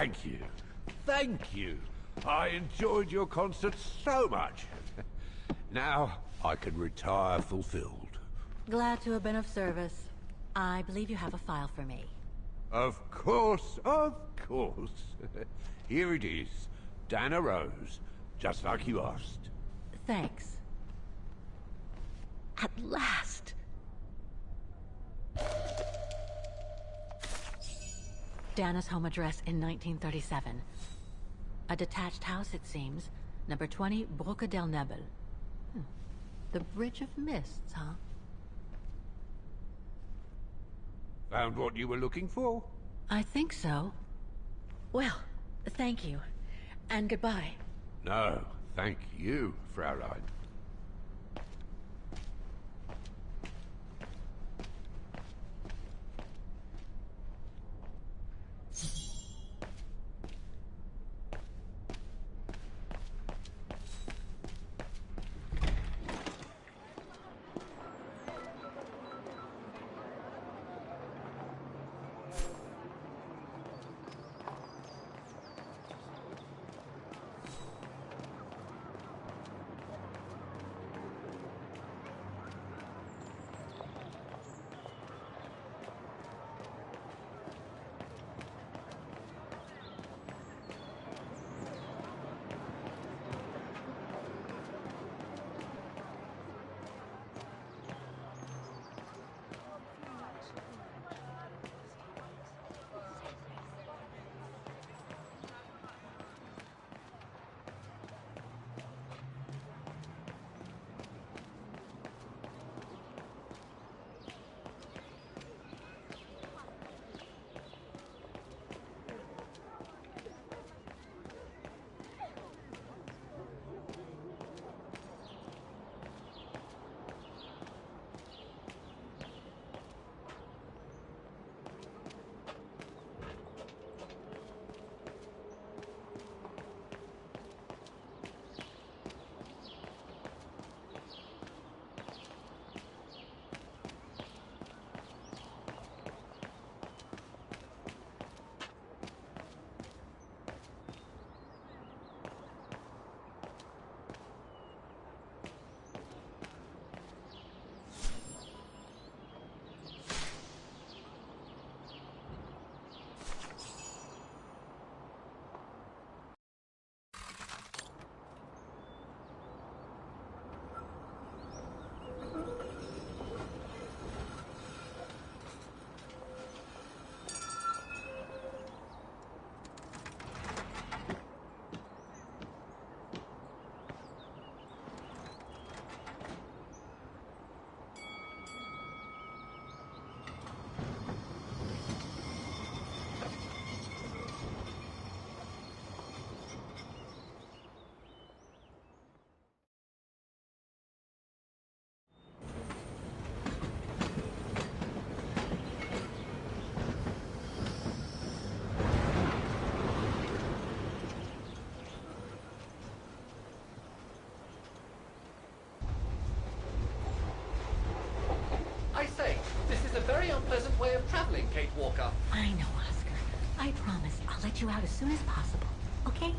Thank you. Thank you. I enjoyed your concert so much. Now I can retire fulfilled. Glad to have been of service. I believe you have a file for me. Of course, of course. Here it is. Dana Rose, just like you asked. Thanks. At last! Dana's home address in 1937. A detached house, it seems. Number 20, Brücke del Nebel. The Bridge of Mists, huh? Found what you were looking for? I think so. Well, thank you. And goodbye. No, thank you, Fraulein. I say, this is a very unpleasant way of traveling, Kate Walker. I know, Oscar. I promise I'll let you out as soon as possible, okay?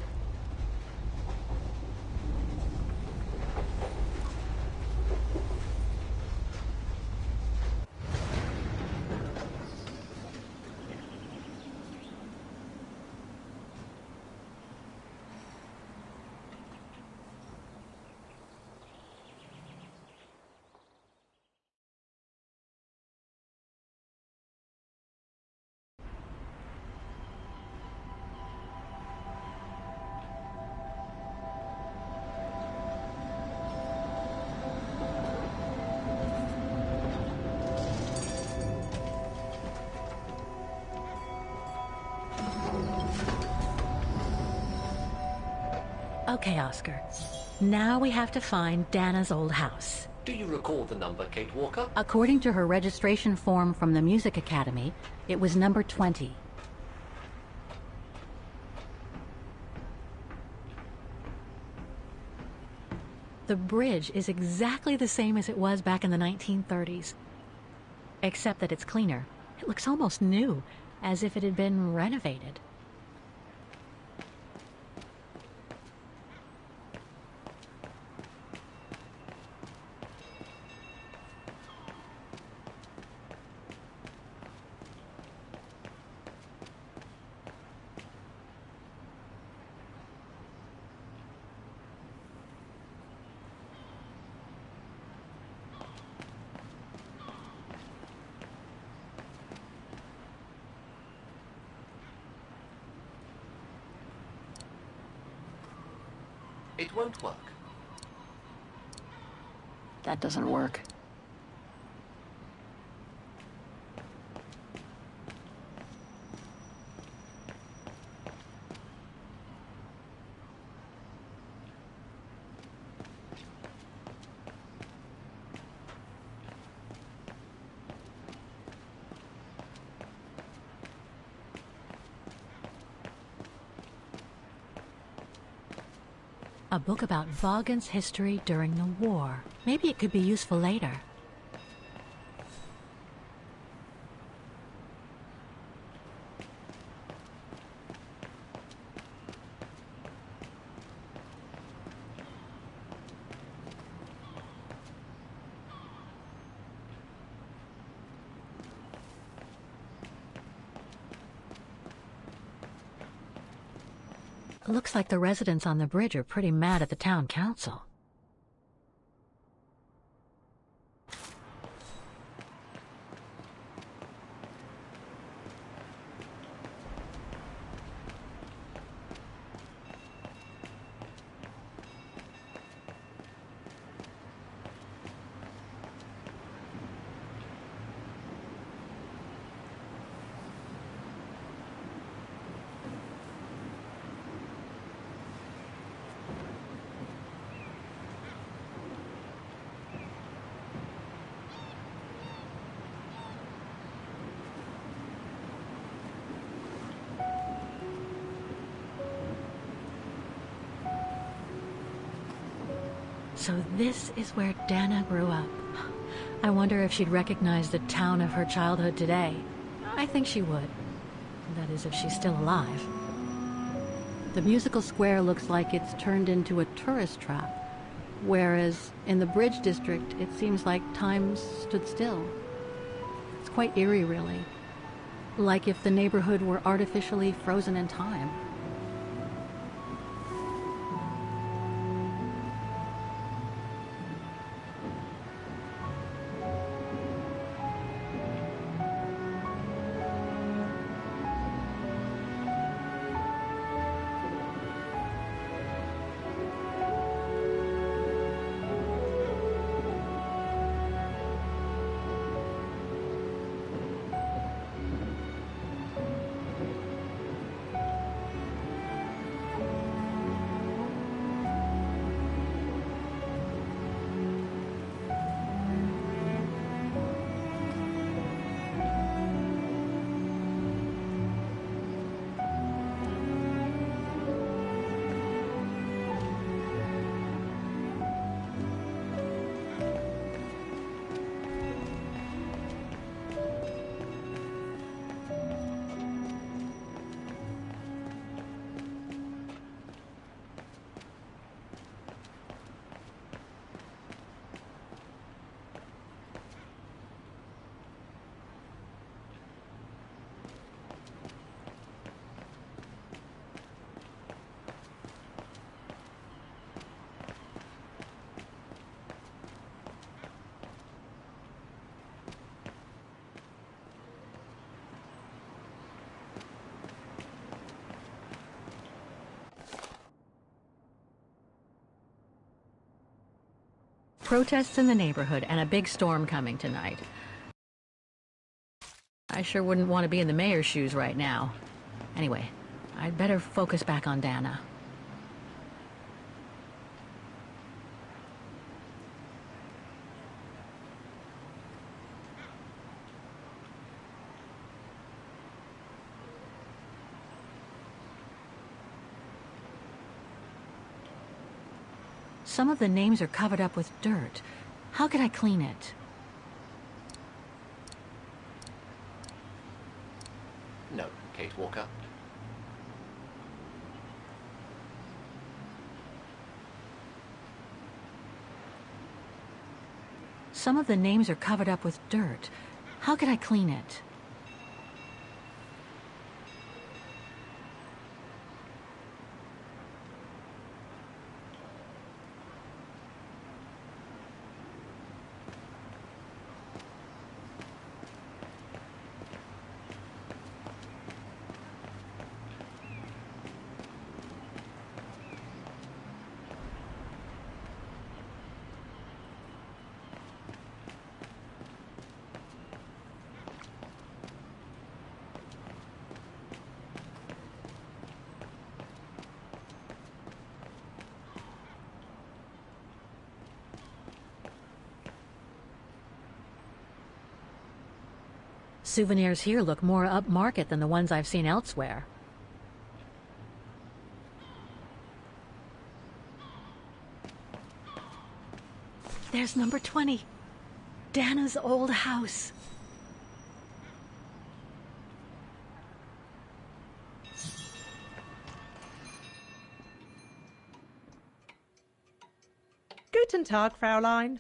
Okay, Oscar. Now we have to find Dana's old house. Do you recall the number, Kate Walker? According to her registration form from the Music Academy, it was number 20. The bridge is exactly the same as it was back in the 1930s. Except that it's cleaner. It looks almost new, as if it had been renovated. It won't work. That doesn't work. A book about Vaughan's history during the war. Maybe it could be useful later. Looks like the residents on the bridge are pretty mad at the town council. So this is where Dana grew up. I wonder if she'd recognize the town of her childhood today. I think she would. That is, if she's still alive. The musical square looks like it's turned into a tourist trap, whereas in the Bridge District, it seems like time stood still. It's quite eerie, really. Like if the neighborhood were artificially frozen in time. Protests in the neighborhood and a big storm coming tonight. I sure wouldn't want to be in the mayor's shoes right now. Anyway, I'd better focus back on Dana. Some of the names are covered up with dirt. How could I clean it? No, Kate Walker. Some of the names are covered up with dirt. How could I clean it? Souvenirs here look more upmarket than the ones I've seen elsewhere. There's number 20. Dana's old house. Guten Tag, Fräulein.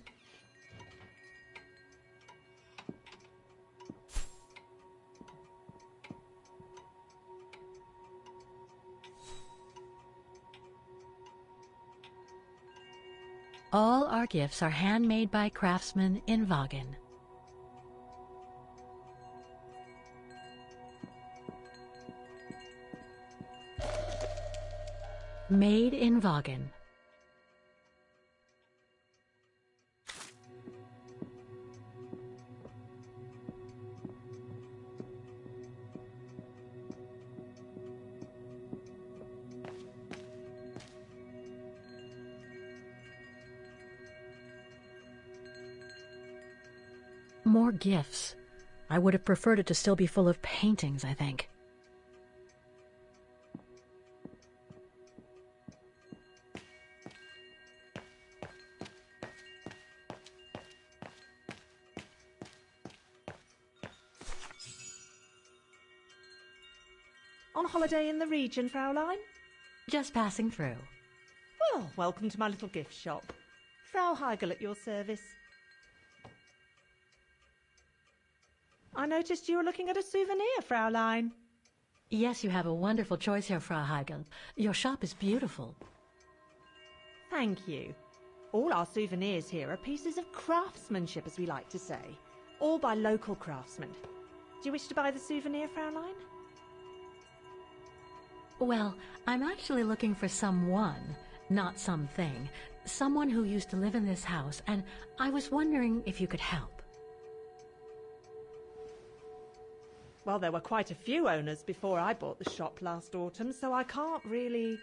All our gifts are handmade by craftsmen in Wagen. Made in Wagen. More gifts. I would have preferred it to still be full of paintings, I think. On holiday in the region, Fräulein? Just passing through. Well, welcome to my little gift shop. Frau Heigl at your service. I noticed you were looking at a souvenir, Fräulein. Yes, you have a wonderful choice here, Frau Heigl. Your shop is beautiful. Thank you. All our souvenirs here are pieces of craftsmanship, as we like to say. All by local craftsmen. Do you wish to buy the souvenir, Fräulein? Well, I'm actually looking for someone, not something. Someone who used to live in this house, and I was wondering if you could help. Well, there were quite a few owners before I bought the shop last autumn, so I can't really...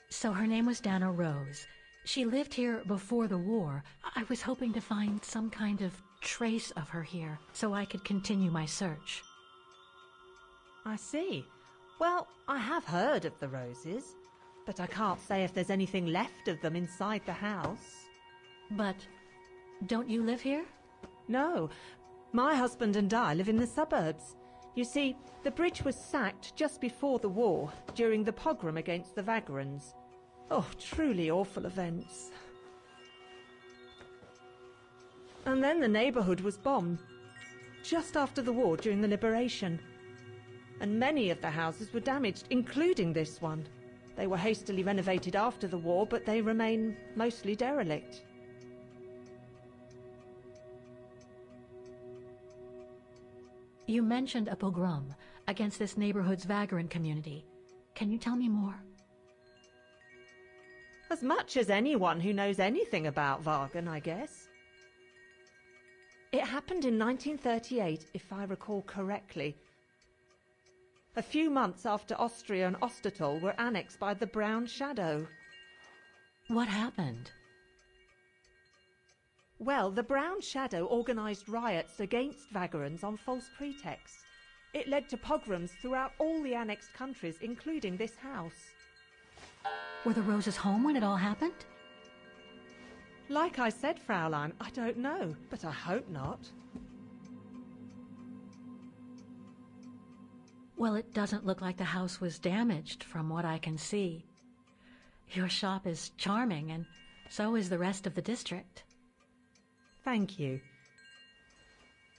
So her name was Dana Rose. She lived here before the war. I was hoping to find some kind of trace of her here, so I could continue my search. I see. Well, I have heard of the Roses, but I can't say if there's anything left of them inside the house. But don't you live here? No, my husband and I live in the suburbs. You see, the bridge was sacked just before the war, during the pogrom against the Vagrants. Oh, truly awful events. And then the neighbourhood was bombed, just after the war during the liberation. And many of the houses were damaged, including this one. They were hastily renovated after the war, but they remain mostly derelict. You mentioned a pogrom against this neighborhood's vagrant community. Can you tell me more? As much as anyone who knows anything about Wagen, I guess. It happened in 1938, if I recall correctly. A few months after Austria and Ostertal were annexed by the Brown Shadow. What happened? Well, the Brown Shadow organised riots against Vagrants on false pretexts. It led to pogroms throughout all the annexed countries, including this house. Were the Roses home when it all happened? Like I said, Fraulein, I don't know, but I hope not. Well, it doesn't look like the house was damaged from what I can see. Your shop is charming, and so is the rest of the district. Thank you.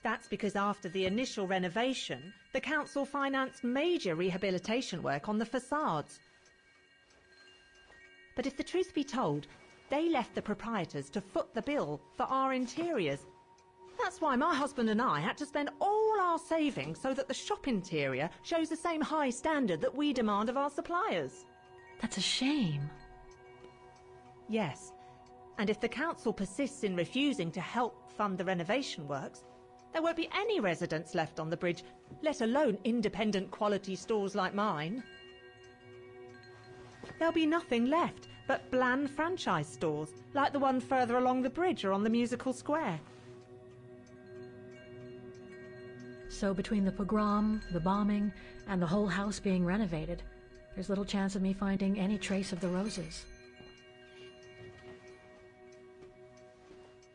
That's because after the initial renovation, the council financed major rehabilitation work on the facades. But if the truth be told, they left the proprietors to foot the bill for our interiors. That's why my husband and I had to spend all our savings so that the shop interior shows the same high standard that we demand of our suppliers. That's a shame. Yes. And if the council persists in refusing to help fund the renovation works, there won't be any residents left on the bridge, let alone independent quality stores like mine. There'll be nothing left but bland franchise stores, like the one further along the bridge or on the musical square. So between the pogrom, the bombing, and the whole house being renovated, there's little chance of me finding any trace of the roses.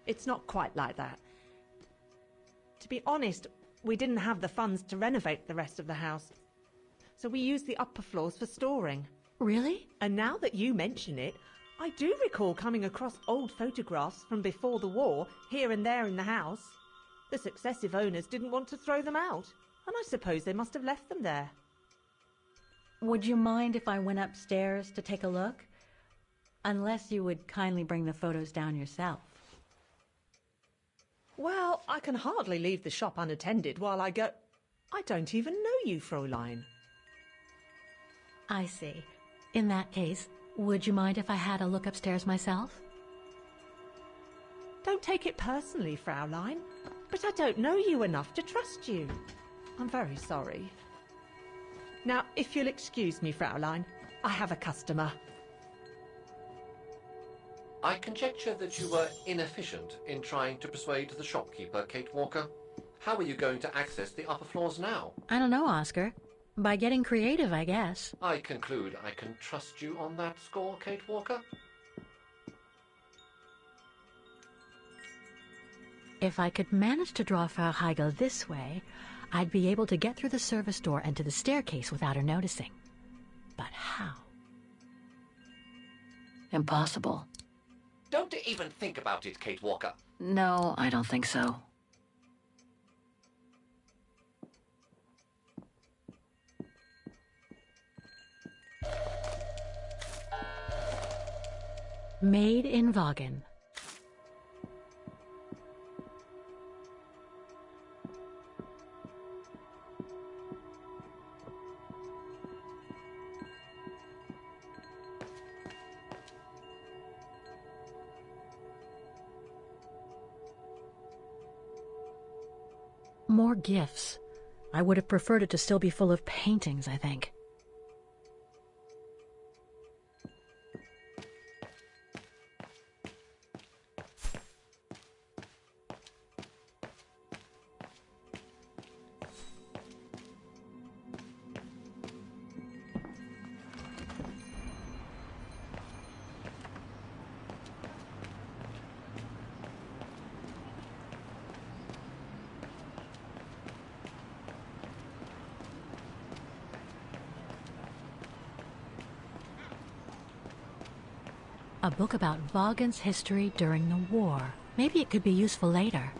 It's not quite like that. To be honest, we didn't have the funds to renovate the rest of the house, so we used the upper floors for storing. Really? And now that you mention it, I do recall coming across old photographs from before the war here and there in the house. The successive owners didn't want to throw them out, and I suppose they must have left them there. Would you mind if I went upstairs to take a look? Unless you would kindly bring the photos down yourself. Well, I can hardly leave the shop unattended while I go... I don't even know you, Fräulein. I see. In that case, would you mind if I had a look upstairs myself? Don't take it personally, Fräulein, but I don't know you enough to trust you. I'm very sorry. Now, if you'll excuse me, Fräulein, I have a customer. I conjecture that you were inefficient in trying to persuade the shopkeeper, Kate Walker. How are you going to access the upper floors now? I don't know, Oscar. By getting creative, I guess. I conclude I can trust you on that score, Kate Walker? If I could manage to draw Frau Heigl this way, I'd be able to get through the service door and to the staircase without her noticing. But how? Impossible. Don't even think about it, Kate Walker. No, I don't think so. Made in Vaughan. More gifts. I would have preferred it to still be full of paintings, I think. A book about Vaughan's history during the war. Maybe it could be useful later.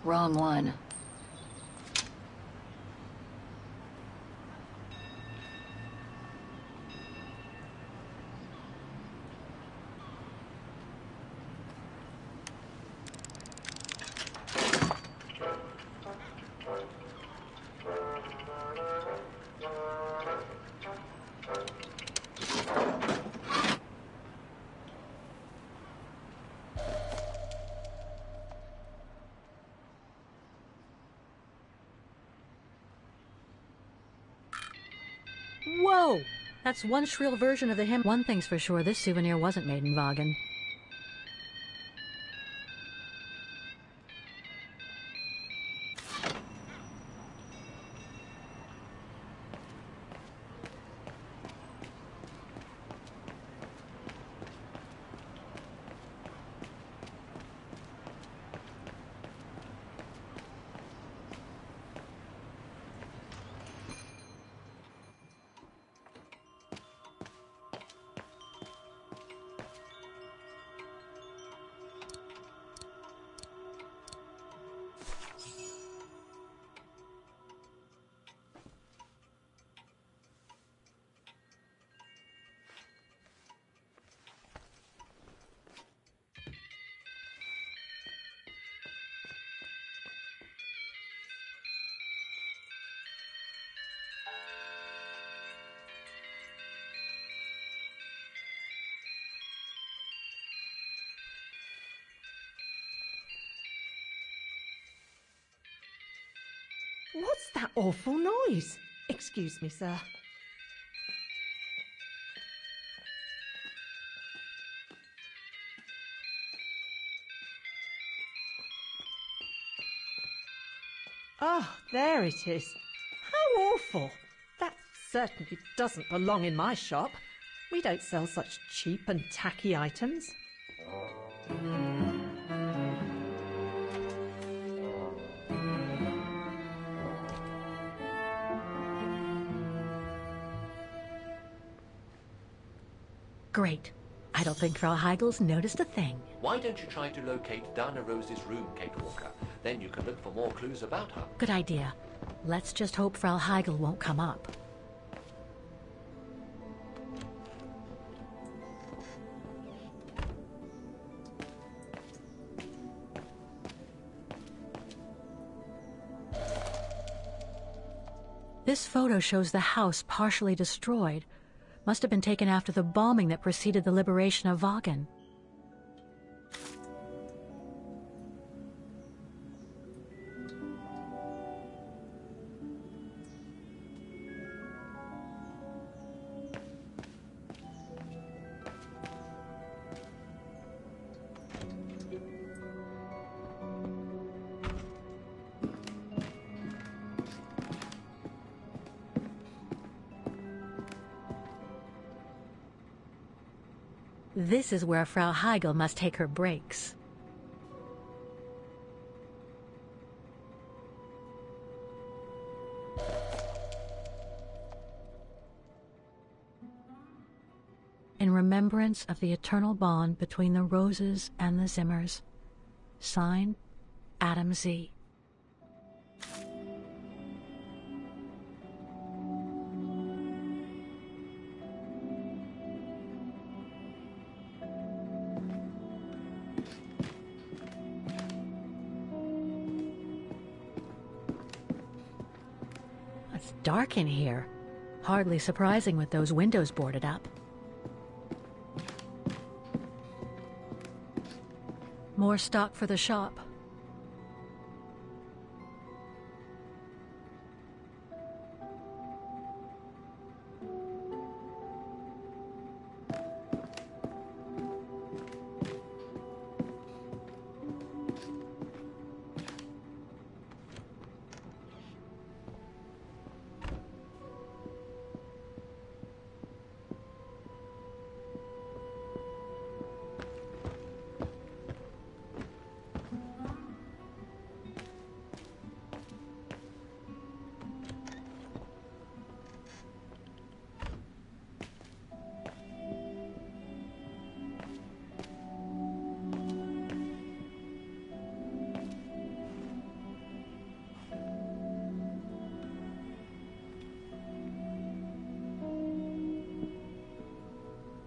Wrong one. Whoa! That's one shrill version of the hymn. One thing's for sure, this souvenir wasn't made in Vaughan. What's that awful noise? Excuse me, sir. Oh, there it is. How awful. That certainly doesn't belong in my shop. We don't sell such cheap and tacky items. Great. I don't think Frau Heigel's noticed a thing. Why don't you try to locate Dana Rose's room, Kate Walker? Then you can look for more clues about her. Good idea. Let's just hope Frau Heigel won't come up. This photo shows the house partially destroyed. Must have been taken after the bombing that preceded the liberation of Wagen. This is where Frau Heigel must take her breaks. In remembrance of the eternal bond between the Roses and the Zimmers. Signed, Adam Z. It's dark in here. Hardly surprising with those windows boarded up. More stock for the shop.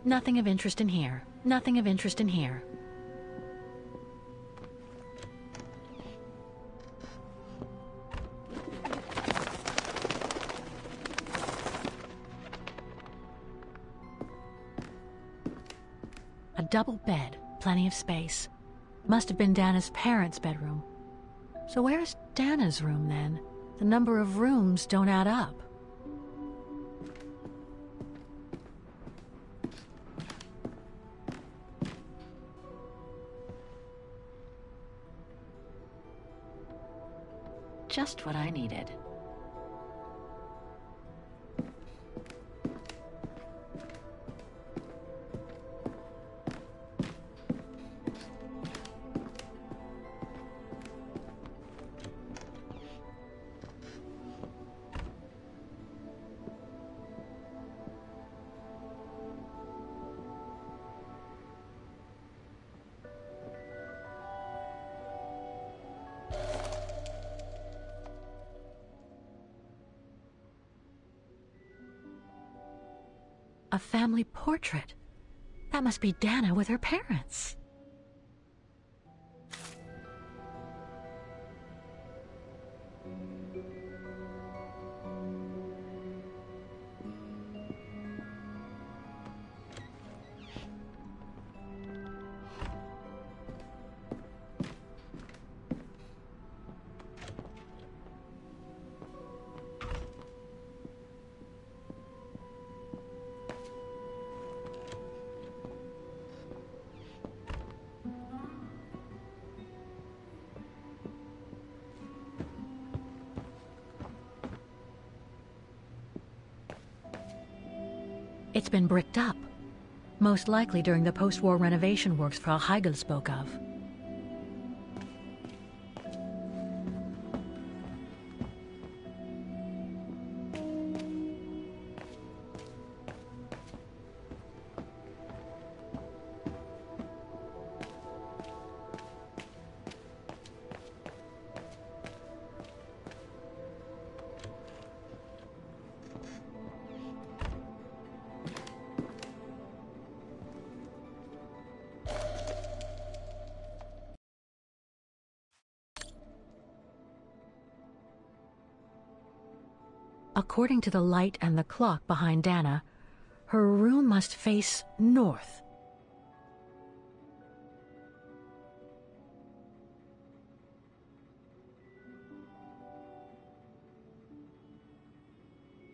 Nothing of interest in here. Nothing of interest in here. A double bed, plenty of space. Must have been Dana's parents' bedroom. So where's Dana's room then? The number of rooms don't add up. Just what I needed. A family portrait. That must be Dana with her parents. It's been bricked up, most likely during the post-war renovation works Frau Heigl spoke of. According to the light and the clock behind Dana, her room must face north.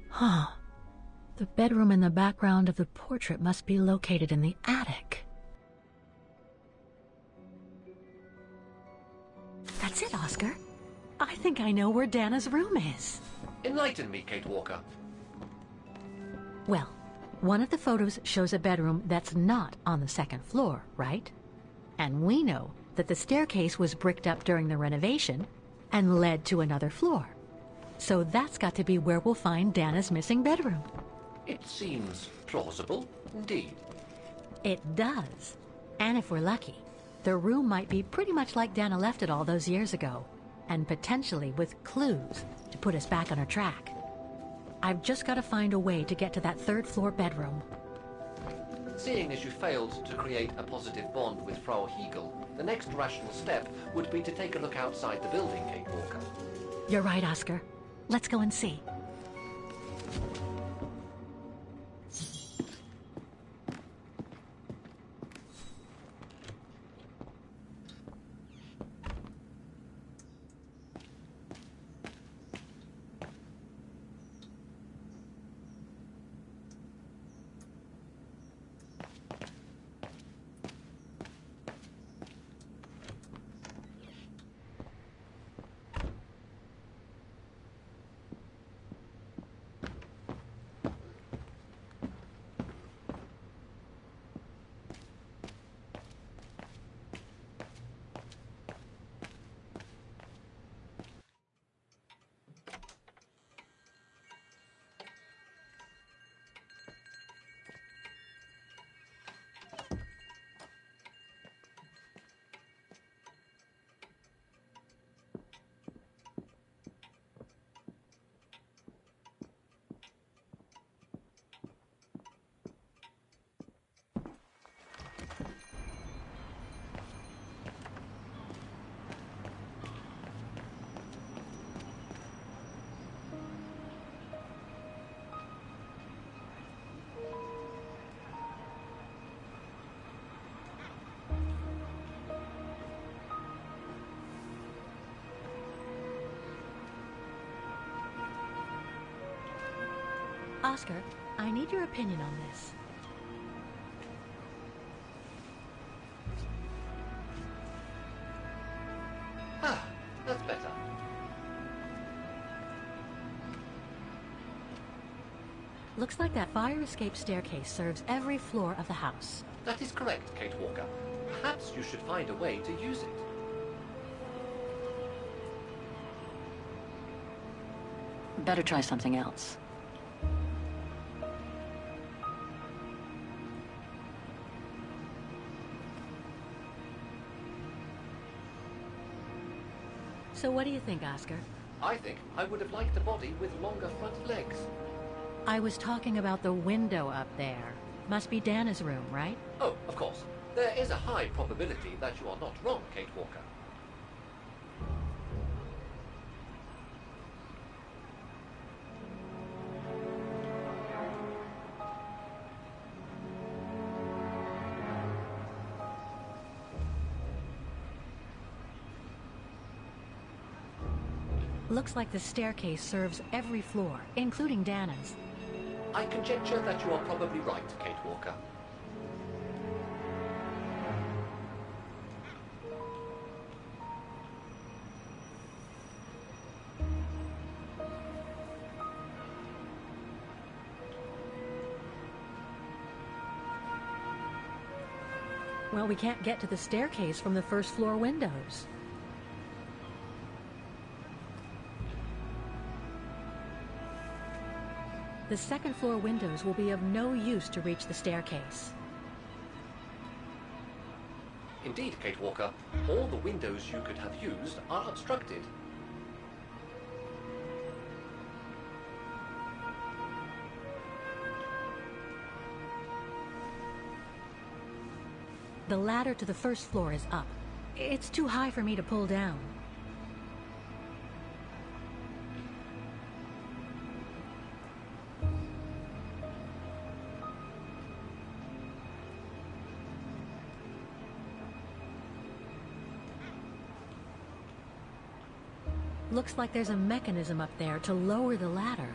Huh. The bedroom in the background of the portrait must be located in the attic. That's it, Oscar. I think I know where Dana's room is. Enlighten me, Kate Walker. Well, one of the photos shows a bedroom that's not on the second floor, right? And we know that the staircase was bricked up during the renovation and led to another floor. So that's got to be where we'll find Dana's missing bedroom. It seems plausible, indeed. It does. And if we're lucky, the room might be pretty much like Dana left it all those years ago, and potentially with clues to put us back on our track. I've just got to find a way to get to that third-floor bedroom. Seeing as you failed to create a positive bond with Frau Heigl, the next rational step would be to take a look outside the building, Kate Walker. You're right, Oscar. Let's go and see. Oscar, I need your opinion on this. Ah, that's better. Looks like that fire escape staircase serves every floor of the house. That is correct, Kate Walker. Perhaps you should find a way to use it. Better try something else. So what do you think, Oscar? I think I would have liked a body with longer front legs. I was talking about the window up there. Must be Dana's room, right? Oh, of course. There is a high probability that you are not wrong, Kate Walker. Looks like the staircase serves every floor, including Dana's. I conjecture that you are probably right, Kate Walker. Well, we can't get to the staircase from the first floor windows. The second floor windows will be of no use to reach the staircase. Indeed, Kate Walker, all the windows you could have used are obstructed. The ladder to the first floor is up. It's too high for me to pull down. Looks like there's a mechanism up there to lower the ladder.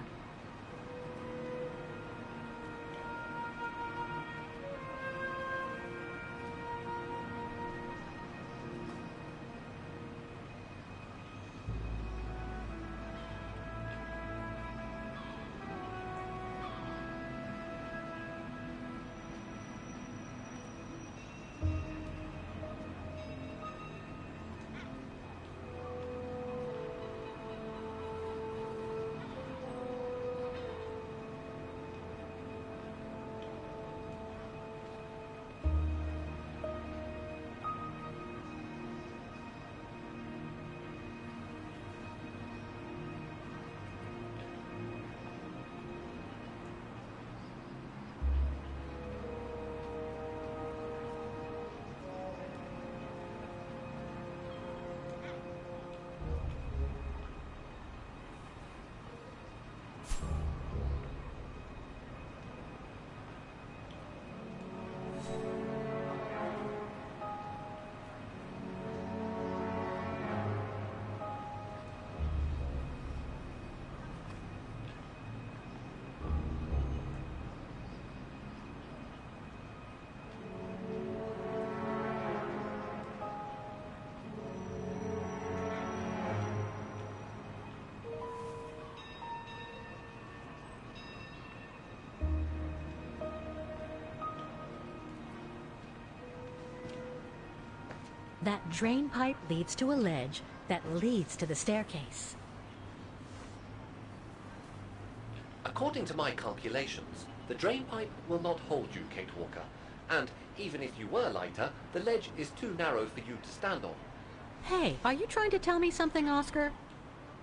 That drain pipe leads to a ledge that leads to the staircase. According to my calculations, the drain pipe will not hold you, Kate Walker. And even if you were lighter, the ledge is too narrow for you to stand on. Hey, are you trying to tell me something, Oscar?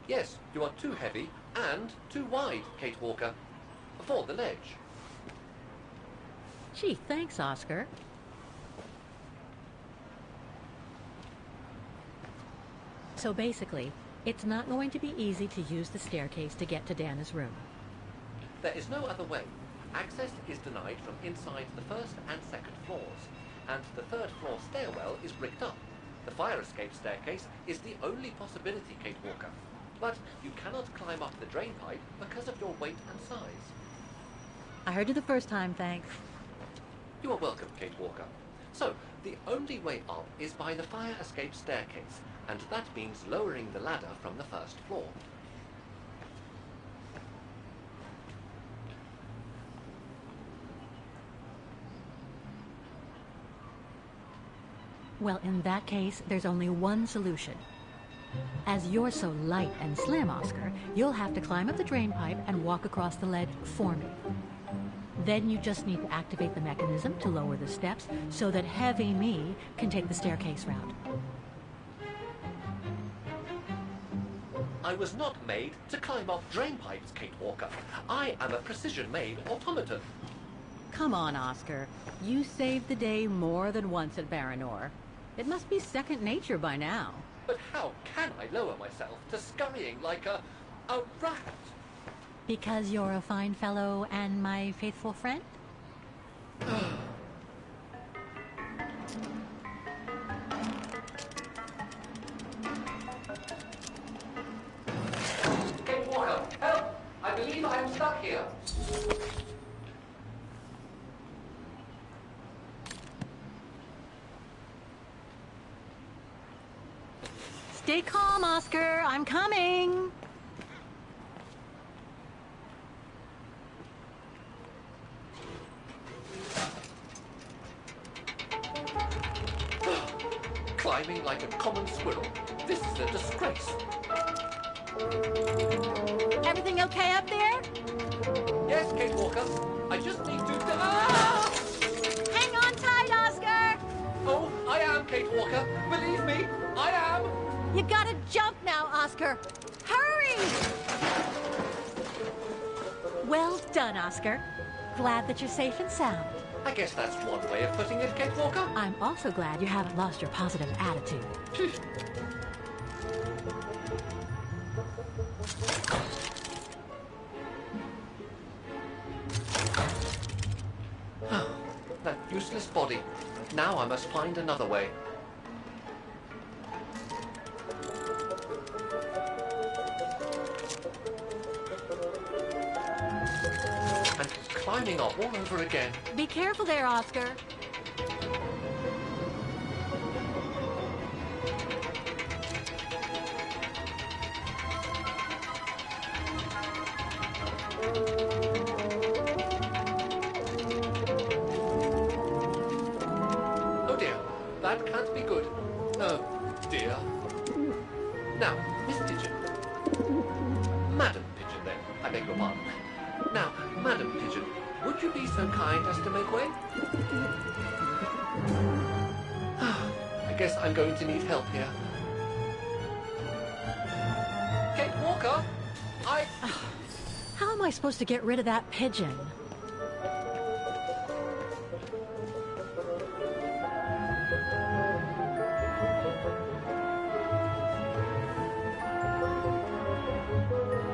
Yes, you are too heavy and too wide, Kate Walker, for the ledge. Gee, thanks, Oscar. So basically, it's not going to be easy to use the staircase to get to Dana's room. There is no other way. Access is denied from inside the first and second floors, and the third floor stairwell is bricked up. The fire escape staircase is the only possibility, Kate Walker. But you cannot climb up the drain pipe because of your weight and size. I heard you the first time, thanks. You are welcome, Kate Walker. So, the only way up is by the fire escape staircase, and that means lowering the ladder from the first floor. Well, in that case, there's only one solution. As you're so light and slim, Oscar, you'll have to climb up the drain pipe and walk across the ledge for me. Then you just need to activate the mechanism to lower the steps so that heavy me can take the staircase route. I was not made to climb up drain pipes, Kate Walker. I am a precision-made automaton. Come on, Oscar. You saved the day more than once at Baranor. It must be second nature by now. But how can I lower myself to scurrying like a rat? Because you're a fine fellow and my faithful friend? Kate Walker, help! I believe I am stuck here. Stay calm, Oscar. I'm coming. climbing like a common squirrel. This is a disgrace. Everything okay up there? Yes, Kate Walker. I just need to... Ah! Hang on tight, Oscar! Oh, I am, Kate Walker. Believe me, I am. You gotta jump now, Oscar. Hurry! Well done, Oscar. Glad that you're safe and sound. I guess that's one way of putting it, Kate Walker. I'm also glad you haven't lost your positive attitude. That useless body. Now I must find another way. And climbing up all over again. Be careful there, Oscar. Oh dear, that can't be good. Oh dear. Now, Miss Pigeon. Madam Pigeon, then. I beg your pardon. Now, Madam Pigeon, would you be so kind as to make way? I guess I'm going to need help here. Kate Walker, How am I supposed to get rid of that pigeon?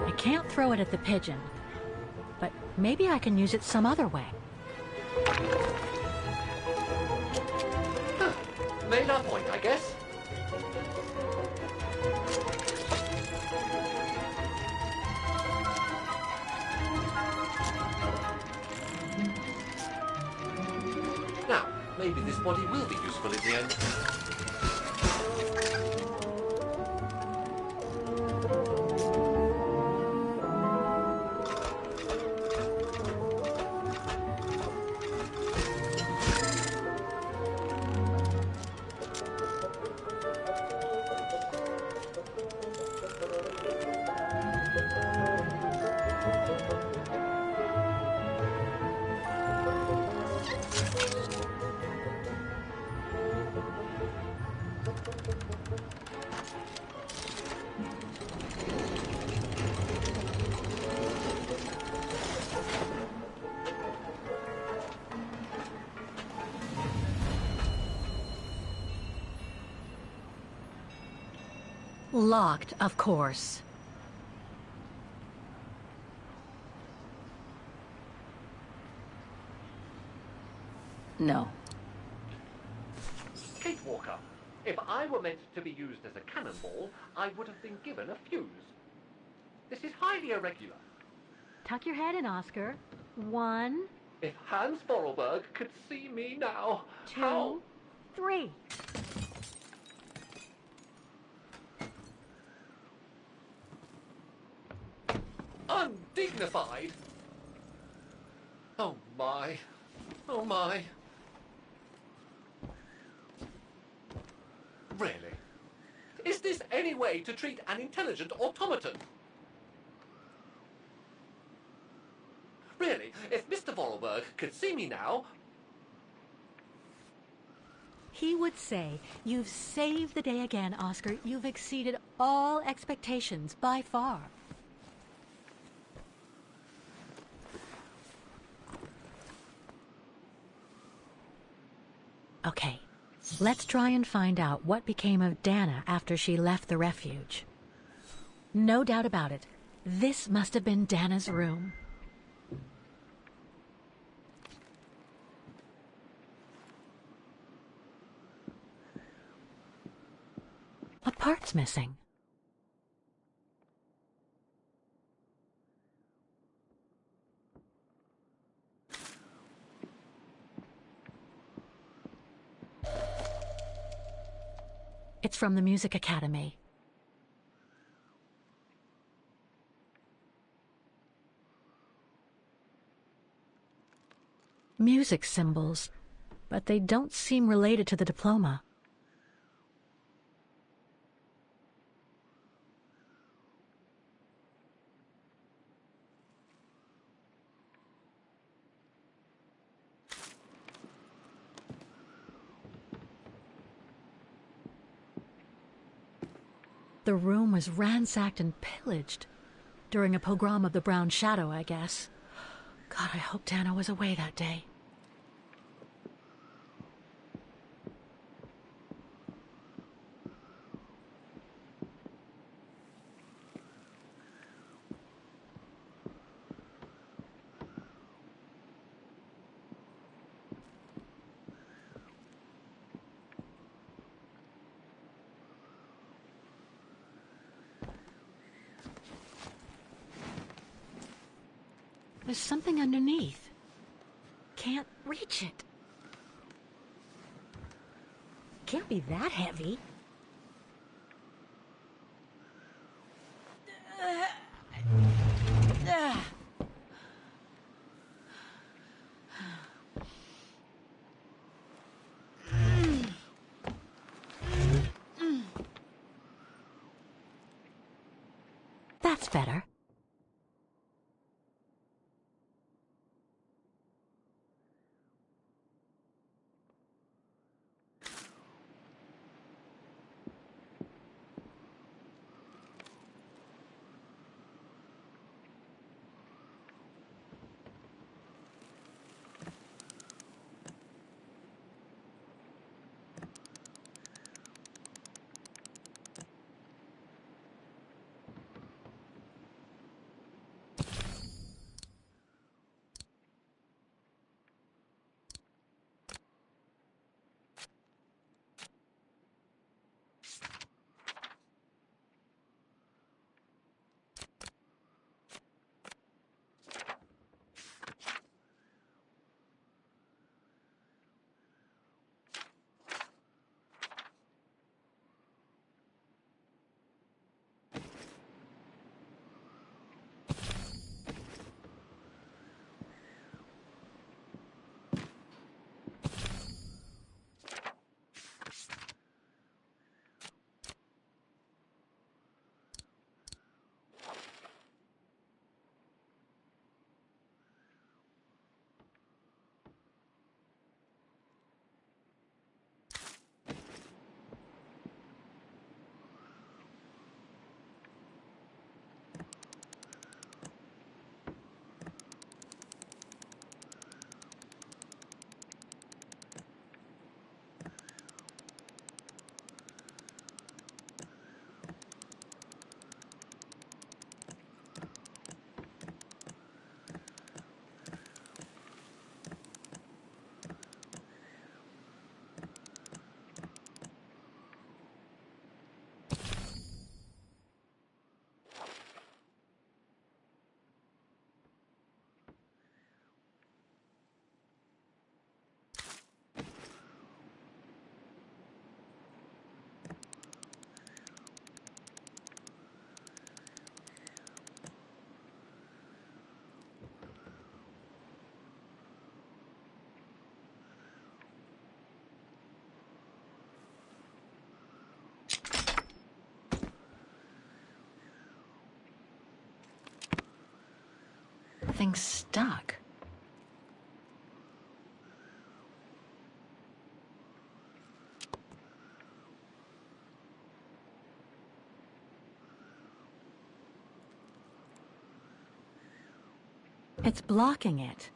I can't throw it at the pigeon, but maybe I can use it some other way. Made our point, I guess. Now, maybe this body will be useful in the end. Locked, of course. No. Kate Walker, if I were meant to be used as a cannonball, I would have been given a fuse. This is highly irregular. Tuck your head in, Oscar. 1, If Hans Vorarlberg could see me now, 2, how... 3. Undignified! Oh my. Oh my. Really? Is this any way to treat an intelligent automaton? Really, if Mr. Vorarlberg could see me now... He would say, "You've saved the day again, Oscar. You've exceeded all expectations by far." Okay, let's try and find out what became of Dana after she left the refuge. No doubt about it, this must have been Dana's room. A part's missing. It's from the Music Academy. Music symbols, but they don't seem related to the diploma. The room was ransacked and pillaged. During a pogrom of the Brown Shadow, I guess. God, I hope Dana was away that day. There's something underneath. Can't reach it. Can't be that heavy. That's better. Thing's stuck. It's blocking it.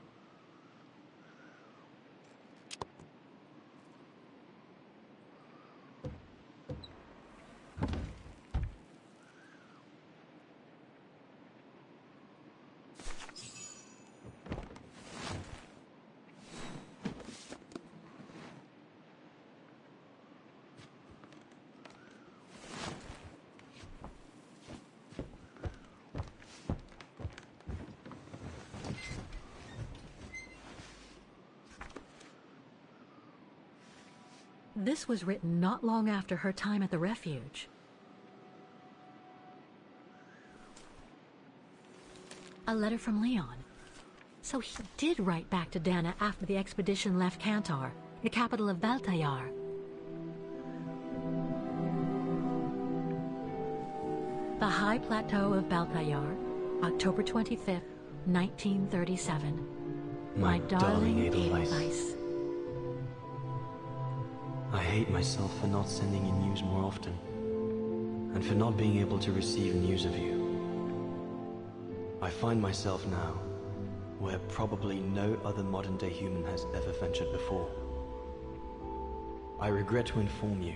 This was written not long after her time at the refuge. A letter from Leon. So he did write back to Dana after the expedition left Kantar, the capital of Baltayar. The High Plateau of Baltayar, October 25th, 1937. My darling Edelweiss. I hate myself for not sending you news more often. and for not being able to receive news of you. I find myself now where probably no other modern-day human has ever ventured before. I regret to inform you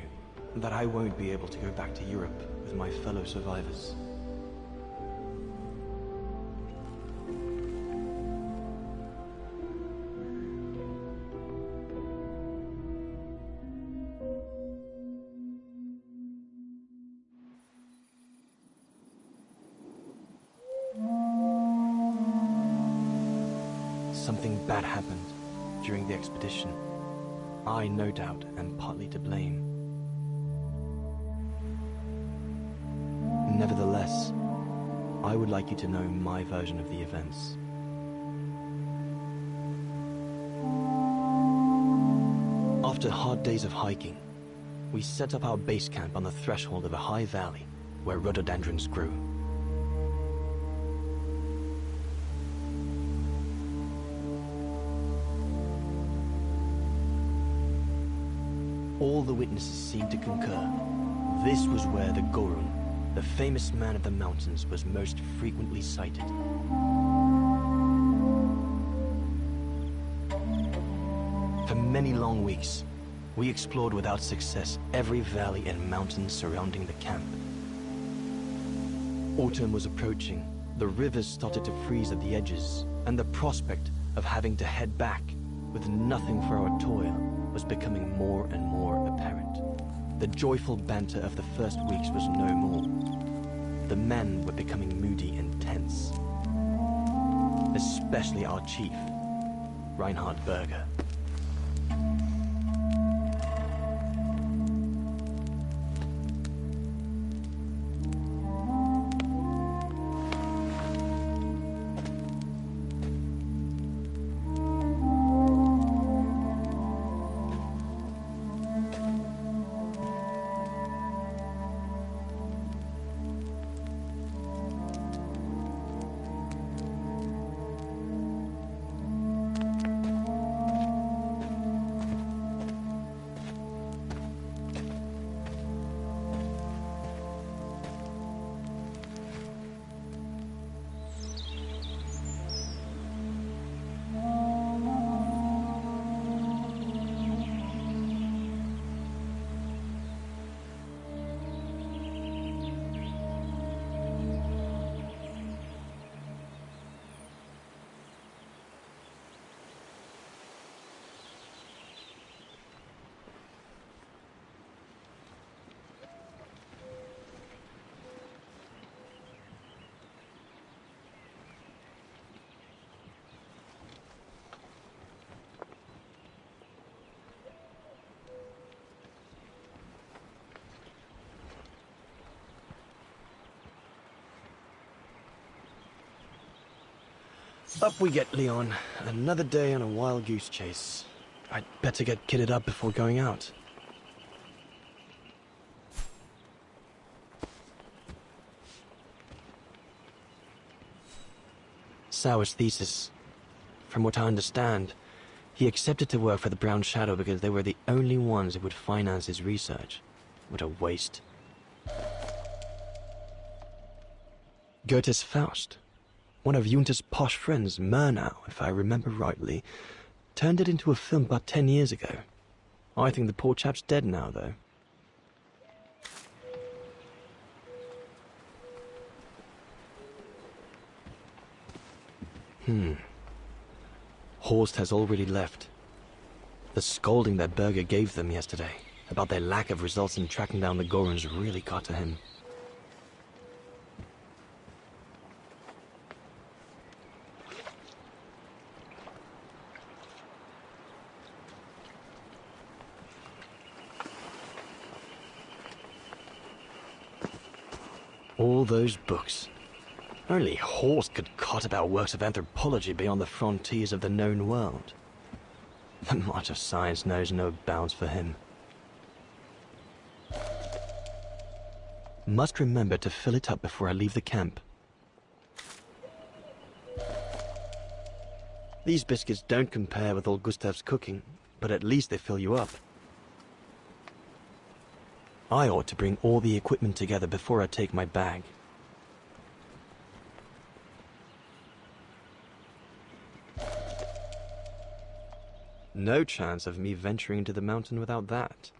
that I won't be able to go back to Europe with my fellow survivors. Something bad happened during the expedition. I, no doubt, am partly to blame. Nevertheless, I would like you to know my version of the events. After hard days of hiking, we set up our base camp on the threshold of a high valley where rhododendrons grew. All the witnesses seemed to concur. This was where the Gorun, the famous man of the mountains, was most frequently sighted. For many long weeks, we explored without success every valley and mountain surrounding the camp. Autumn was approaching, the rivers started to freeze at the edges, and the prospect of having to head back with nothing for our toil was becoming more and more apparent. The joyful banter of the first weeks was no more. The men were becoming moody and tense. Especially our chief, Reinhard Berger. Up we get, Leon. Another day on a wild goose chase. I'd better get kitted up before going out. Sauer's thesis. From what I understand, he accepted to work for the Brown Shadow because they were the only ones who would finance his research. What a waste. Goethe's Faust. One of Junter's posh friends, Murnau, if I remember rightly, turned it into a film about 10 years ago. I think the poor chap's dead now, though. Horst has already left. The scolding that Berger gave them yesterday about their lack of results in tracking down the Goruns really got to him. All those books. Only Horst could cot about works of anthropology beyond the frontiers of the known world. The march of science knows no bounds for him. Must remember to fill it up before I leave the camp. These biscuits don't compare with old Gustav's cooking, but at least they fill you up. I ought to bring all the equipment together before I take my bag. No chance of me venturing into the mountain without that.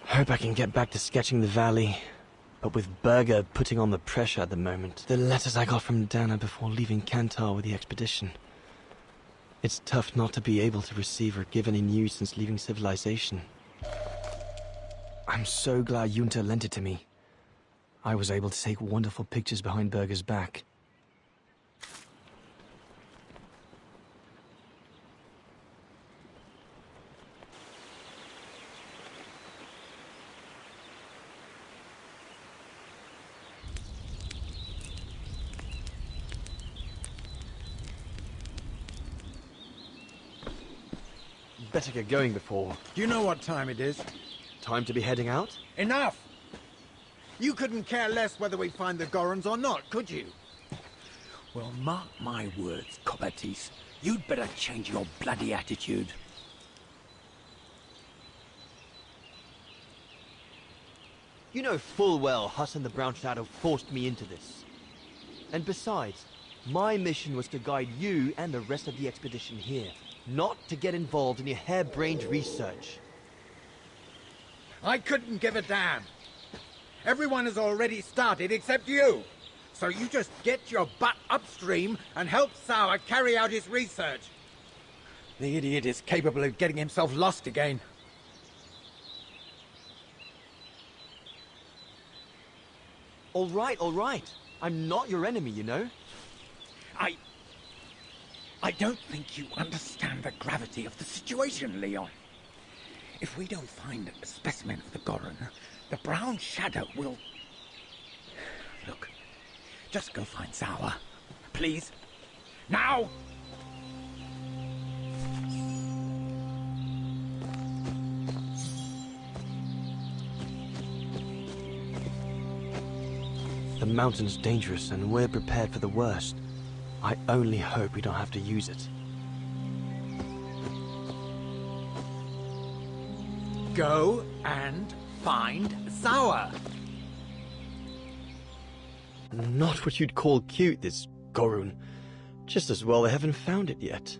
Hope I can get back to sketching the valley, but with Berger putting on the pressure at the moment, the letters I got from Dana before leaving Kantar with the expedition, it's tough not to be able to receive or give any news since leaving civilization. I'm so glad Junta lent it to me. I was able to take wonderful pictures behind Berger's back. Better get going before... Do you know what time it is? Time to be heading out? Enough! You couldn't care less whether we find the Gorons or not, could you? Well, mark my words, Copperteeth. You'd better change your bloody attitude. You know full well Huss and the Brown Shadow forced me into this. And besides, my mission was to guide you and the rest of the expedition here, not to get involved in your harebrained research. I couldn't give a damn. Everyone has already started except you. So you just get your butt upstream and help Sauer carry out his research. The idiot is capable of getting himself lost again. All right, all right. I'm not your enemy, you know. I don't think you understand the gravity of the situation, Leon. If we don't find a specimen of the Goron, the Brown Shadow will... Look, just go find Sauer. Please. Now! The mountain's dangerous and we're prepared for the worst. I only hope we don't have to use it. Go and find Sauer. Not what you'd call cute, this Gorun. Just as well they haven't found it yet.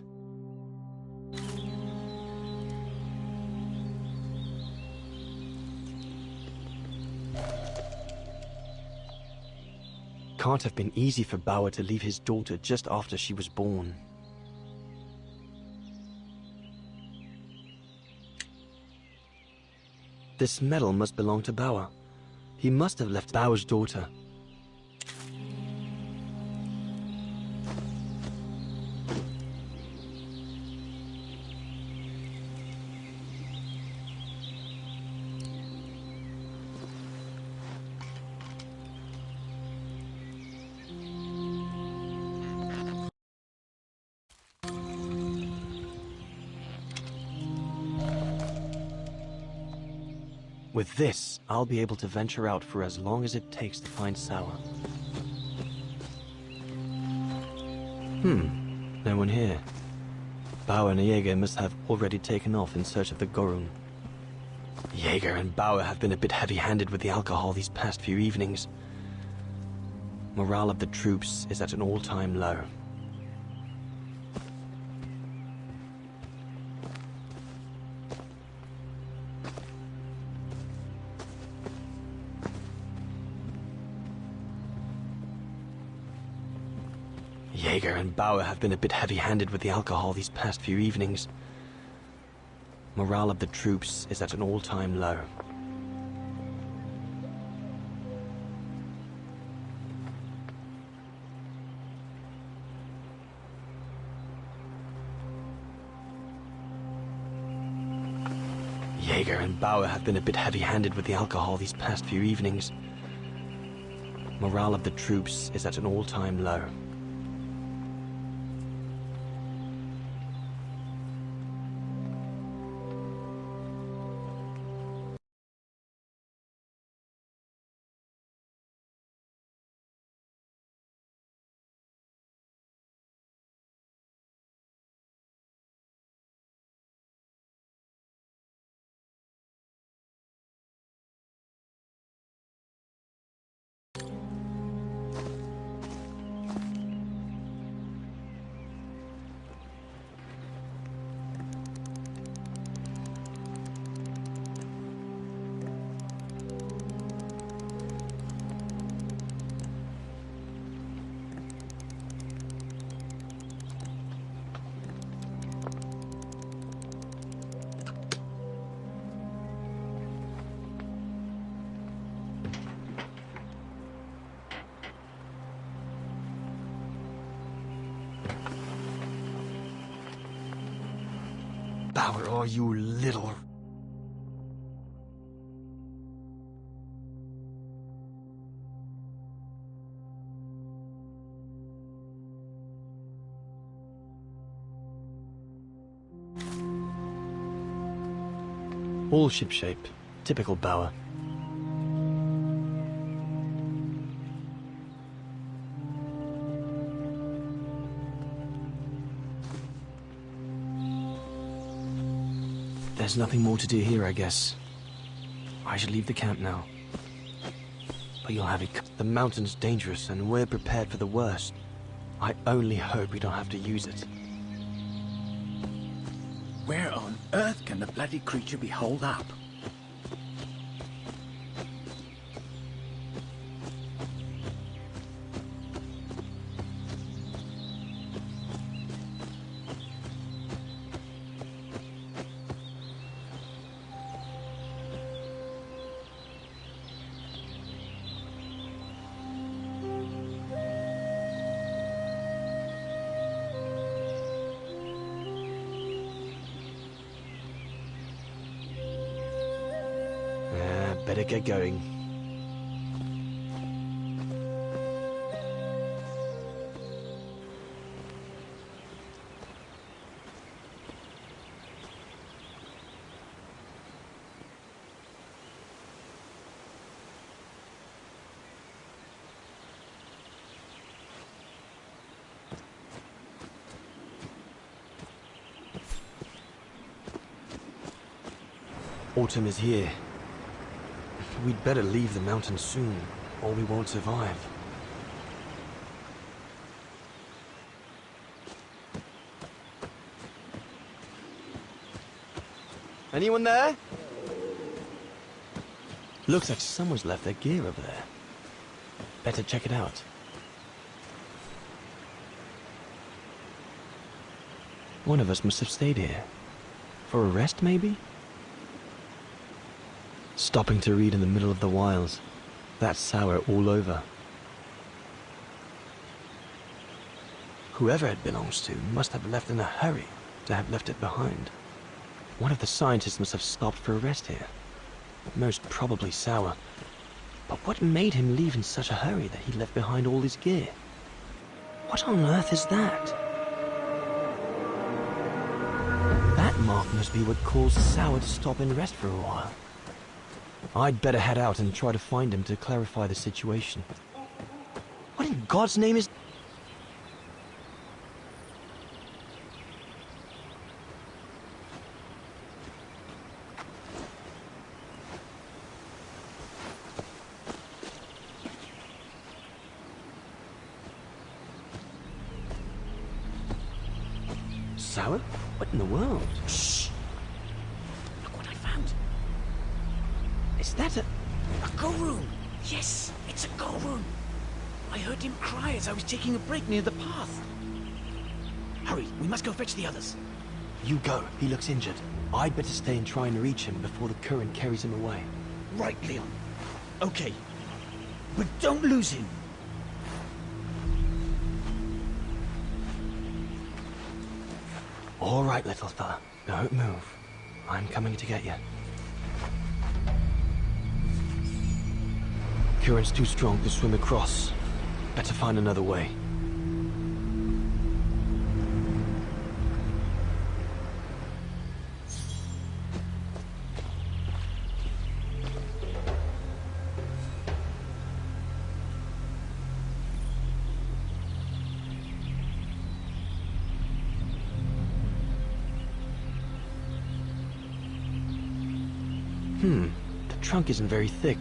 Can't have been easy for Bauer to leave his daughter just after she was born. This medal must belong to Bauer. He must have left Bauer's daughter. With this, I'll be able to venture out for as long as it takes to find Sauer. No one here. Bauer and Jaeger must have already taken off in search of the Gorun. Jaeger and Bauer have been a bit heavy-handed with the alcohol these past few evenings. Morale of the troops is at an all-time low. Jaeger and Bauer have been a bit heavy-handed with the alcohol these past few evenings. Morale of the troops is at an all-time low. Hager and Bauer have been a bit heavy-handed with the alcohol these past few evenings. Morale of the troops is at an all-time low. Bauer, oh, you little... All shipshape. Typical Bauer. There's nothing more to do here, I guess. I should leave the camp now. But you'll have it. The mountain's dangerous, and we're prepared for the worst. I only hope we don't have to use it. Where on earth can the bloody creature be holed up? Better get going. Autumn is here. We'd better leave the mountain soon, or we won't survive. Anyone there? Looks like someone's left their gear over there. Better check it out. One of us must have stayed here. For a rest, maybe? Stopping to read in the middle of the wilds. That's sour all over. Whoever it belongs to must have left in a hurry to have left it behind. One of the scientists must have stopped for a rest here. Most probably sour. But what made him leave in such a hurry that he left behind all his gear? What on earth is that? That mark must be what caused Sour to stop and rest for a while. I'd better head out and try to find him to clarify the situation. What in God's name is... Sour? What in the world? Shh! Look what I found. Is that a... A go room! Yes, it's a go room! I heard him cry as I was taking a break near the path. Hurry, we must go fetch the others. You go. He looks injured. I'd better stay and try and reach him before the current carries him away. Right, Leon. Okay. But don't lose him. All right, little fella. Don't move. I'm coming to get you. current's too strong to swim across. Better find another way. The trunk isn't very thick.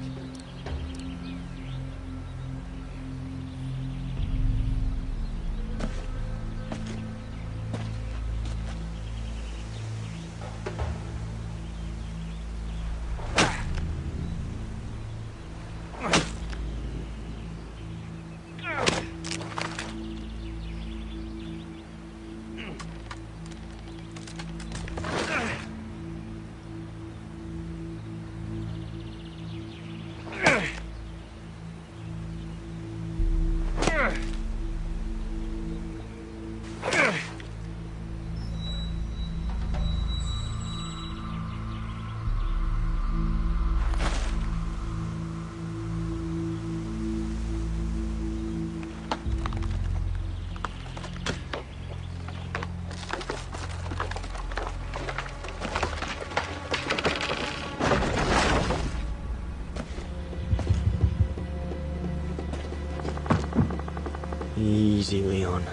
Easy, Leon.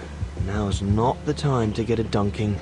Now's not the time to get a dunking.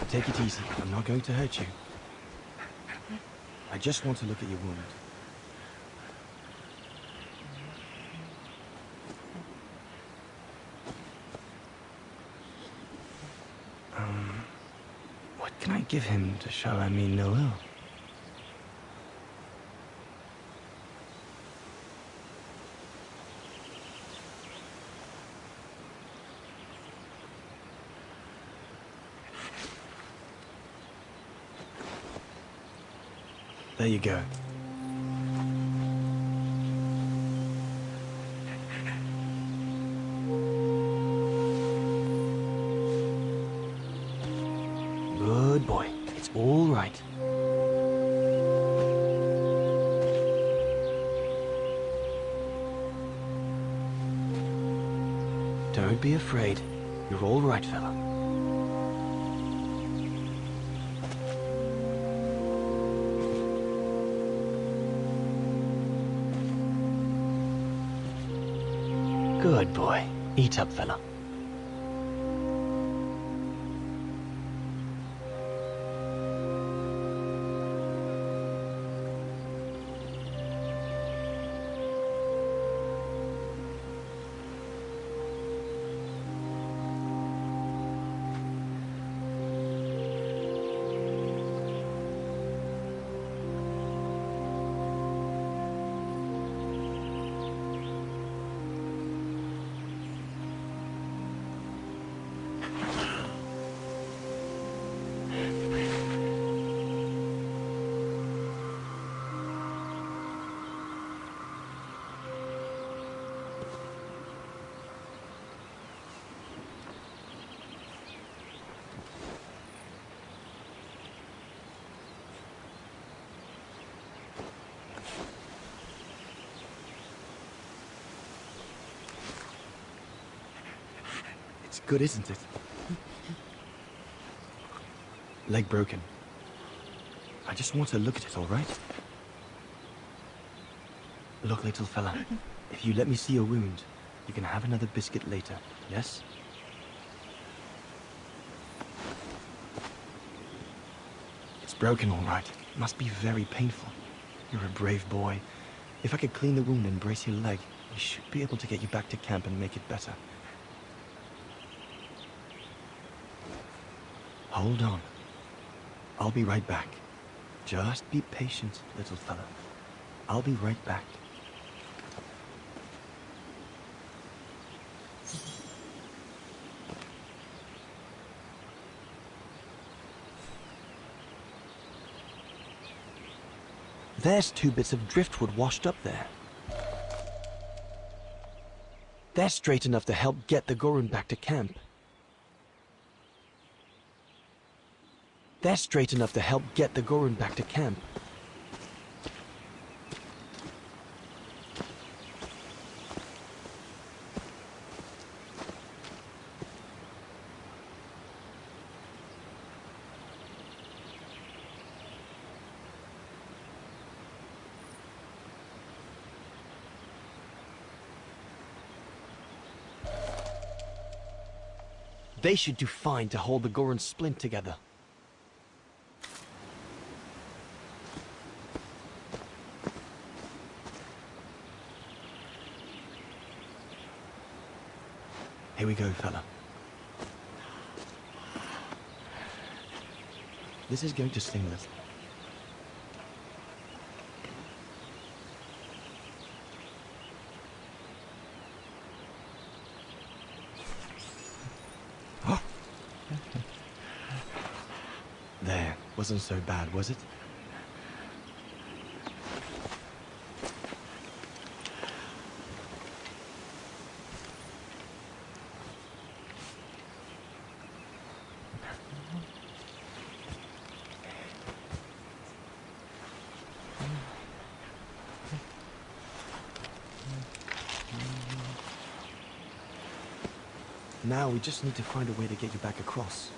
Take it easy. I'm not going to hurt you. I just want to look at your wound. What can I give him to show I mean no ill? There you go. Good boy. It's all right. Don't be afraid. You're all right, fella. Good boy. Eat up, fella. It's good, isn't it? Leg broken. I just want to look at it, all right? Look, little fella. If you let me see your wound, you can have another biscuit later, yes? It's broken, all right. It must be very painful. You're a brave boy. If I could clean the wound and brace your leg, we should be able to get you back to camp and make it better. Hold on. I'll be right back. Just be patient, little fella. I'll be right back. There's 2 bits of driftwood washed up there. They're straight enough to help get the Gorun back to camp. They're straight enough to help get the Gorun back to camp. They should do fine to hold the Gorun splint together. Here we go, fella. This is going to sting them. There, wasn't so bad, was it? Now we just need to find a way to get you back across.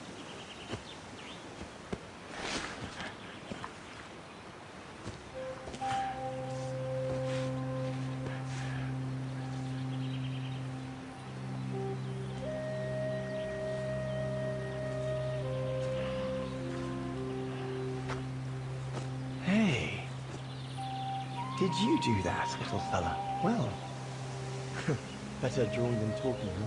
Hey, did you do that, little fella? Well, better drawing than talking, huh?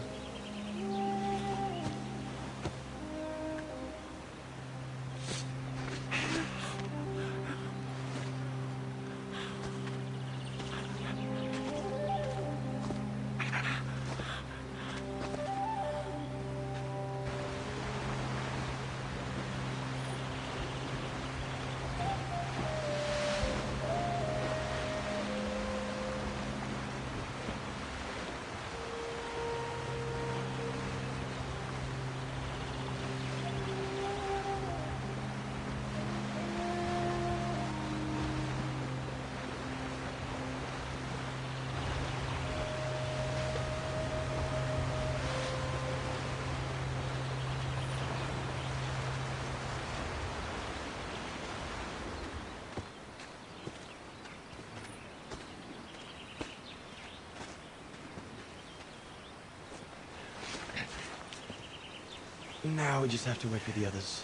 Now we just have to wait for the others.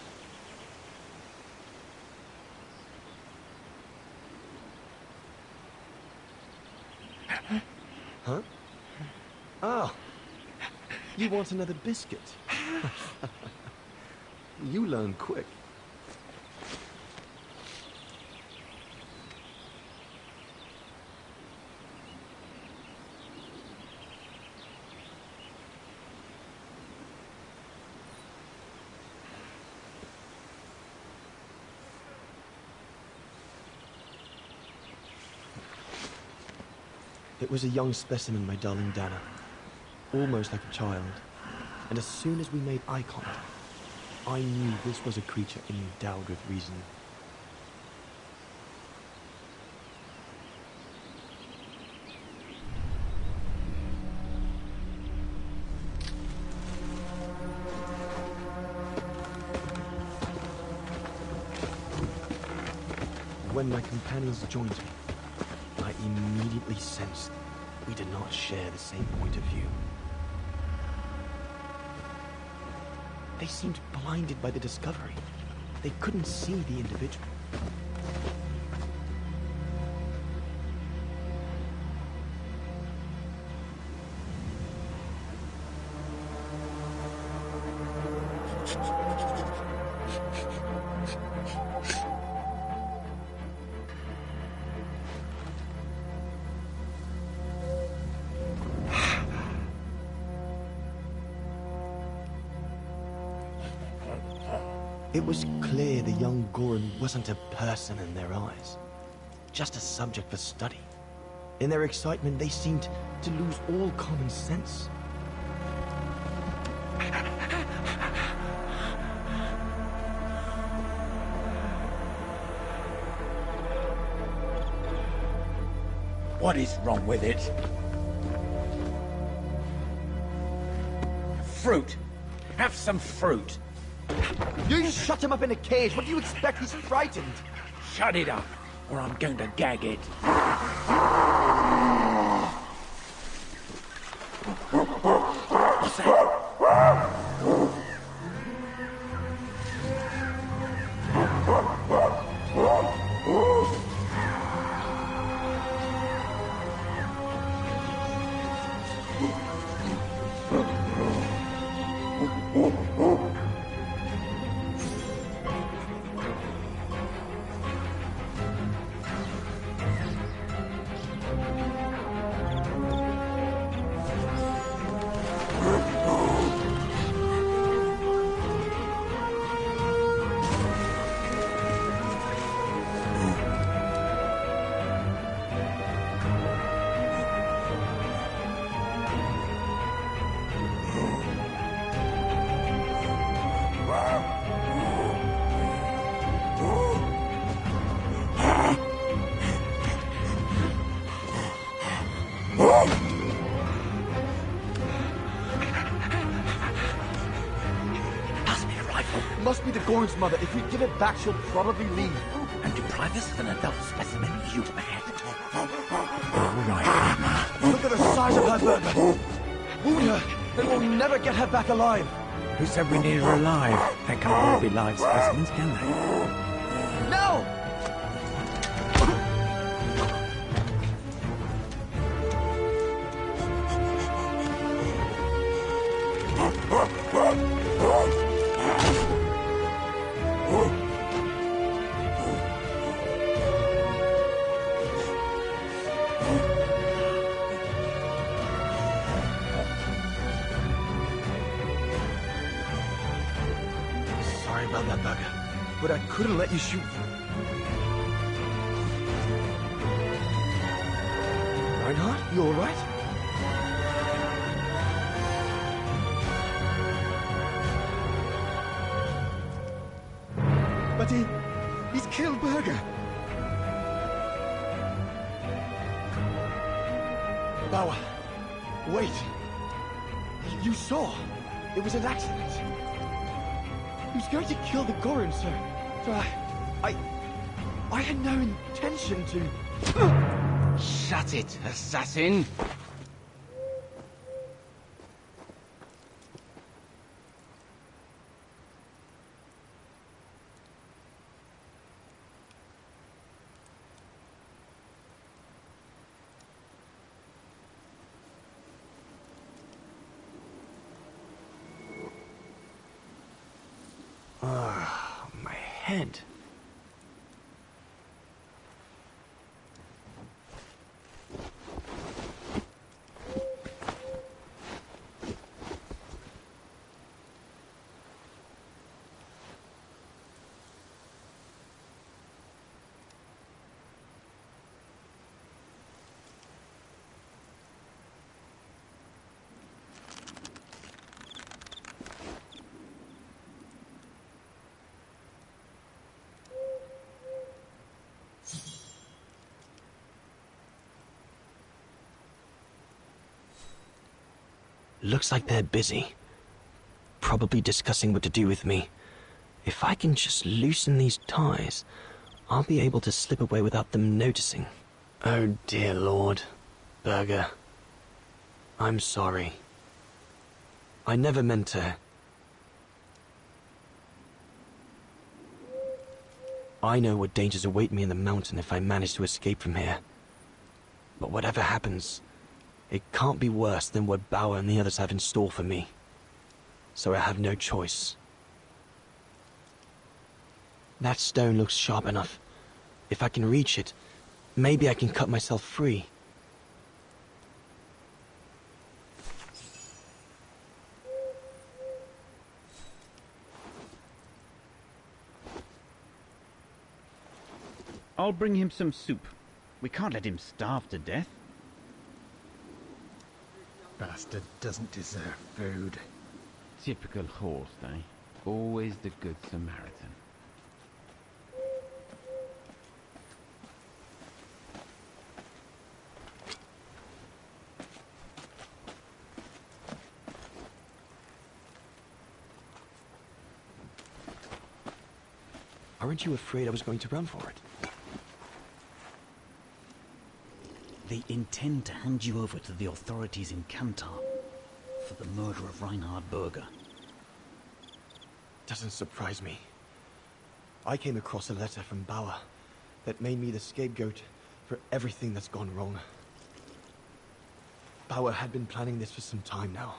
Huh? Oh, you want another biscuit? You learn quick. It was a young specimen, my darling Dana. Almost like a child. And as soon as we made eye contact, I knew this was a creature endowed with reason. When my companions joined me, I immediately sensed we did not share the same point of view. They seemed blinded by the discovery. They couldn't see the individual. It was clear the young Goran wasn't a person in their eyes, just a subject for study. In their excitement, they seemed to lose all common sense. What is wrong with it? Fruit. Have some fruit. You shut him up in a cage. What do you expect? He's frightened. Shut it up, or I'm going to gag it. What's that? Must be the Goran's mother. If we give it back, she'll probably leave. And deprive us of an adult specimen, you mad? All right, Emma. Look at the size of her, Burger. Wound her, and we'll never get her back alive. Who said we need her alive? They can't all be live specimens, can they? No! Sorry about that, Burger, but I couldn't let you shoot. Reinhardt, you all right? But he's killed Burger. Bauer, wait. You saw. It was an accident. He was going to kill the Goran, sir. So I had no intention to... Shut it, assassin! My head. Looks like they're busy. Probably discussing what to do with me. If I can just loosen these ties, I'll be able to slip away without them noticing. Oh dear Lord. Burger. I'm sorry. I never meant to... I know what dangers await me in the mountain if I manage to escape from here. But whatever happens, it can't be worse than what Bauer and the others have in store for me. So I have no choice. That stone looks sharp enough. If I can reach it, maybe I can cut myself free. I'll bring him some soup. We can't let him starve to death. Bastard doesn't deserve food. Typical horse, eh? Always the good Samaritan. Aren't you afraid I was going to run for it? They intend to hand you over to the authorities in Kantar for the murder of Reinhard Berger. Doesn't surprise me. I came across a letter from Bauer that made me the scapegoat for everything that's gone wrong. Bauer had been planning this for some time now.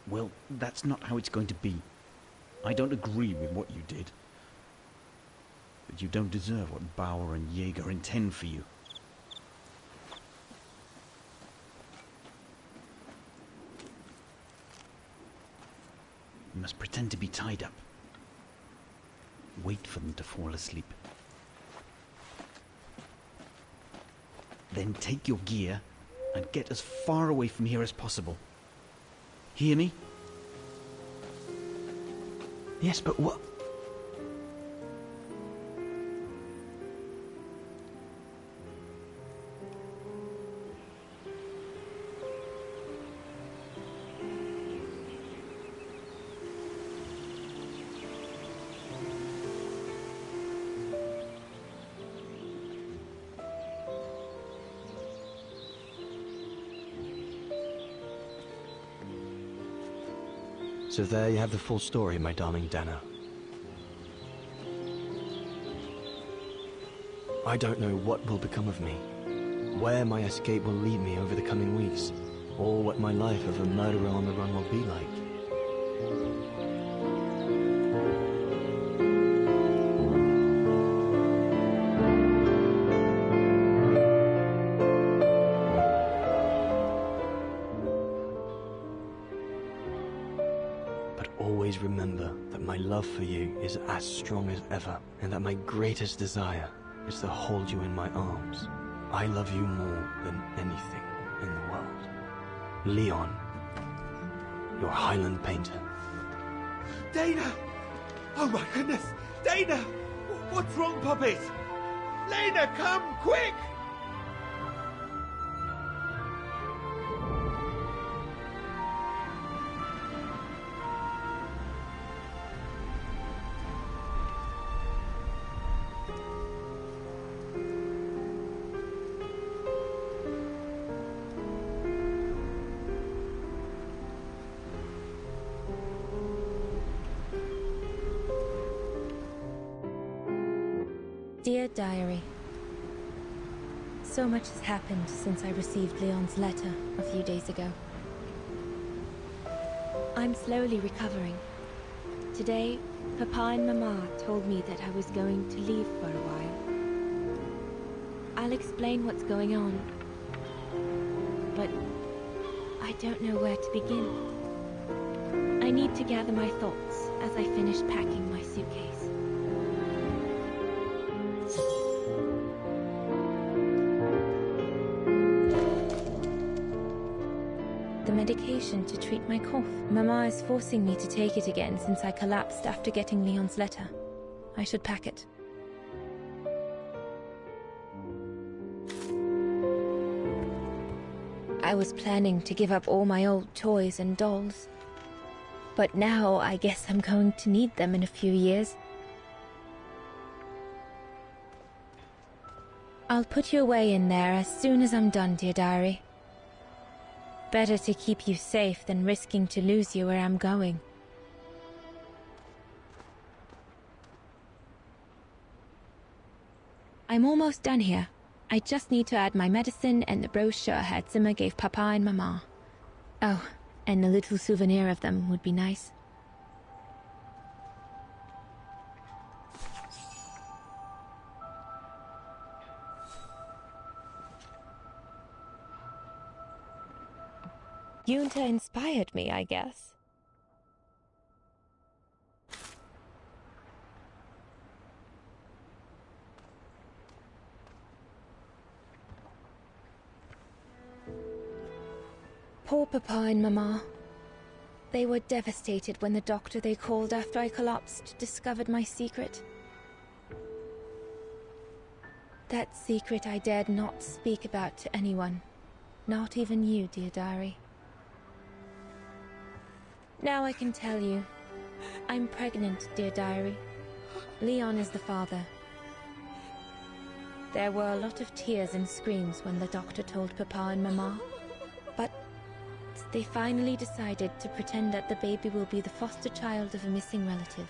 Well, that's not how it's going to be. I don't agree with what you did. But you don't deserve what Bauer and Jaeger intend for you. You must pretend to be tied up. Wait for them to fall asleep. Then take your gear and get as far away from here as possible. Hear me? Yes, but what? So there you have the full story, my darling Dana. I don't know what will become of me, where my escape will lead me over the coming weeks, or what my life of a murderer on the run will be like. Always remember that my love for you is as strong as ever, and that my greatest desire is to hold you in my arms. I love you more than anything in the world. Leon, your Highland painter. Dana! Oh my goodness! Dana! What's wrong, puppies? Lena, come, quick! Dear Diary, so much has happened since I received Leon's letter a few days ago. I'm slowly recovering. Today, Papa and Mama told me that I was going to leave for a while. I'll explain what's going on, but I don't know where to begin. I need to gather my thoughts as I finish packing my suitcase. The medication to treat my cough. Mama is forcing me to take it again since I collapsed after getting Leon's letter. I should pack it. I was planning to give up all my old toys and dolls. But now I guess I'm going to need them in a few years. I'll put you away in there as soon as I'm done, dear diary. Better to keep you safe than risking to lose you where I'm going. I'm almost done here. I just need to add my medicine and the brochure Herr gave Papa and Mama. Oh, and a little souvenir of them would be nice. Junta inspired me, I guess. Poor Papa and Mama. They were devastated when the doctor they called after I collapsed discovered my secret. That secret I dared not speak about to anyone. Not even you, dear diary. Now I can tell you. I'm pregnant, dear diary. Leon is the father. There were a lot of tears and screams when the doctor told Papa and Mama. But they finally decided to pretend that the baby will be the foster child of a missing relative.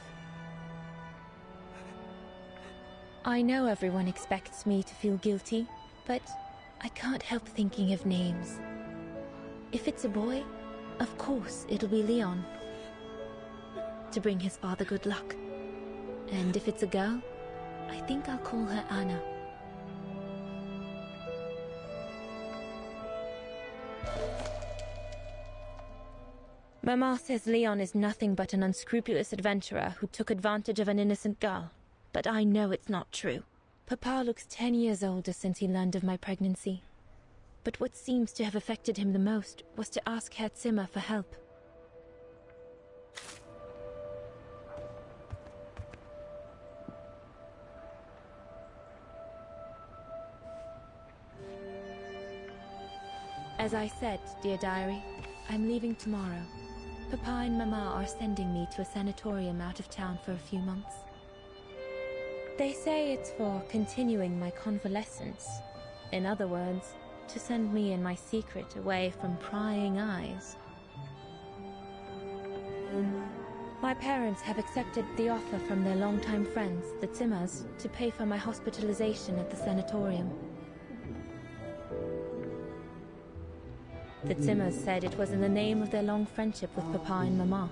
I know everyone expects me to feel guilty, but I can't help thinking of names. If it's a boy, of course it'll be Leon, to bring his father good luck. And if it's a girl, I think I'll call her Anna. Mama says Leon is nothing but an unscrupulous adventurer who took advantage of an innocent girl. But I know it's not true. Papa looks 10 years older since he learned of my pregnancy. But what seems to have affected him the most was to ask Herr Zimmer for help. As I said, dear diary, I'm leaving tomorrow. Papa and Mama are sending me to a sanatorium out of town for a few months. They say it's for continuing my convalescence. In other words, to send me and my secret away from prying eyes. My parents have accepted the offer from their longtime friends, the Zimmers, to pay for my hospitalization at the sanatorium. The Zimmers said it was in the name of their long friendship with Papa and Mama.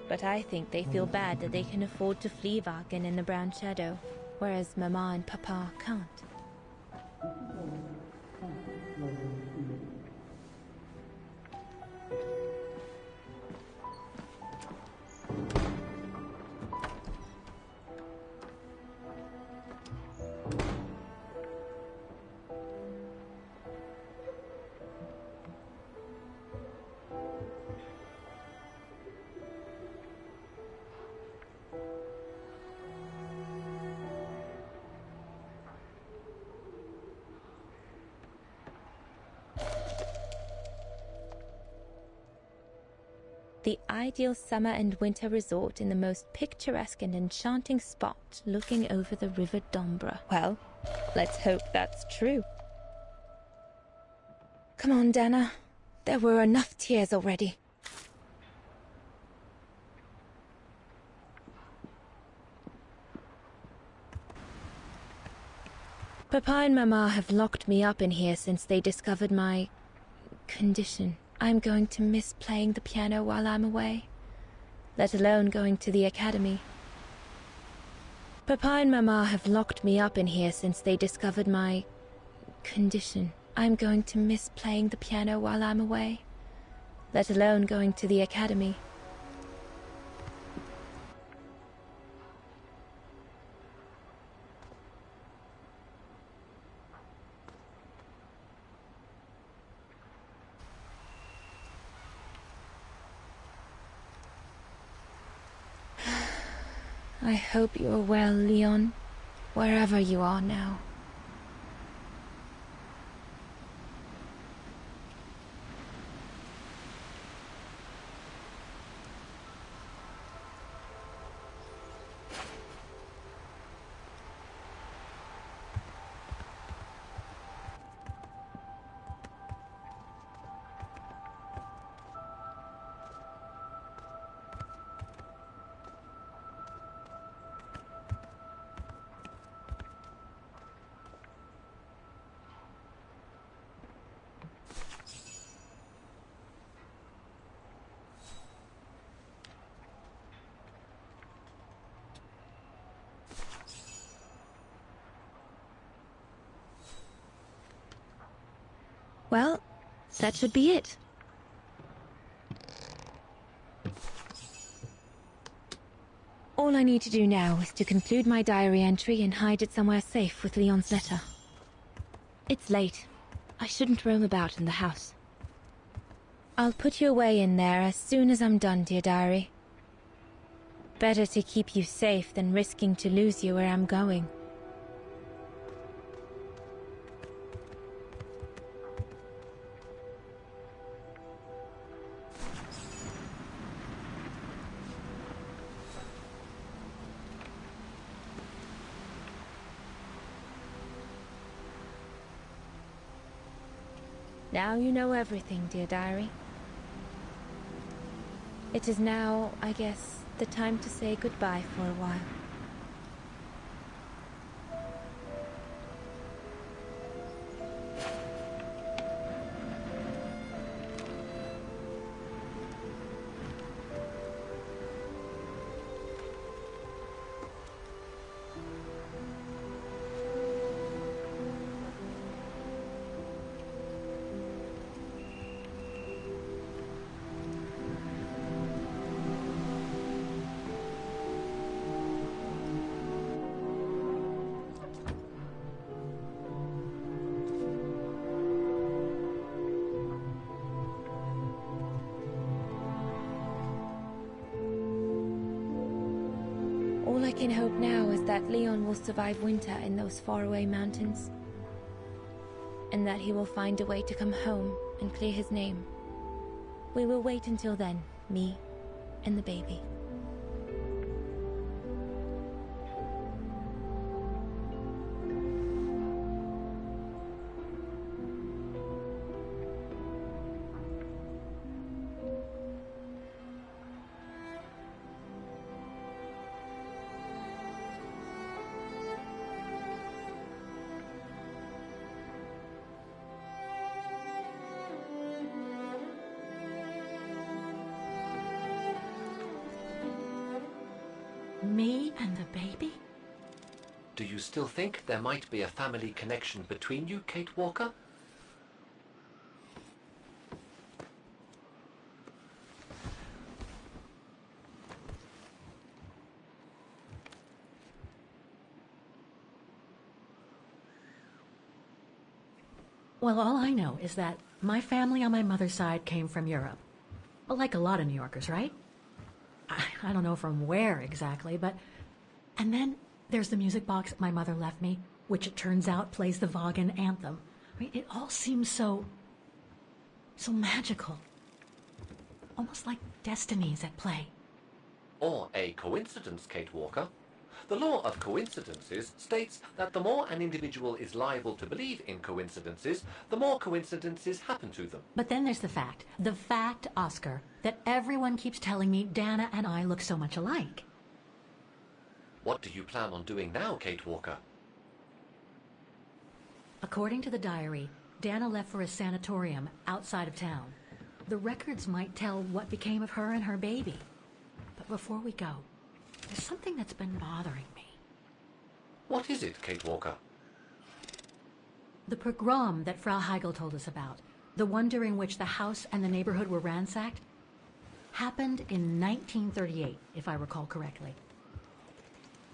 But I think they feel bad that they can afford to flee Wagen in the Brown Shadow, whereas Mama and Papa can't. The ideal summer and winter resort in the most picturesque and enchanting spot looking over the River Dombra. Well, let's hope that's true. Come on, Dana. There were enough tears already. Papa and Mama have locked me up in here since they discovered my condition. I'm going to miss playing the piano while I'm away, let alone going to the academy. Papa and Mama have locked me up in here since they discovered my condition. I'm going to miss playing the piano while I'm away, let alone going to the academy. I hope you are well, Leon, wherever you are now. Well, that should be it. All I need to do now is to conclude my diary entry and hide it somewhere safe with Leon's letter. It's late. I shouldn't roam about in the house. I'll put you away in there as soon as I'm done, dear diary. Better to keep you safe than risking to lose you where I'm going. Now you know everything, dear diary. It is now, I guess, the time to say goodbye for a while. All I can hope now is that Leon will survive winter in those faraway mountains, and that he will find a way to come home and clear his name. We will wait until then, me and the baby. Me and the baby? Do you still think there might be a family connection between you, Kate Walker? Well, all I know is that my family on my mother's side came from Europe. Well, like a lot of New Yorkers, right? I don't know from where exactly, but... And then there's the music box my mother left me, which it turns out plays the Vaughan anthem. I mean, it all seems so magical. Almost like destinies at play. Or a coincidence, Kate Walker. The law of coincidences states that the more an individual is liable to believe in coincidences, the more coincidences happen to them. But then there's the fact, Oscar, that everyone keeps telling me Dana and I look so much alike. What do you plan on doing now, Kate Walker? According to the diary, Dana left for a sanatorium outside of town. The records might tell what became of her and her baby. But before we go, there's something that's been bothering me. What is it, Kate Walker? The pogrom that Frau Heigl told us about, the one during which the house and the neighborhood were ransacked, happened in 1938, if I recall correctly.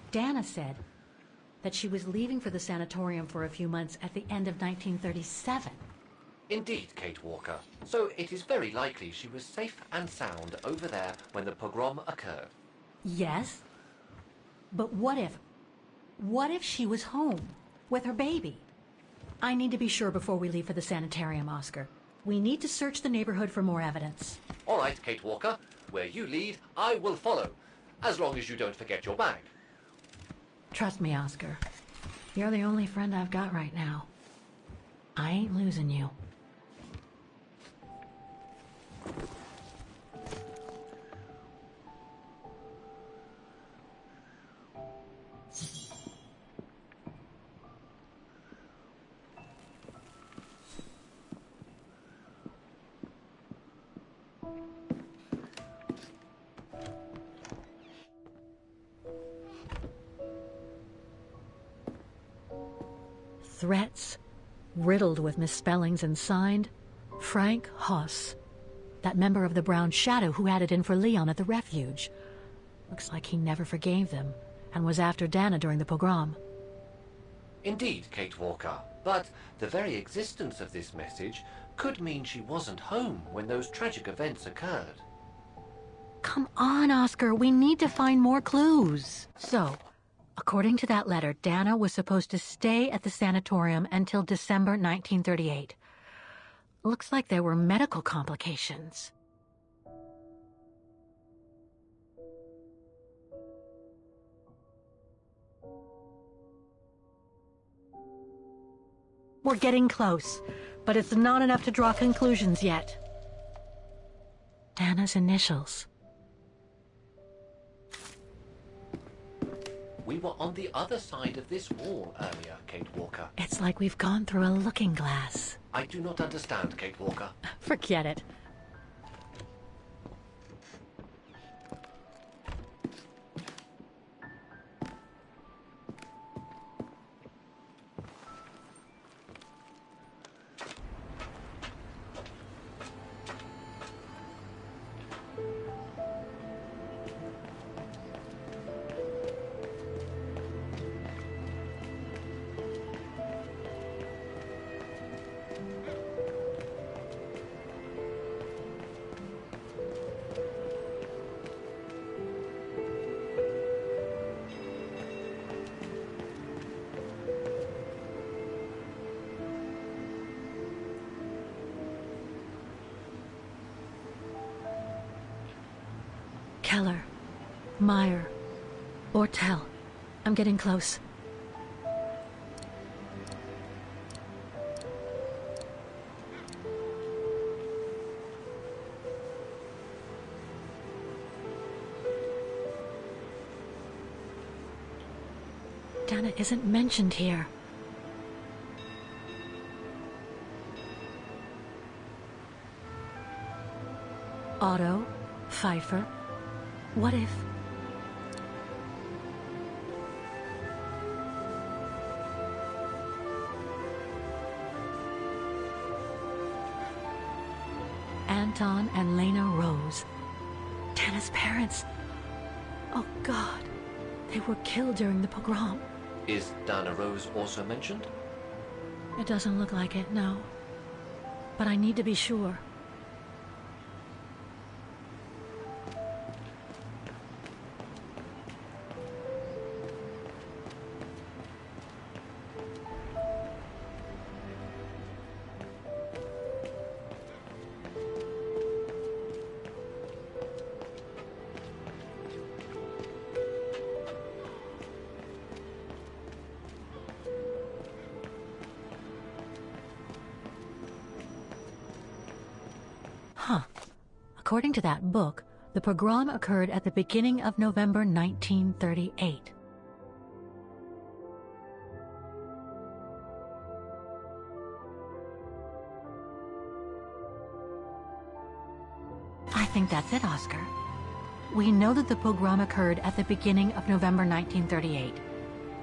Dana said that she was leaving for the sanatorium for a few months at the end of 1937. Indeed, Kate Walker. So it is very likely she was safe and sound over there when the pogrom occurred. Yes, but what if she was home with her baby? I need to be sure before we leave for the sanitarium, Oscar. We need to search the neighborhood for more evidence. All right, Kate Walker. Where you lead, I will follow. As long as you don't forget your bag. Trust me, Oscar. You're the only friend I've got right now. I ain't losing you. Threats, riddled with misspellings and signed, Frank Hoss, that member of the Brown Shadow who had it in for Leon at the refuge. Looks like he never forgave them, and was after Dana during the pogrom. Indeed, Kate Walker. But the very existence of this message could mean she wasn't home when those tragic events occurred. Come on, Oscar, we need to find more clues. So, according to that letter, Dana was supposed to stay at the sanatorium until December 1938. Looks like there were medical complications. We're getting close, but it's not enough to draw conclusions yet. Dana's initials. We were on the other side of this wall earlier, Kate Walker. It's like we've gone through a looking glass. I do not understand, Kate Walker. Forget it. Keller, Meyer, Ortel. I'm getting close. Dana isn't mentioned here. Otto, Pfeiffer. What if... Anton and Lena Rose. Dana's parents. Oh, God. They were killed during the pogrom. Is Dana Rose also mentioned? It doesn't look like it, no. But I need to be sure. Huh. According to that book, the pogrom occurred at the beginning of November 1938. I think that's it, Oscar. We know that the pogrom occurred at the beginning of November 1938.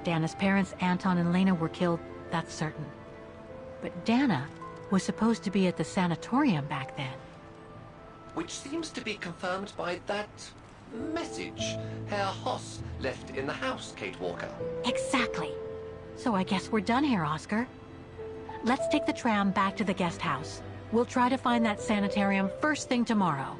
Dana's parents, Anton and Lena, were killed, that's certain. But Dana was supposed to be at the sanatorium back then. Which seems to be confirmed by that message Herr Hoss left in the house, Kate Walker. Exactly. So I guess we're done here, Oscar. Let's take the tram back to the guest house. We'll try to find that sanitarium first thing tomorrow.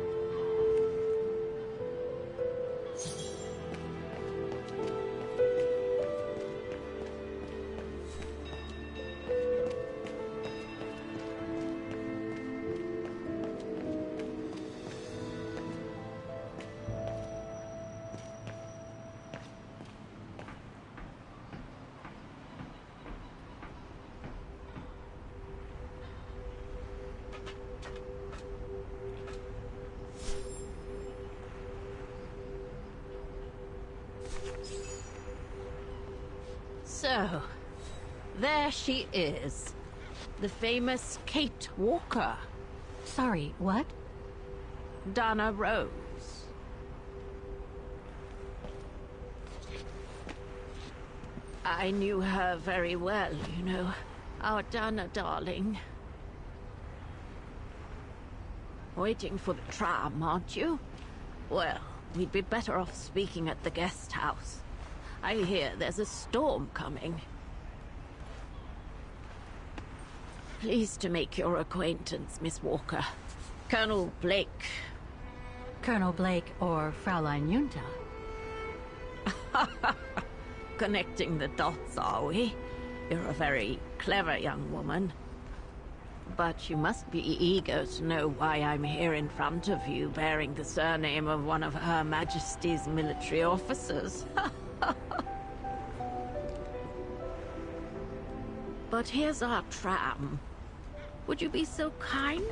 So, there she is. The famous Kate Walker. Sorry, what? Dana Rose. I knew her very well, you know. Our Dana darling. Waiting for the tram, aren't you? Well, we'd be better off speaking at the guest house. I hear there's a storm coming. Pleased to make your acquaintance, Miss Walker. Colonel Blake. Colonel Blake or Fraulein Junta? Connecting the dots, are we? You're a very clever young woman. But you must be eager to know why I'm here in front of you, bearing the surname of one of Her Majesty's military officers. But here's our tram. Would you be so kind?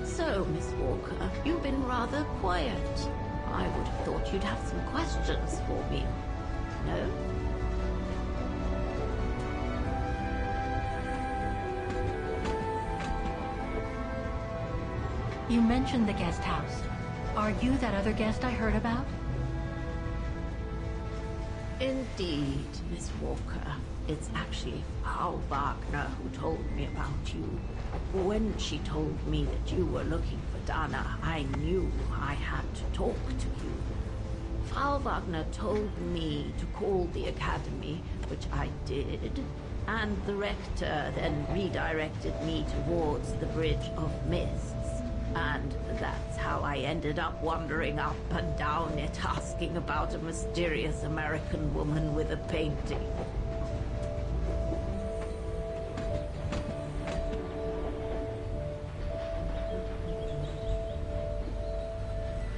So, Miss Walker, you've been rather quiet. I would have thought you'd have some questions for me. No? You mentioned the guest house. Are you that other guest I heard about? Indeed, Miss Walker. It's actually Frau Wagner who told me about you. When she told me that you were looking for Dana, I knew I had to talk to you. Frau Wagner told me to call the academy, which I did, and the rector then redirected me towards the Bridge of Mists. And that's how I ended up wandering up and down it, asking about a mysterious American woman with a painting.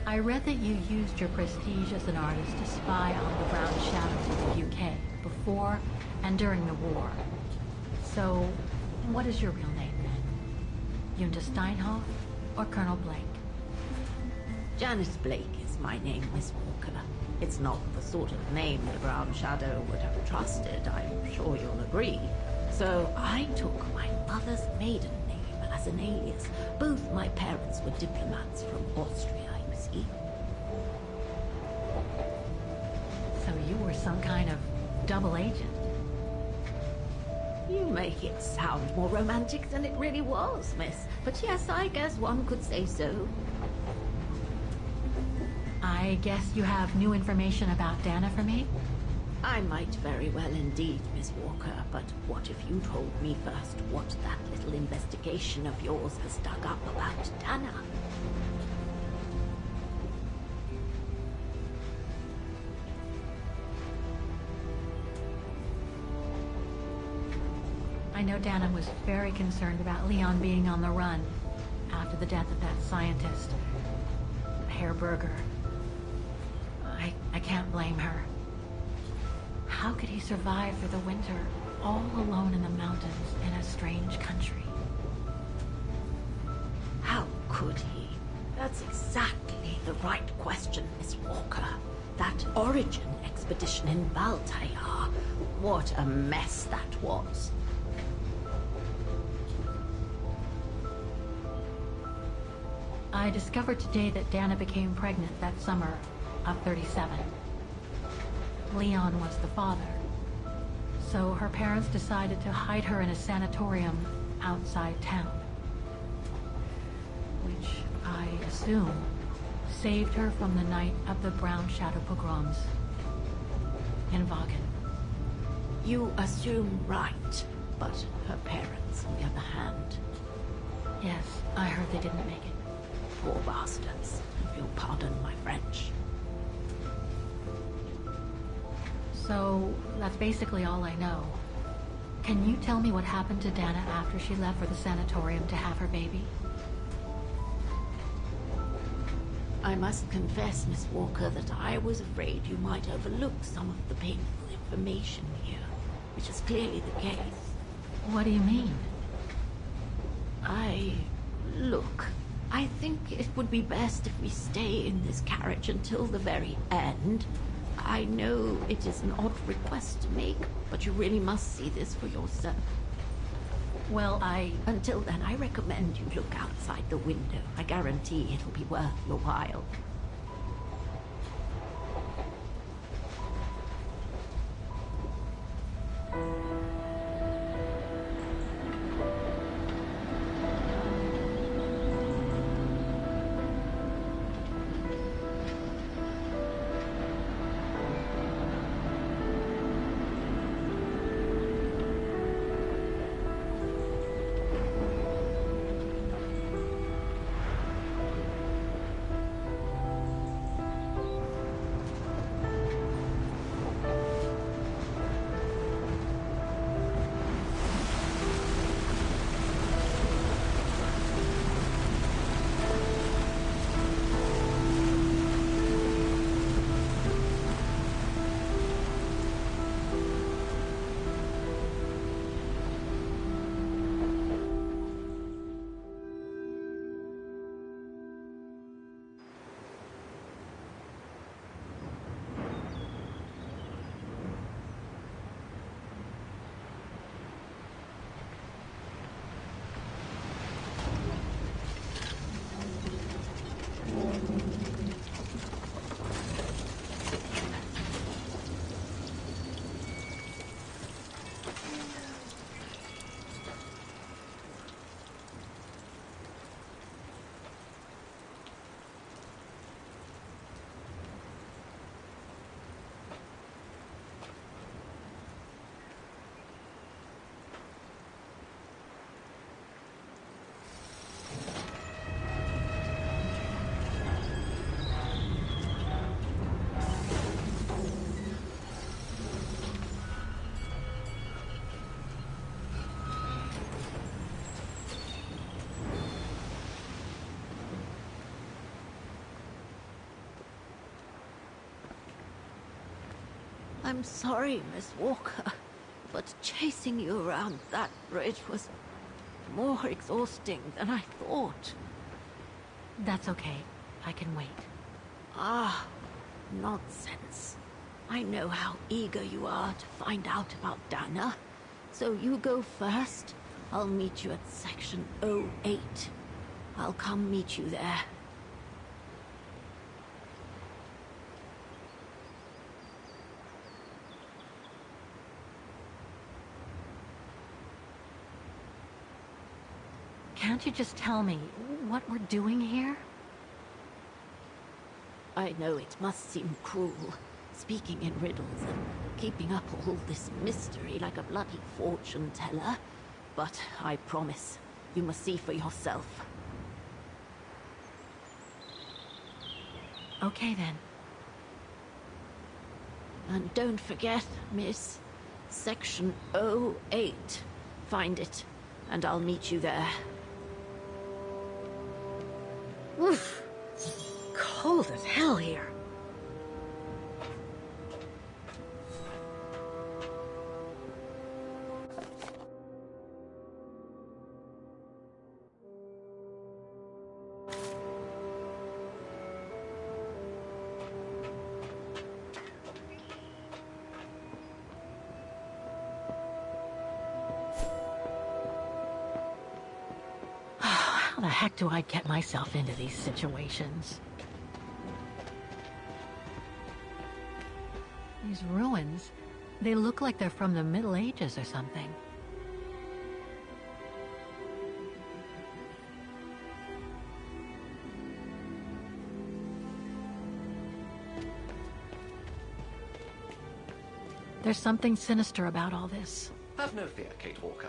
I read that you used your prestige as an artist to spy on the Brown Shadows of the UK before and during the war. So, what is your real name then? Junta Steinhoff or Colonel Blake? Janice Blake is my name, Miss Walker. It's not the sort of name the Brown Shadow would have trusted, I'm sure you'll agree. So I took my mother's maiden name as an alias. Both my parents were diplomats from Austria, you see. So you were some kind of double agent? You make it sound more romantic than it really was, miss. But yes, I guess one could say so. I guess you have new information about Dana for me? I might very well indeed, Miss Walker, but what if you told me first what that little investigation of yours has dug up about Dana? I know Dana was very concerned about Leon being on the run after the death of that scientist, Herr Berger. I can't blame her. How could he survive through the winter, all alone in the mountains in a strange country? How could he? That's exactly the right question, Miss Walker. That origin expedition in Valtair, what a mess that was. I discovered today that Dana became pregnant that summer of 37. Leon was the father. So her parents decided to hide her in a sanatorium outside town. Which, I assume, saved her from the night of the Brown Shadow pogroms in Wagen. You assume right, but her parents, on the other hand... Yes, I heard they didn't make it. Poor bastards. You'll pardon my French. So, that's basically all I know. Can you tell me what happened to Dana after she left for the sanatorium to have her baby? I must confess, Miss Walker, that I was afraid you might overlook some of the painful information here, which is clearly the case. What do you mean? Look, I think it would be best if we stay in this carriage until the very end. I know it is an odd request to make, but you really must see this for yourself. Well, Until then, I recommend you look outside the window. I guarantee it'll be worth your while. I'm sorry, Miss Walker, but chasing you around that bridge was more exhausting than I thought. That's okay. I can wait. Ah, nonsense. I know how eager you are to find out about Dana. So you go first. I'll meet you at section 08. I'll come meet you there. Can't you just tell me what we're doing here? I know it must seem cruel, speaking in riddles and keeping up all this mystery like a bloody fortune teller, but I promise, you must see for yourself. Okay then. And don't forget, miss, section 08. Find it, and I'll meet you there. Oof. Cold as hell here. How the heck do I get myself into these situations? These ruins, they look like they're from the Middle Ages or something. There's something sinister about all this. Have no fear, Kate Walker.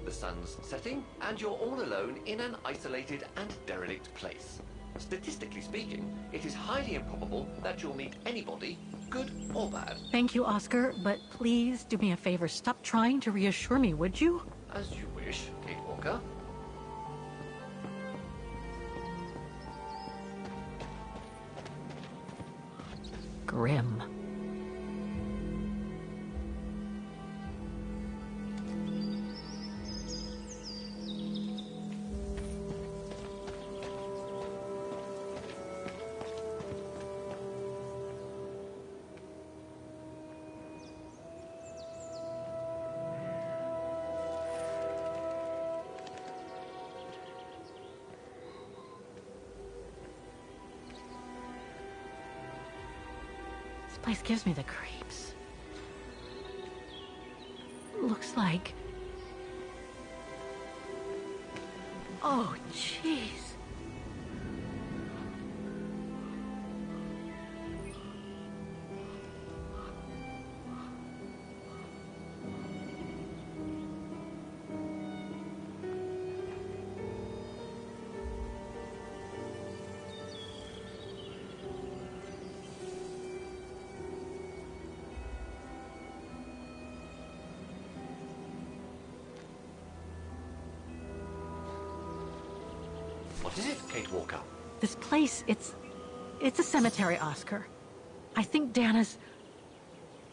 The sun's setting, and you're all alone in an isolated and derelict place. Statistically speaking, it is highly improbable that you'll meet anybody, good or bad. Thank you, Oscar, but please do me a favor. Stop trying to reassure me, would you? As you wish, Kate Walker. grim. This place gives me the creeps. Looks like... Oh, jeez. What is it, Kate Walker? This place, it's a cemetery, Oscar. I think Dana's...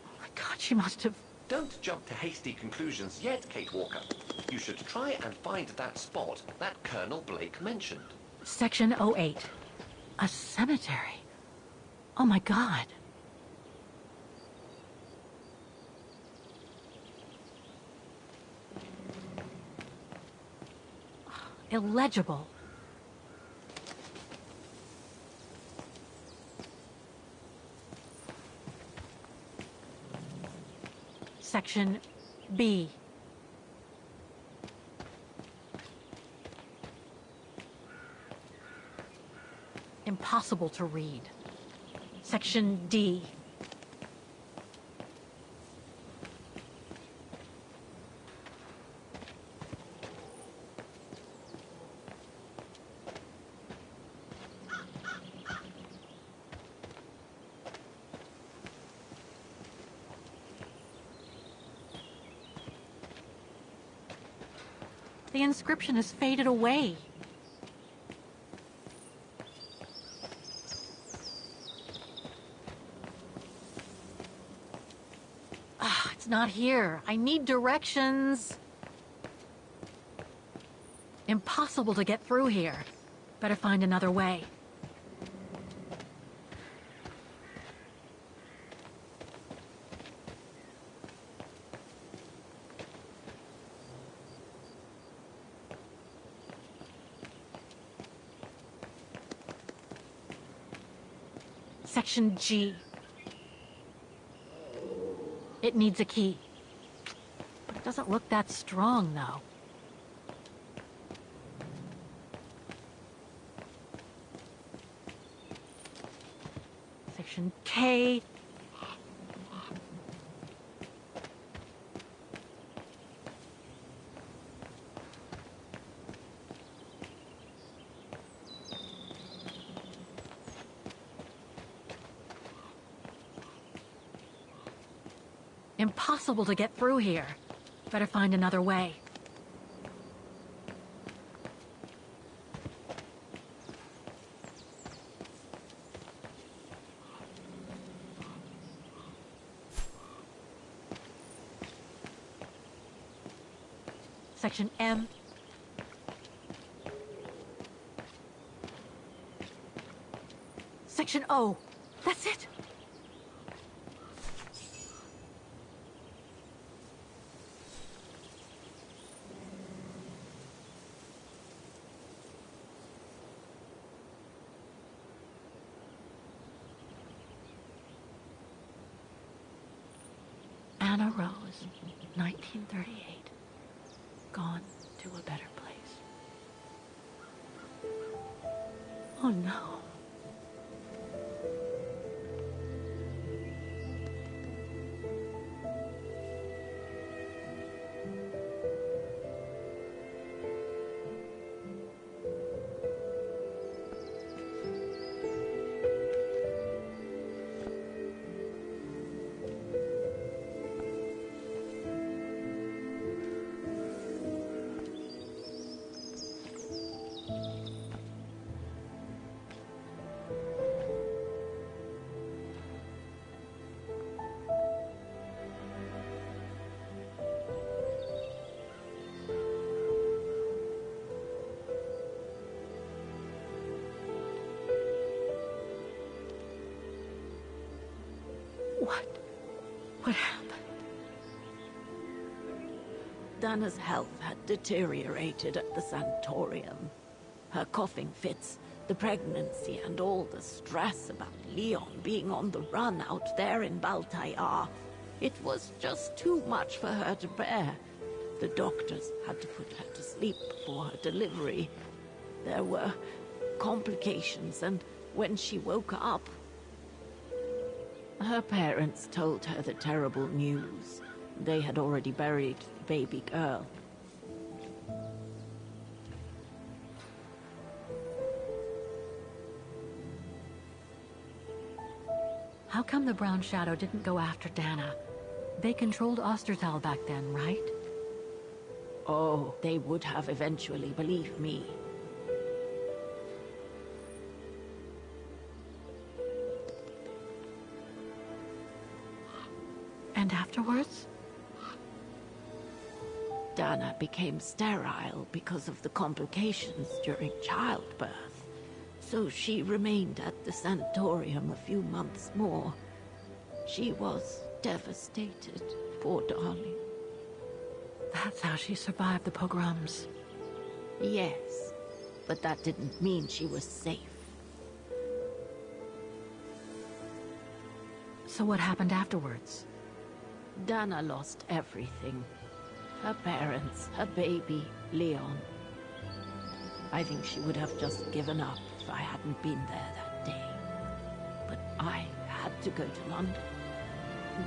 Oh my God, she must have... Don't jump to hasty conclusions yet, Kate Walker. You should try and find that spot that Colonel Blake mentioned. Section 08. A cemetery. Oh my God. Illegible. Section B. Impossible to read. Section D. The inscription has faded away. Ah, it's not here. I need directions. Impossible to get through here. Better find another way. Section G. It needs a key. But it doesn't look that strong, though. Section K. Impossible to get through here. Better find another way. Section M. Section O. That's it. Anna Rose, 1938. Gone to a better place. Oh no. Dana's health had deteriorated at the sanatorium. Her coughing fits, the pregnancy, and all the stress about Leon being on the run out there in Baltayar. It was just too much for her to bear. The doctors had to put her to sleep before her delivery. There were complications, and when she woke up, her parents told her the terrible news. They had already buried the baby girl. How come the Brown Shadow didn't go after Dana? They controlled Ostertal back then, right? Oh, they would have eventually, believe me. And afterwards? Dana became sterile because of the complications during childbirth. So she remained at the sanatorium a few months more. She was devastated, poor darling. That's how she survived the pogroms. Yes, but that didn't mean she was safe. So what happened afterwards? Dana lost everything. Her parents, her baby, Leon. I think she would have just given up if I hadn't been there that day. But I had to go to London.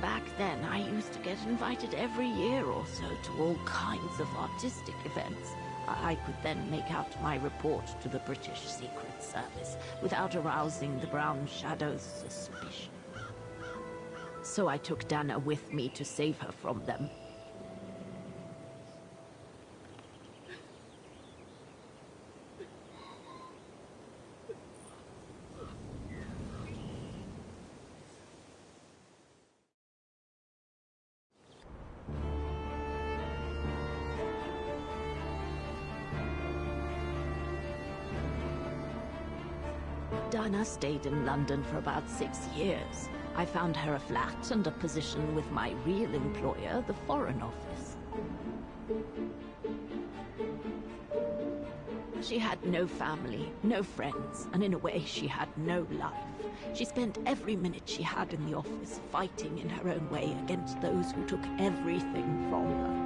Back then, I used to get invited every year or so to all kinds of artistic events. I could then make out my report to the British Secret Service without arousing the Brown Shadow's suspicion. So I took Dana with me to save her from them. Dana stayed in London for about 6 years. I found her a flat and a position with my real employer, the Foreign Office. She had no family, no friends, and in a way she had no life. She spent every minute she had in the office fighting in her own way against those who took everything from her.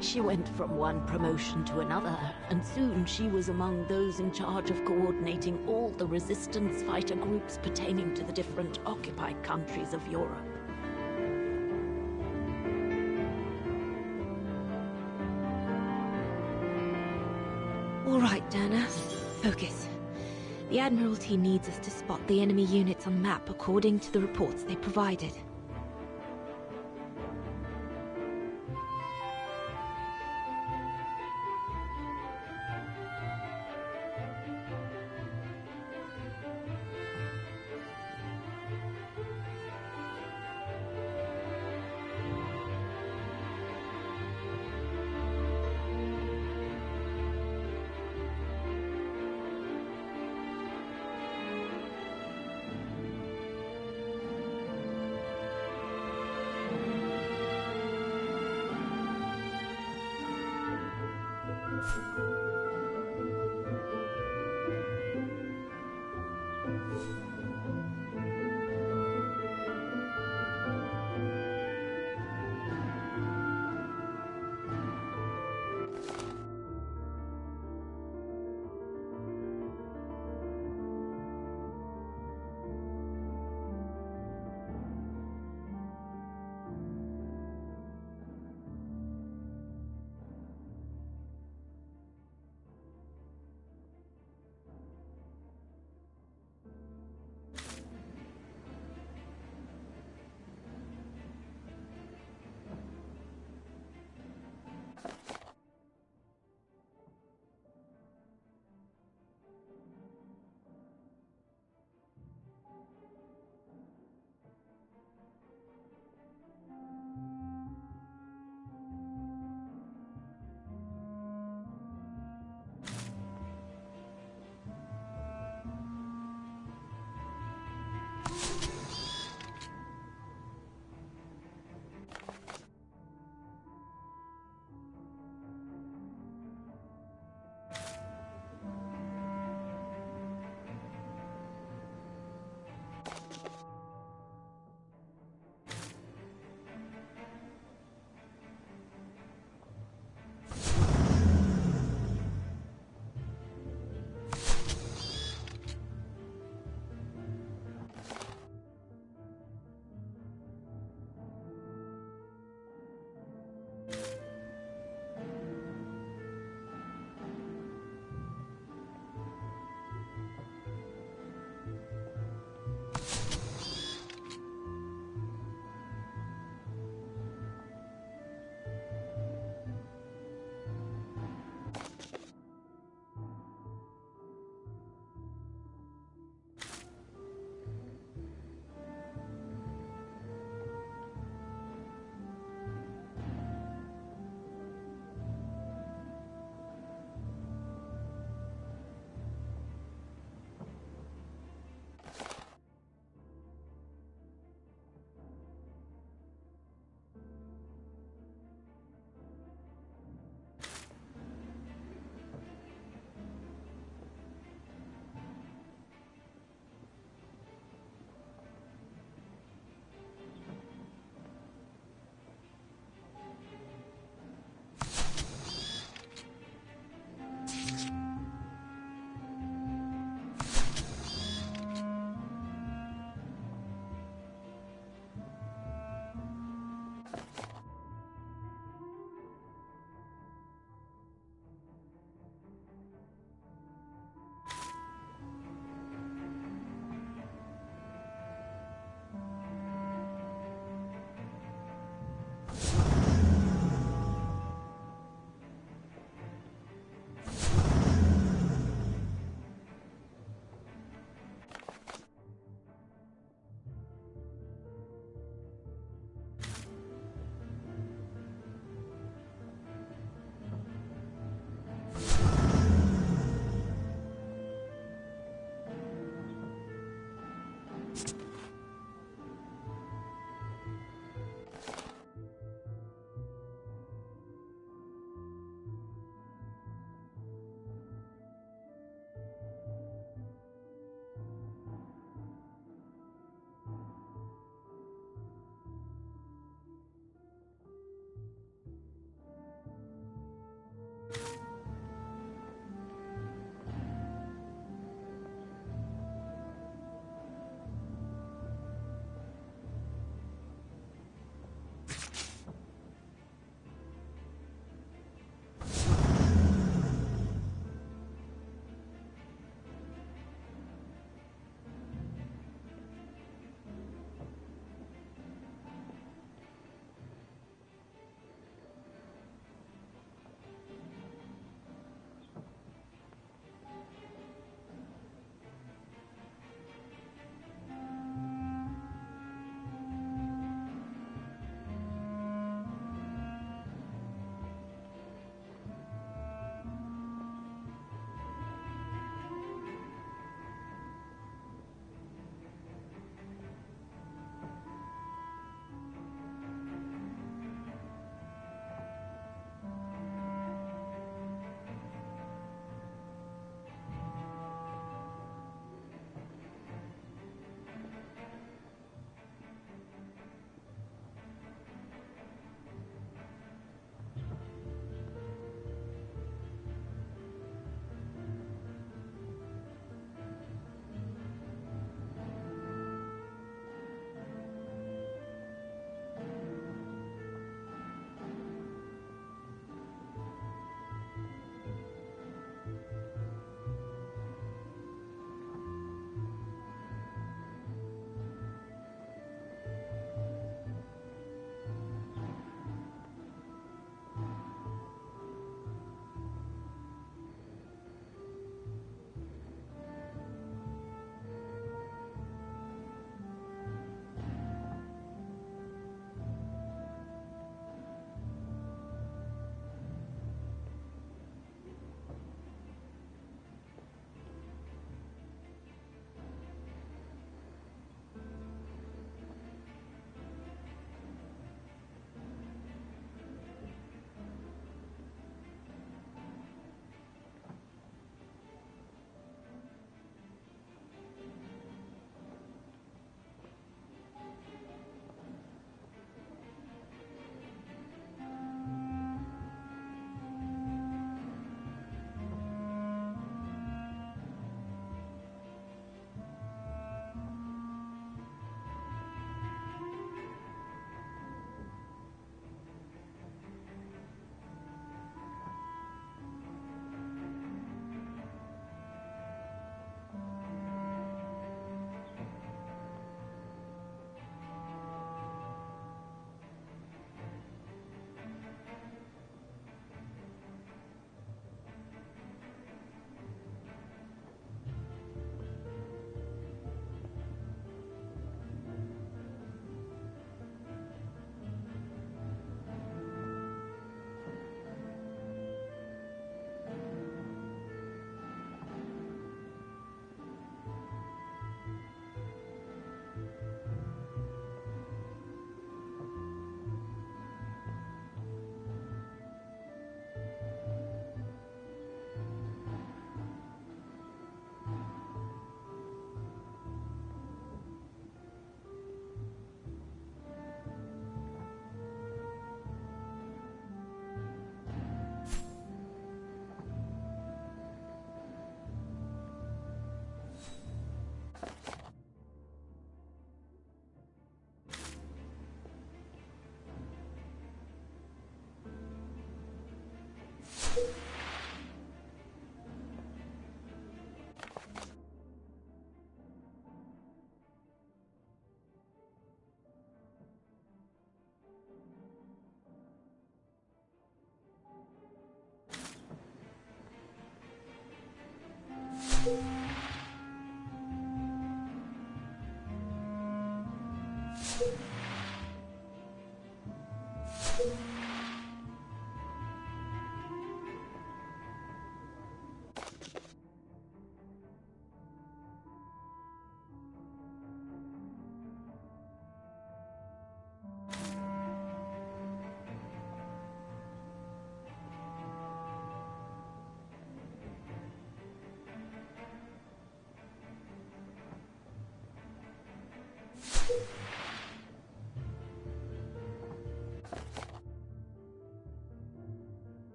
She went from one promotion to another, and soon she was among those in charge of coordinating all the resistance fighter groups pertaining to the different occupied countries of Europe. All right, Dana. Focus. The Admiralty needs us to spot the enemy units on the map according to the reports they provided.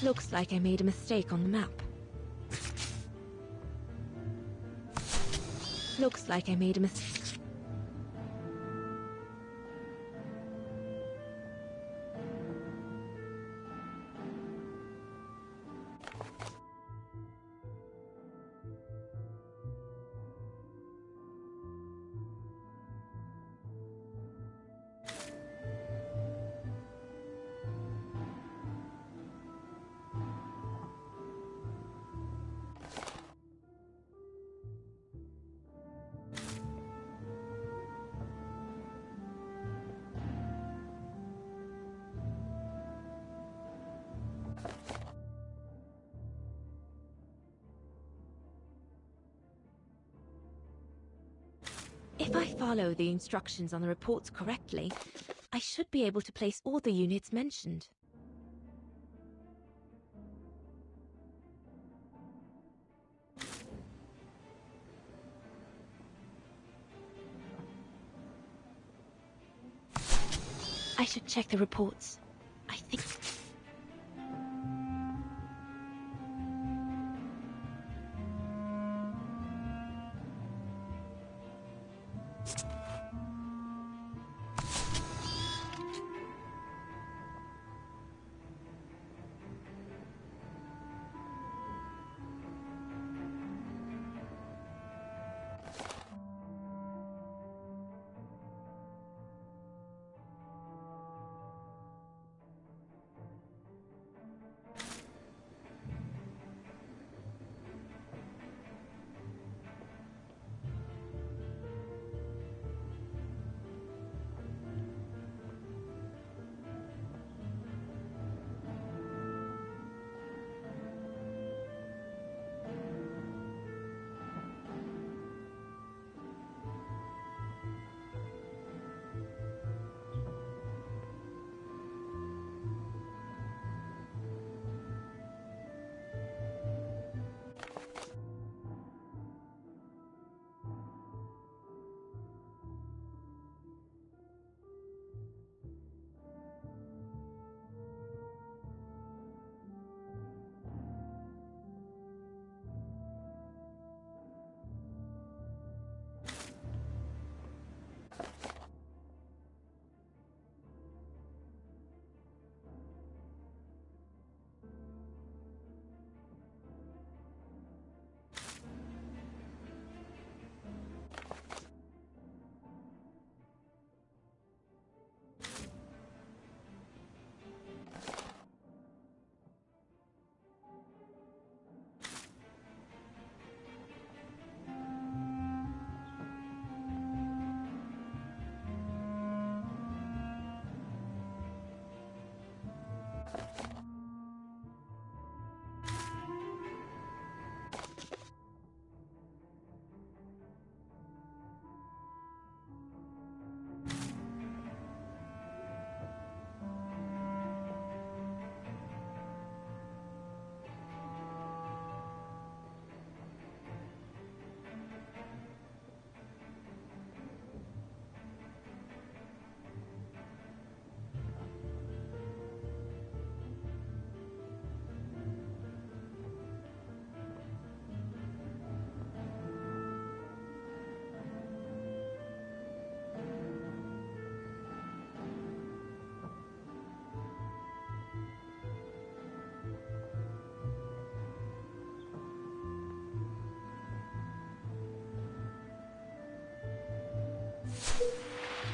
Looks like I made a mistake on the map. Looks like I made a mistake. If I follow the instructions on the reports correctly, I should be able to place all the units mentioned. I should check the reports. I think...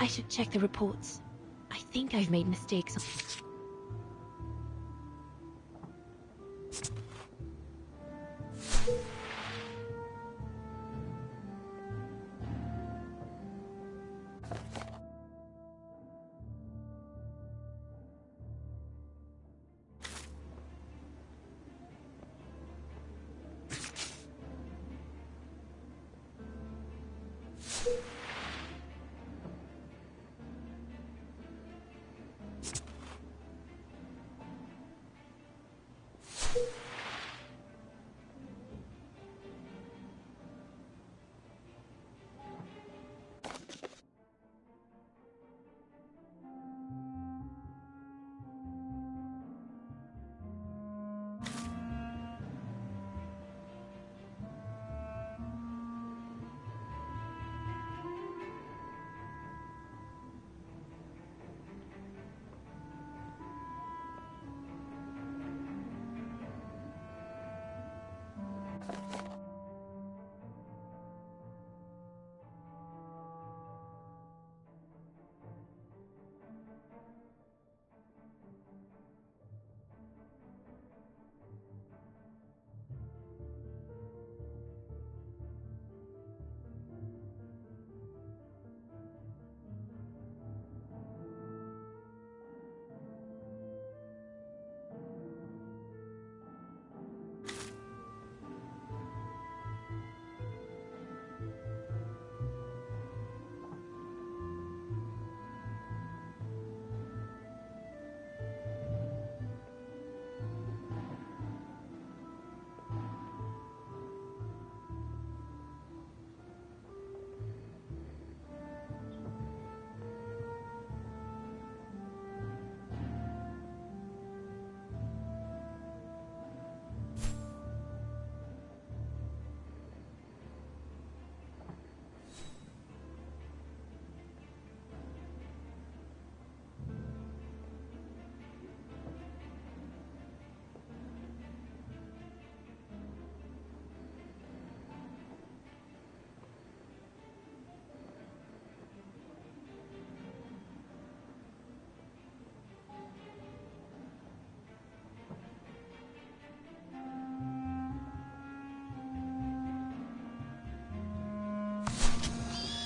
I should check the reports. I think I've made mistakes.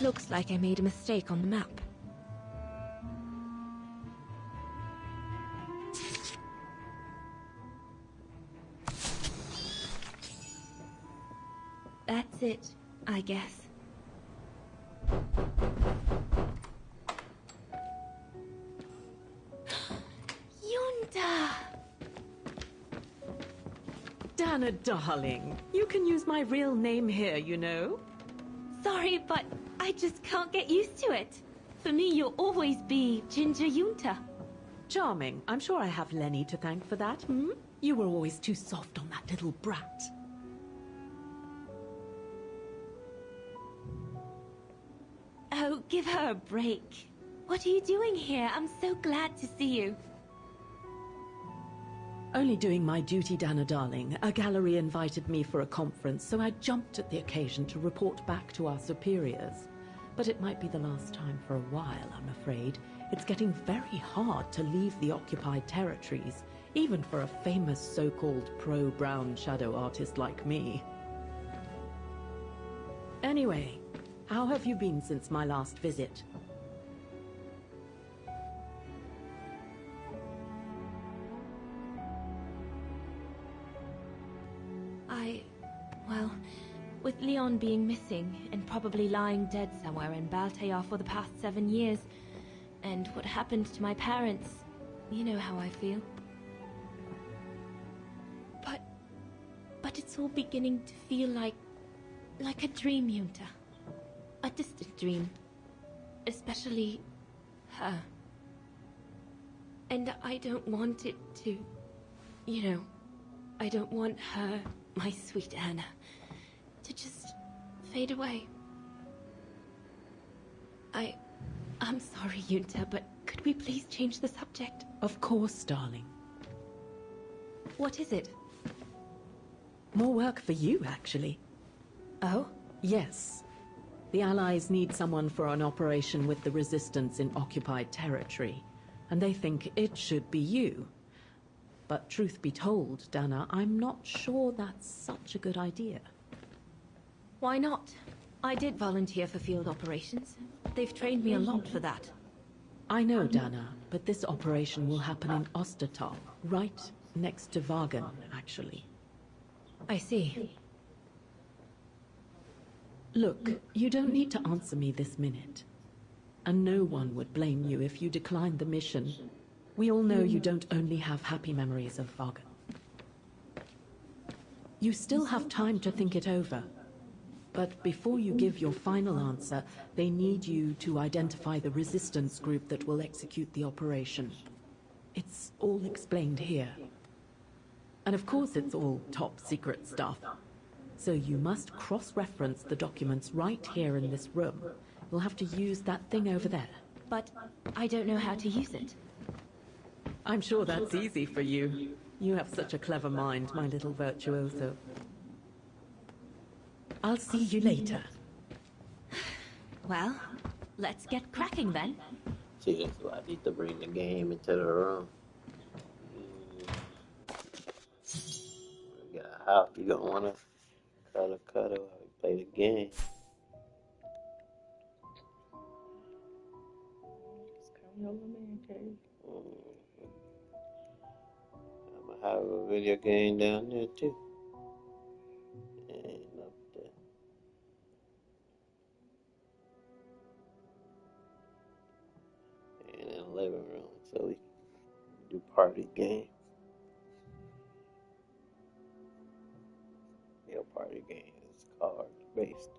Looks like I made a mistake on the map. That's it, I guess. Yunta! Dana, darling, you can use my real name here, you know. Sorry, but I just can't get used to it. For me, you'll always be Ginger Yunta. Charming. I'm sure I have Lenny to thank for that, hmm? You were always too soft on that little brat. Oh, give her a break. What are you doing here? I'm so glad to see you. Only doing my duty, Dana darling. A gallery invited me for a conference, so I jumped at the occasion to report back to our superiors. But it might be the last time for a while, I'm afraid. It's getting very hard to leave the occupied territories, even for a famous so-called pro-brown shadow artist like me. Anyway, how have you been since my last visit? Well, with Leon being missing and probably lying dead somewhere in Baltear for the past 7 years, and what happened to my parents, you know how I feel. But it's all beginning to feel like a dream, Junta. A distant dream. Especially her. And I don't want it to... You know, I don't want her, my sweet Anna, to just fade away. I'm sorry, Junta, but could we please change the subject? Of course, darling. What is it? More work for you, actually. Oh? Yes. The Allies need someone for an operation with the Resistance in occupied territory, and they think it should be you. But truth be told, Dana, I'm not sure that's such a good idea. Why not? I did volunteer for field operations. They've trained me a lot for that. I know, Dana, but this operation will happen in Ostertal, right next to Vagen, actually. I see. Look, you don't need to answer me this minute. And no one would blame you if you declined the mission. We all know you don't only have happy memories of Vagen. You still have time to think it over. But before you give your final answer, they need you to identify the resistance group that will execute the operation. It's all explained here. And of course it's all top secret stuff. So you must cross-reference the documents right here in this room. You'll have to use that thing over there. But I don't know how to use it. I'm sure that's easy for you. You have such a clever mind, my little virtuoso. I'll see you later. Well, let's get cracking then. See, that's why I need to bring the game into the room. We got a house. You gonna wanna cuddle while we play the game. I'm gonna have a video game down there too. And up there. And in the living room so we can do party games. Your party game is card based.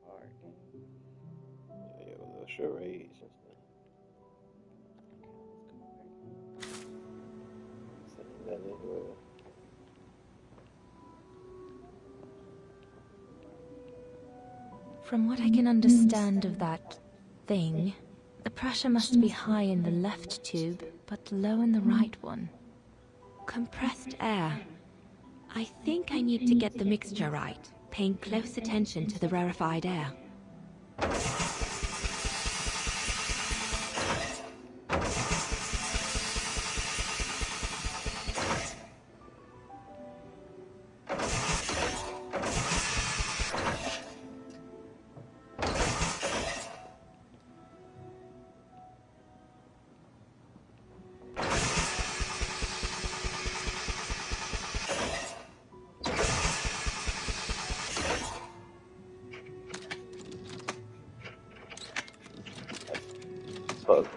Card game. Yeah, with the charades and stuff. Send that in well. From what I can understand of that thing, the pressure must be high in the left tube, but low in the right one. Compressed air. I think I need to get the mixture right, paying close attention to the rarefied air. Fuck.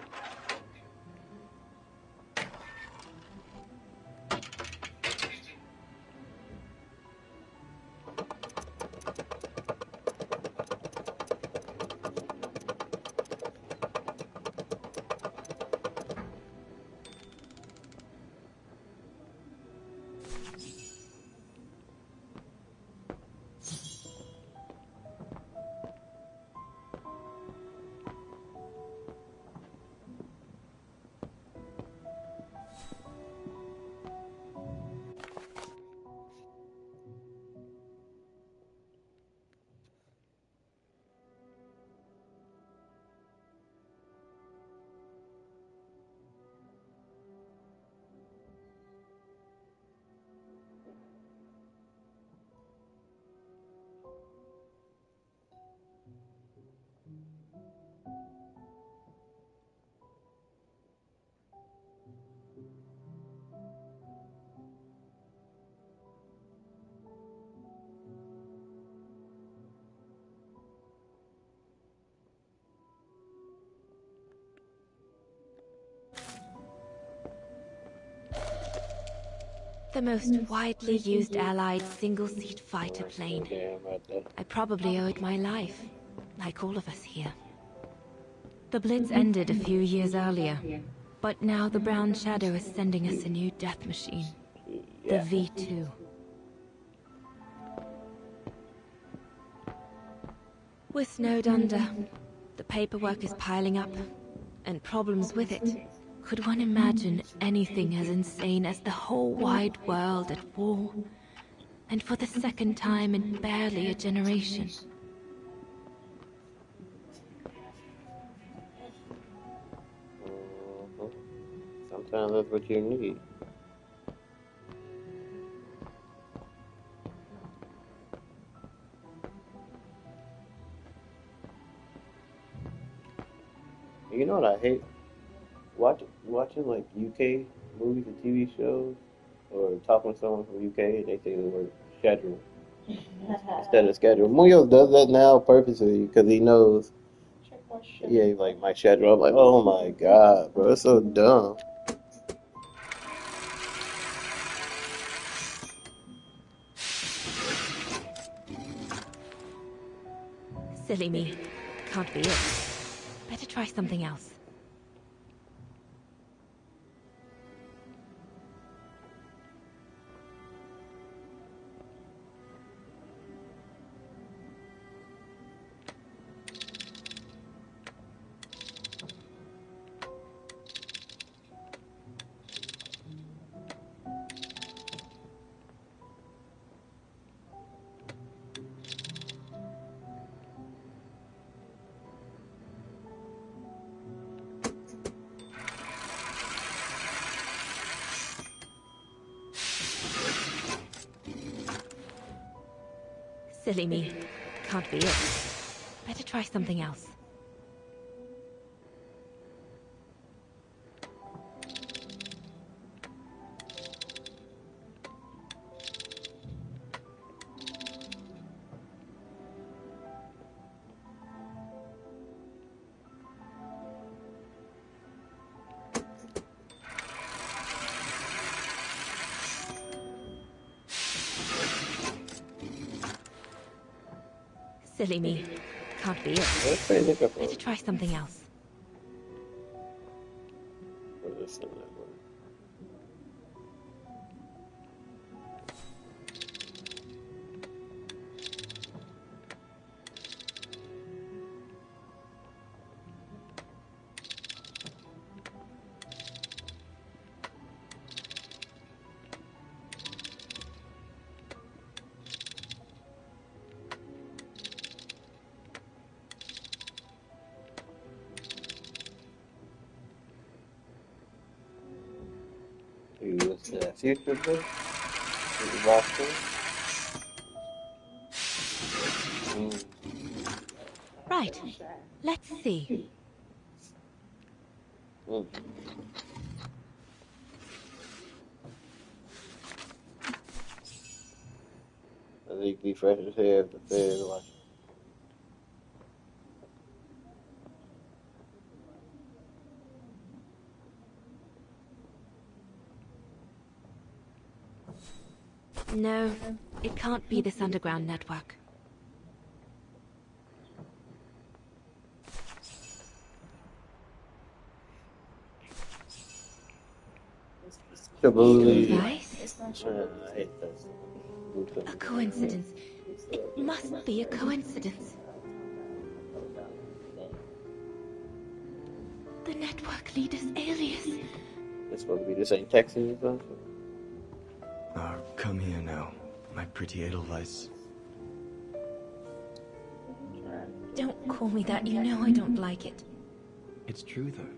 the most widely used Allied single-seat fighter plane. I probably owe it my life, like all of us here. The Blitz ended a few years earlier, but now the Brown Shadow is sending us a new death machine. The V2. We're snowed under. The paperwork is piling up, and problems with it. Could one imagine anything as insane as the whole wide world at war? And for the second time in barely a generation. Sometimes that's what you need. You know what I hate? Watching like UK movies and TV shows, or talking to someone from UK and they say the word schedule instead of schedule. Munoz does that now purposely because he knows. Yeah, he's like my schedule. I'm like, oh my god, bro, it's so dumb. Silly me. Can't be it. Better try something else. Silly me. Can't be it. Better try something else. Silly me. Can't be it. Better try something else. What's the future book? Boston? Right. Let's see. I think be fresh as hell if the Feds watch. No, it can't be this underground network. Device? I hate that. A coincidence. It must be a coincidence. The network leader's alias. It's supposed to be the same Texan or something. Come here now, my pretty Edelweiss. Don't call me that, you know I don't like it. It's true though.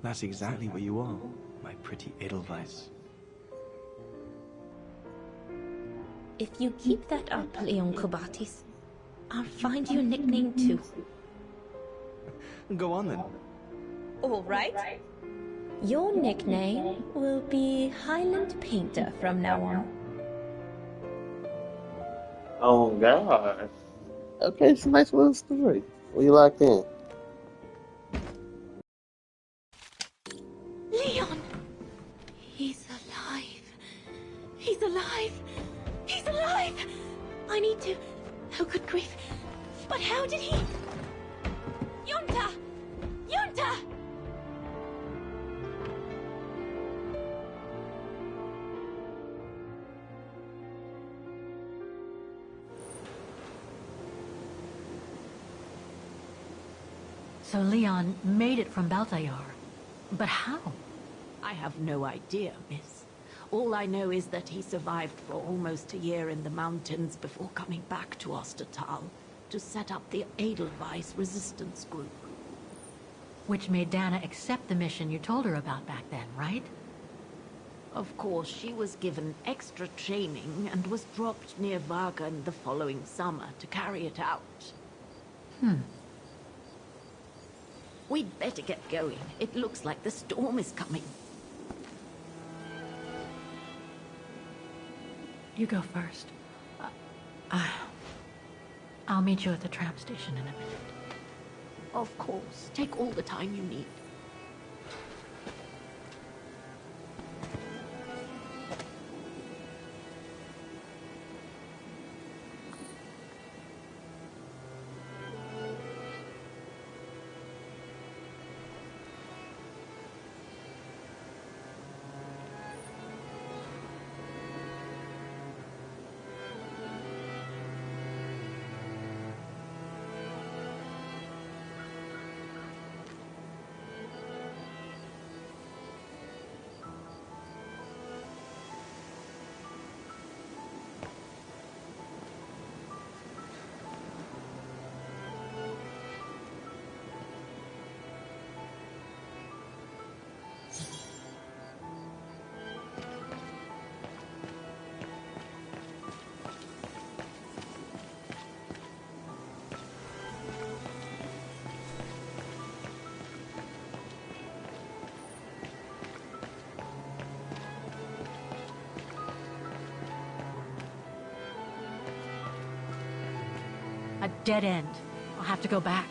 That's exactly what you are, my pretty Edelweiss. If you keep that up, Leon Kobatis, I'll find you a nickname too. Go on then. All right. Your nickname will be Highland Painter from now on. Oh god. Okay, it's a nice little story. Well, you locked in. Leon! He's alive. He's I need to. Oh, good grief. But how did he... Yunta! Yunta! So Leon made it from Baltayar. But how? I have no idea, miss. All I know is that he survived for almost a year in the mountains before coming back to Ostertal to set up the Edelweiss resistance group. Which made Dana accept the mission you told her about back then, right? Of course, she was given extra training and was dropped near Vagan the following summer to carry it out. We'd better get going. It looks like the storm is coming. You go first. I'll meet you at the tram station in a minute. Of course. Take all the time you need. A dead end. I'll have to go back.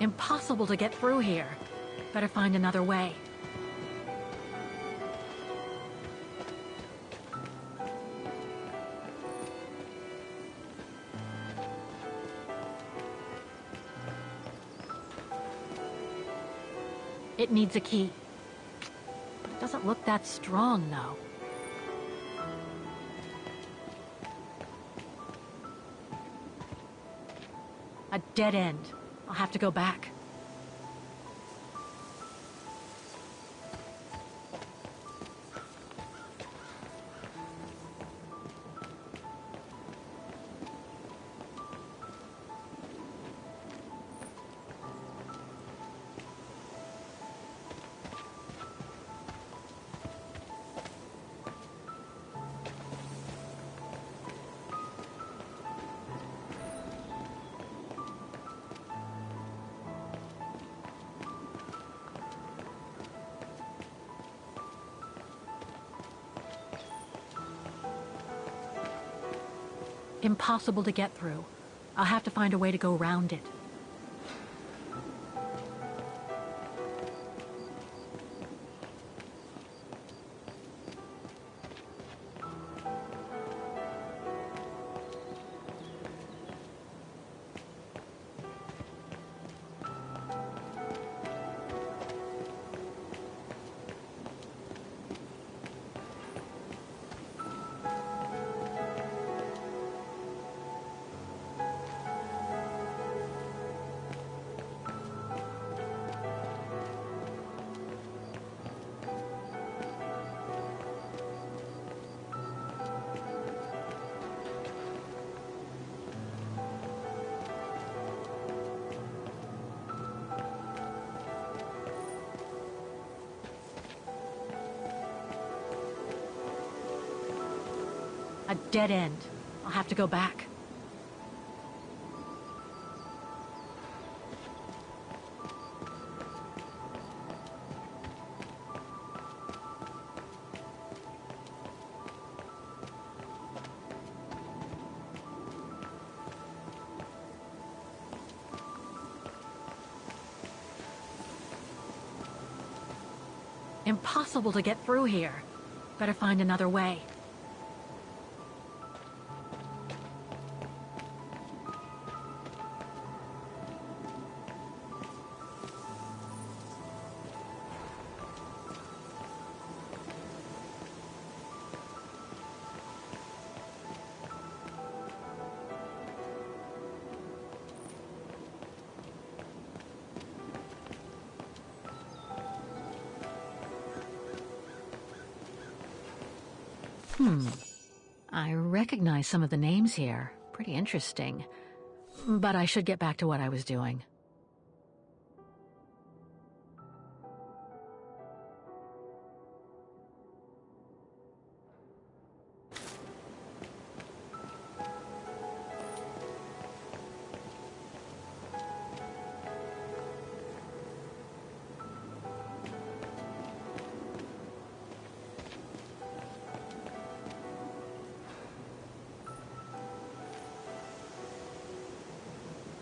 Impossible to get through here. Better find another way. It needs a key. It doesn't look that strong, though. A dead end. I'll have to go back. Impossible to get through. I'll have to find a way to go around it. A dead end. I'll have to go back. Impossible to get through here. Better find another way. I recognize some of the names here. Pretty interesting. But I should get back to what I was doing.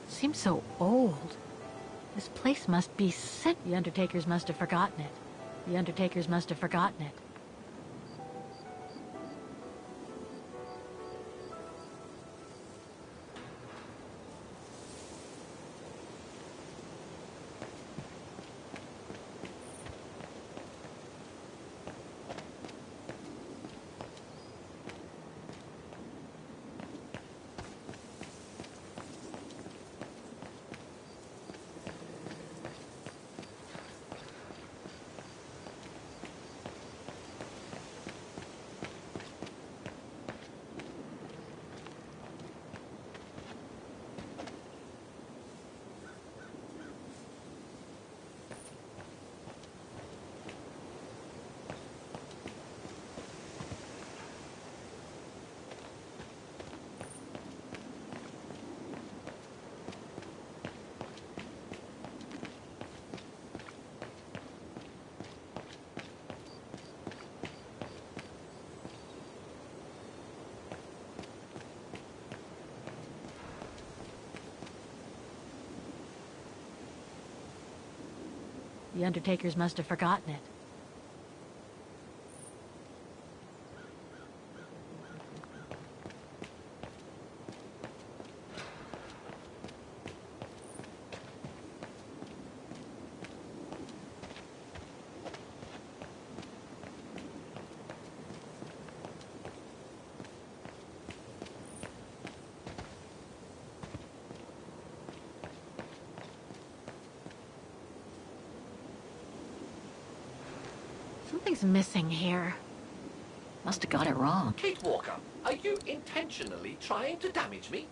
Seems so old. This place must be set. The Undertakers must have forgotten it. The Undertakers must have forgotten it. The Undertakers must have forgotten it. Something's missing here. Must have got it wrong. Kate Walker, are you intentionally trying to damage me?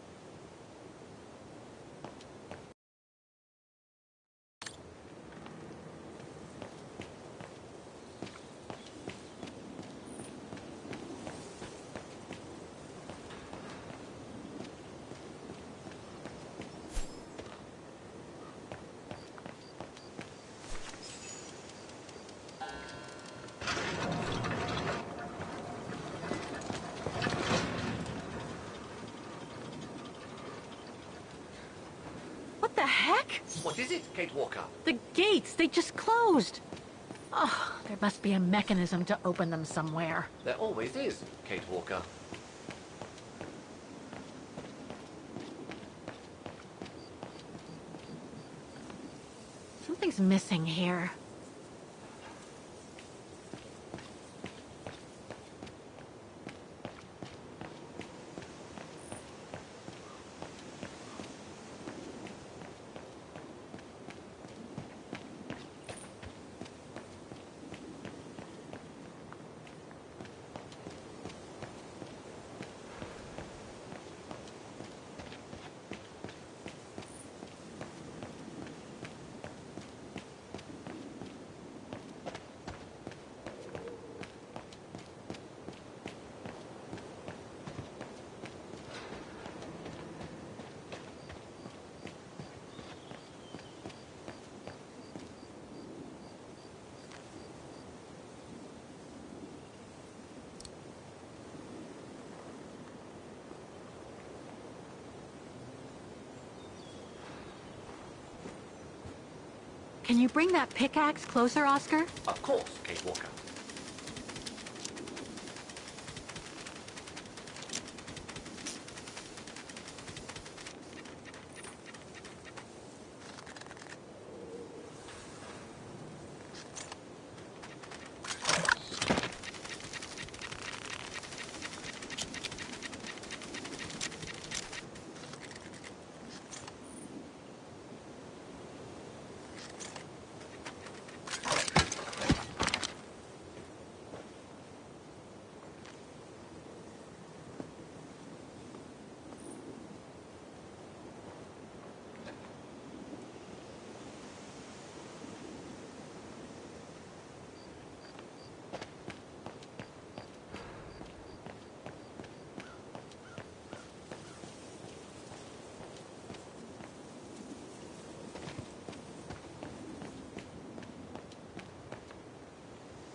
What the heck? What is it, Kate Walker? The gates, they just closed. Oh, there must be a mechanism to open them somewhere. There always is, Kate Walker. Something's missing here. Can you bring that pickaxe closer, Oscar? Of course, Kate Walker.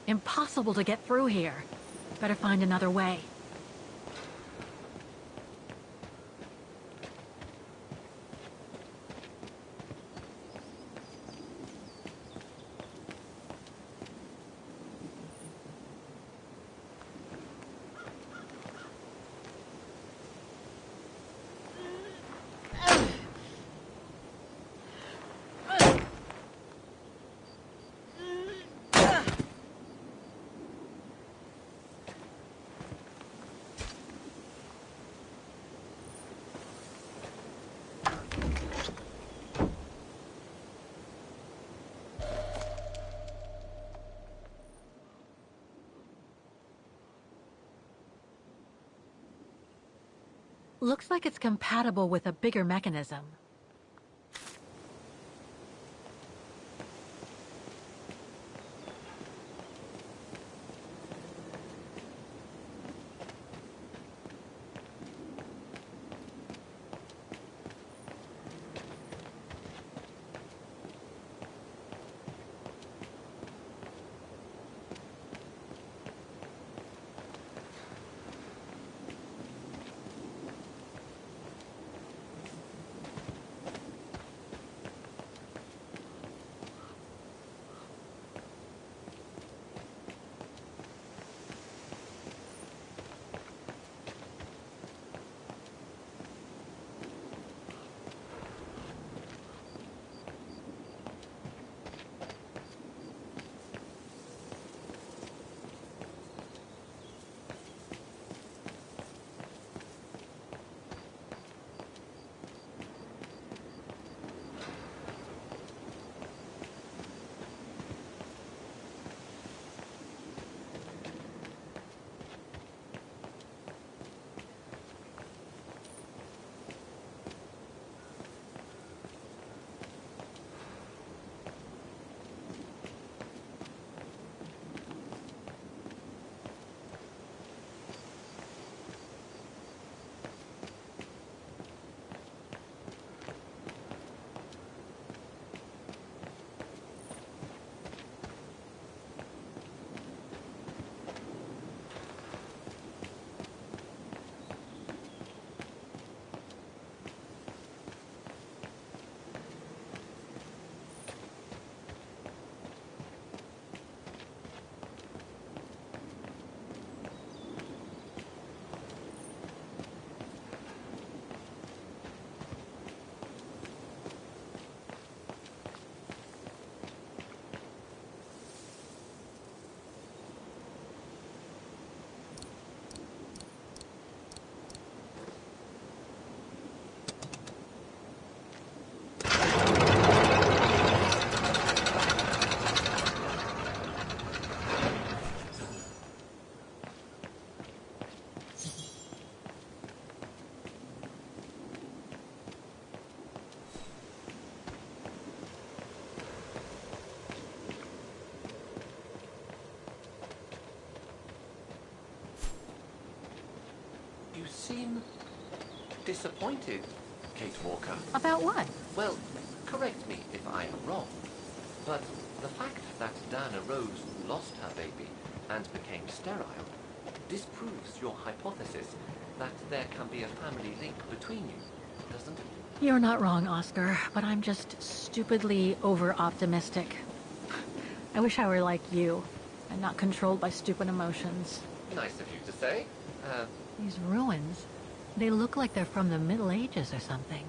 Impossible to get through here. Better find another way. Looks like it's compatible with a bigger mechanism. You seem disappointed, Kate Walker. About what? Well, correct me if I am wrong, but the fact that Diana Rose lost her baby and became sterile disproves your hypothesis that there can be a family link between you, doesn't it? You're not wrong, Oscar, but I'm just stupidly over-optimistic. I wish I were like you, and not controlled by stupid emotions. Nice of you to say. These ruins, they look like they're from the Middle Ages or something.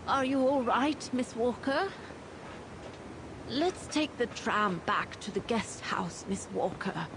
Are you all right, Miss Walker? Let's take the tram back to the guest house, Miss Walker.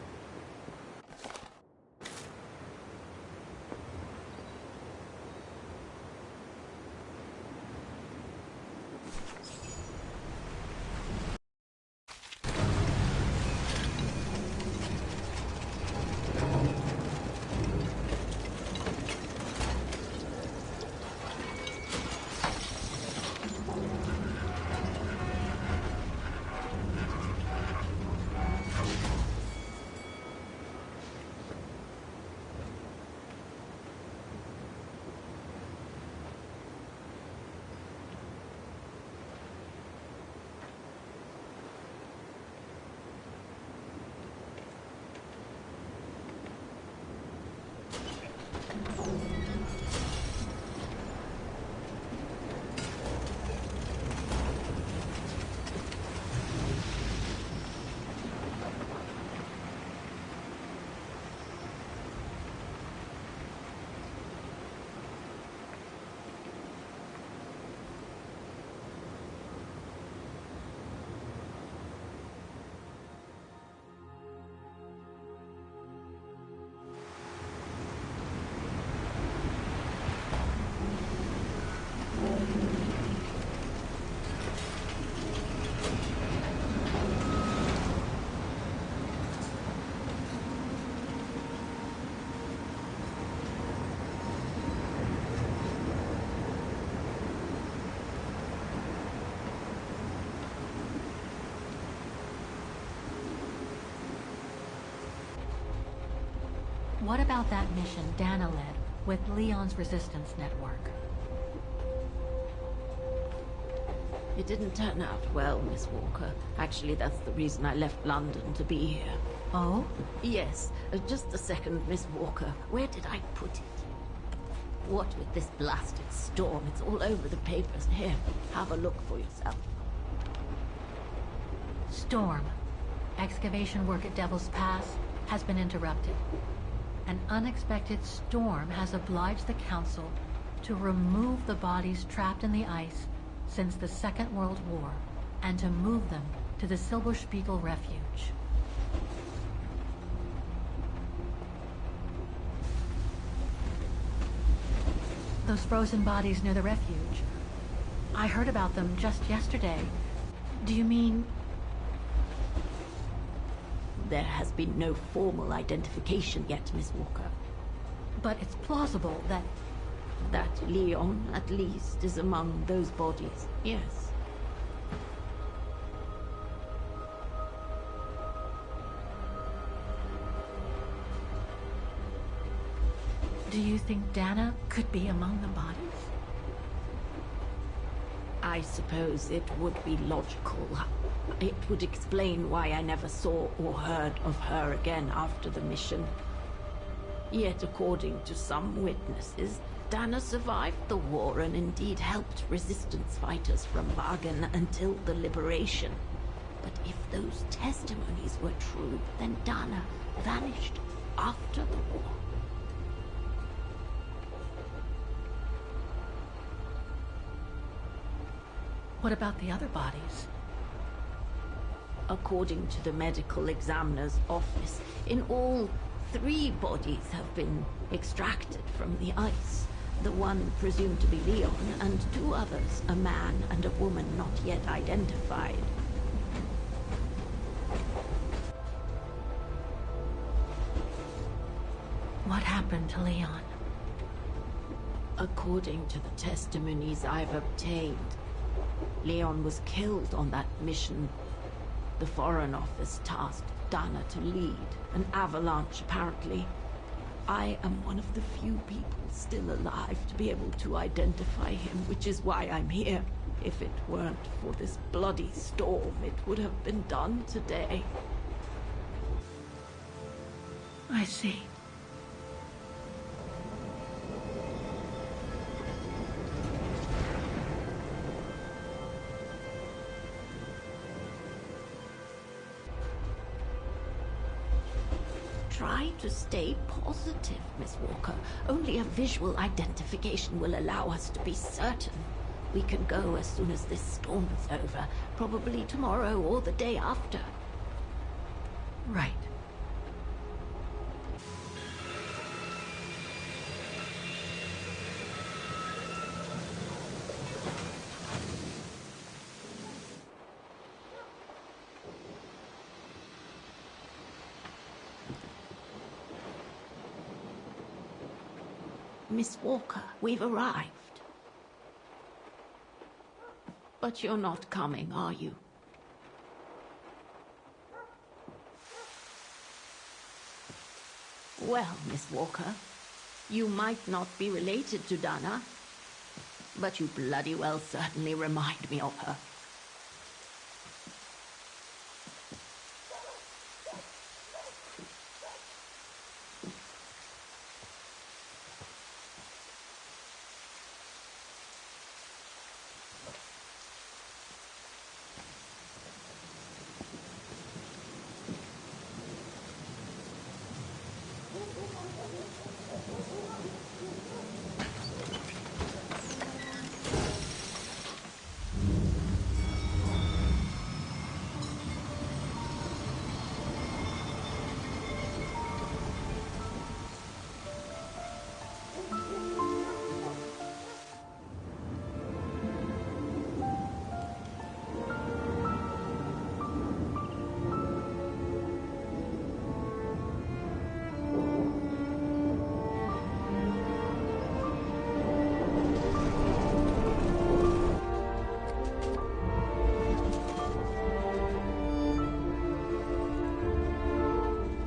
What about that mission Dana led with Leon's resistance network? It didn't turn out well, Miss Walker. Actually, that's the reason I left London to be here. Oh? Yes. Just a second, Miss Walker. Where did I put it? What with this blasted storm? It's all over the papers. Here, have a look for yourself. Storm. Excavation work at Devil's Pass has been interrupted. An unexpected storm has obliged the Council to remove the bodies trapped in the ice since the Second World War and to move them to the Silberspiegel Refuge. Those frozen bodies near the refuge. I heard about them just yesterday. Do you mean... There has been no formal identification yet, Miss Walker. But it's plausible that... That Leon, at least, is among those bodies, yes. Do you think Dana could be among the bodies? I suppose it would be logical. It would explain why I never saw or heard of her again after the mission. Yet, according to some witnesses, Dana survived the war and indeed helped resistance fighters from Wagen until the liberation. But if those testimonies were true, then Dana vanished after the war. What about the other bodies? According to the medical examiner's office, in all, 3 bodies have been extracted from the ice. The one presumed to be Leon, and 2 others, a man and a woman not yet identified. What happened to Leon? According to the testimonies I've obtained, Leon was killed on that mission The Foreign Office tasked Dana to lead an avalanche, apparently. I am one of the few people still alive to be able to identify him, which is why I'm here. If it weren't for this bloody storm, it would have been done today. I see. Try to stay positive, Miss Walker. Only a visual identification will allow us to be certain. We can go as soon as this storm is over, probably tomorrow or the day after. Right. Miss Walker, we've arrived. But you're not coming, are you? Well, Miss Walker, you might not be related to Dana, but you bloody well certainly remind me of her.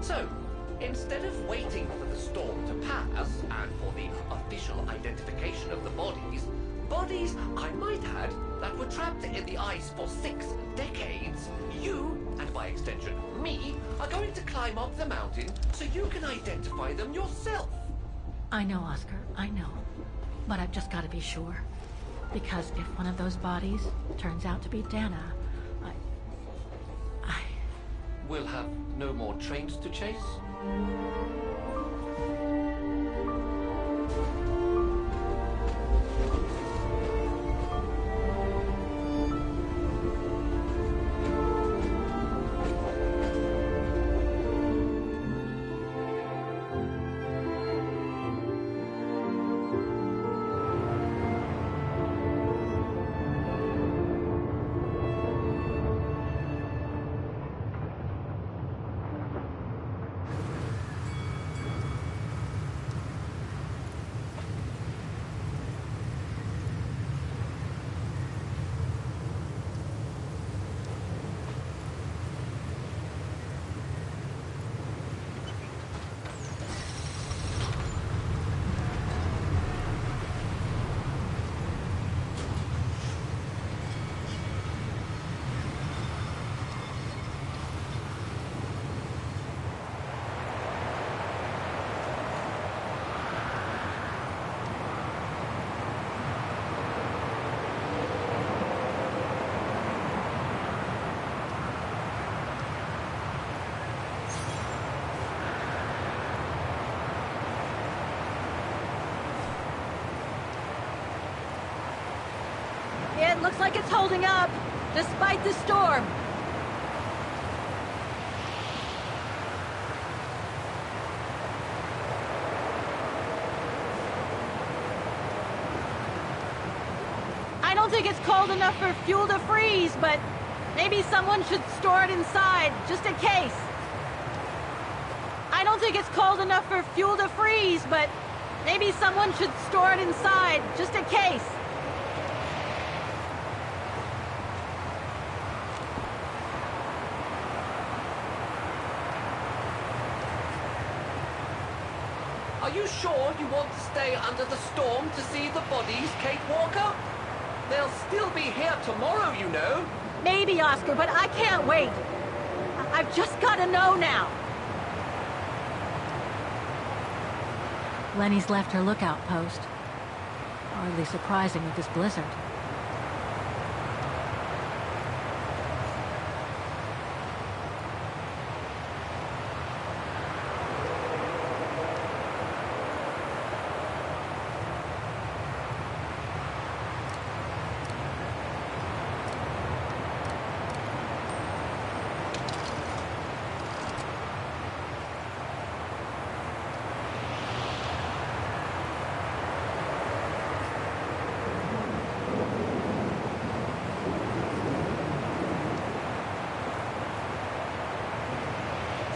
So, instead of waiting for the storm to pass and for the official identification of the bodies I might add, that were trapped in the ice for 6 decades, you, and by extension me, are going to climb up the mountain so you can identify them yourself. I know, Oscar, I know. But I've just got to be sure. Because if one of those bodies turns out to be Dana, We'll have no more trains to chase? It looks like it's holding up, despite the storm. I don't think it's cold enough for fuel to freeze, but maybe someone should store it inside, just in case. I don't think it's cold enough for fuel to freeze, but maybe someone should store it inside, just in case. Are you sure you want to stay under the storm to see the bodies, Kate Walker? They'll still be here tomorrow, you know. Maybe, Oscar, but I can't wait. I've just got to know now. Lenny's left her lookout post. Hardly surprising with this blizzard.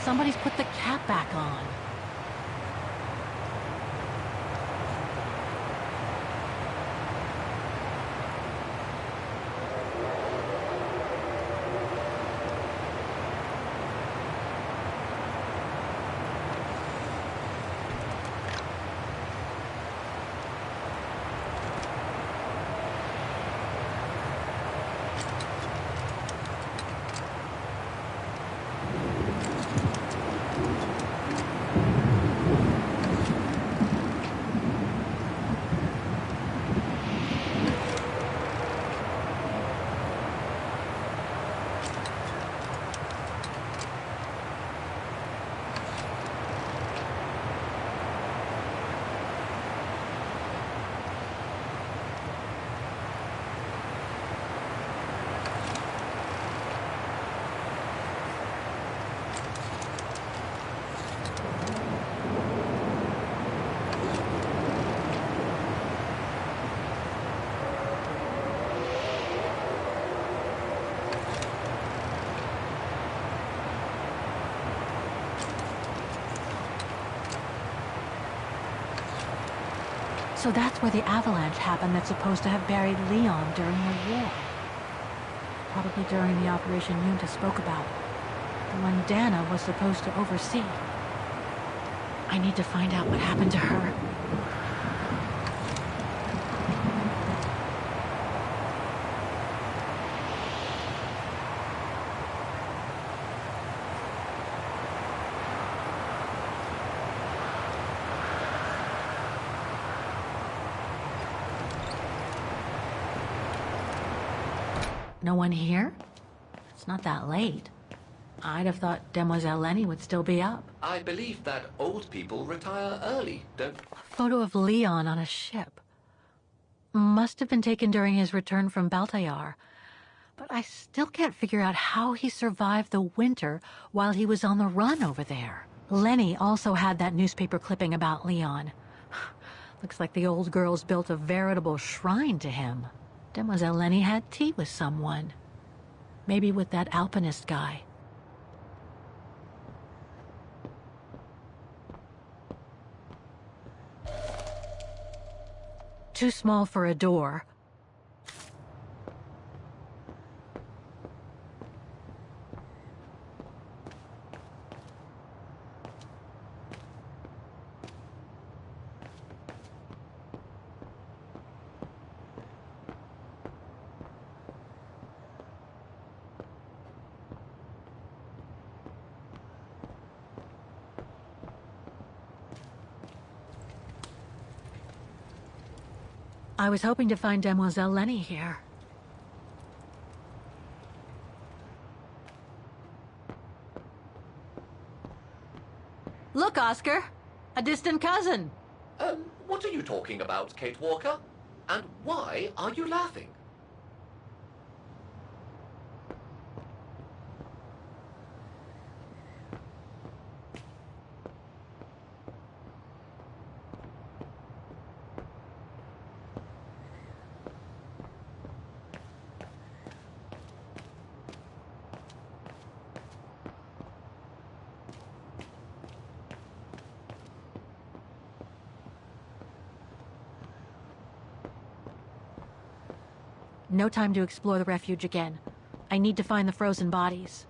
Somebody's put the cap back on. So that's where the avalanche happened that's supposed to have buried Leon during the war. Probably during the operation Yunta spoke about. The one Dana was supposed to oversee. I need to find out what happened to her. No one here? It's not that late. I'd have thought Demoiselle Lenny would still be up. I believe that old people retire early, don't... A photo of Leon on a ship. Must have been taken during his return from Baltayar. But I still can't figure out how he survived the winter while he was on the run over there. Lenny also had that newspaper clipping about Leon. Looks like the old girl's built a veritable shrine to him. Demoiselle Lenny had tea with someone. Maybe with that alpinist guy. Too small for a door. I was hoping to find Demoiselle Lenny here. Look, Oscar! A distant cousin! What are you talking about, Kate Walker? And why are you laughing? No time to explore the refuge again. I need to find the frozen bodies.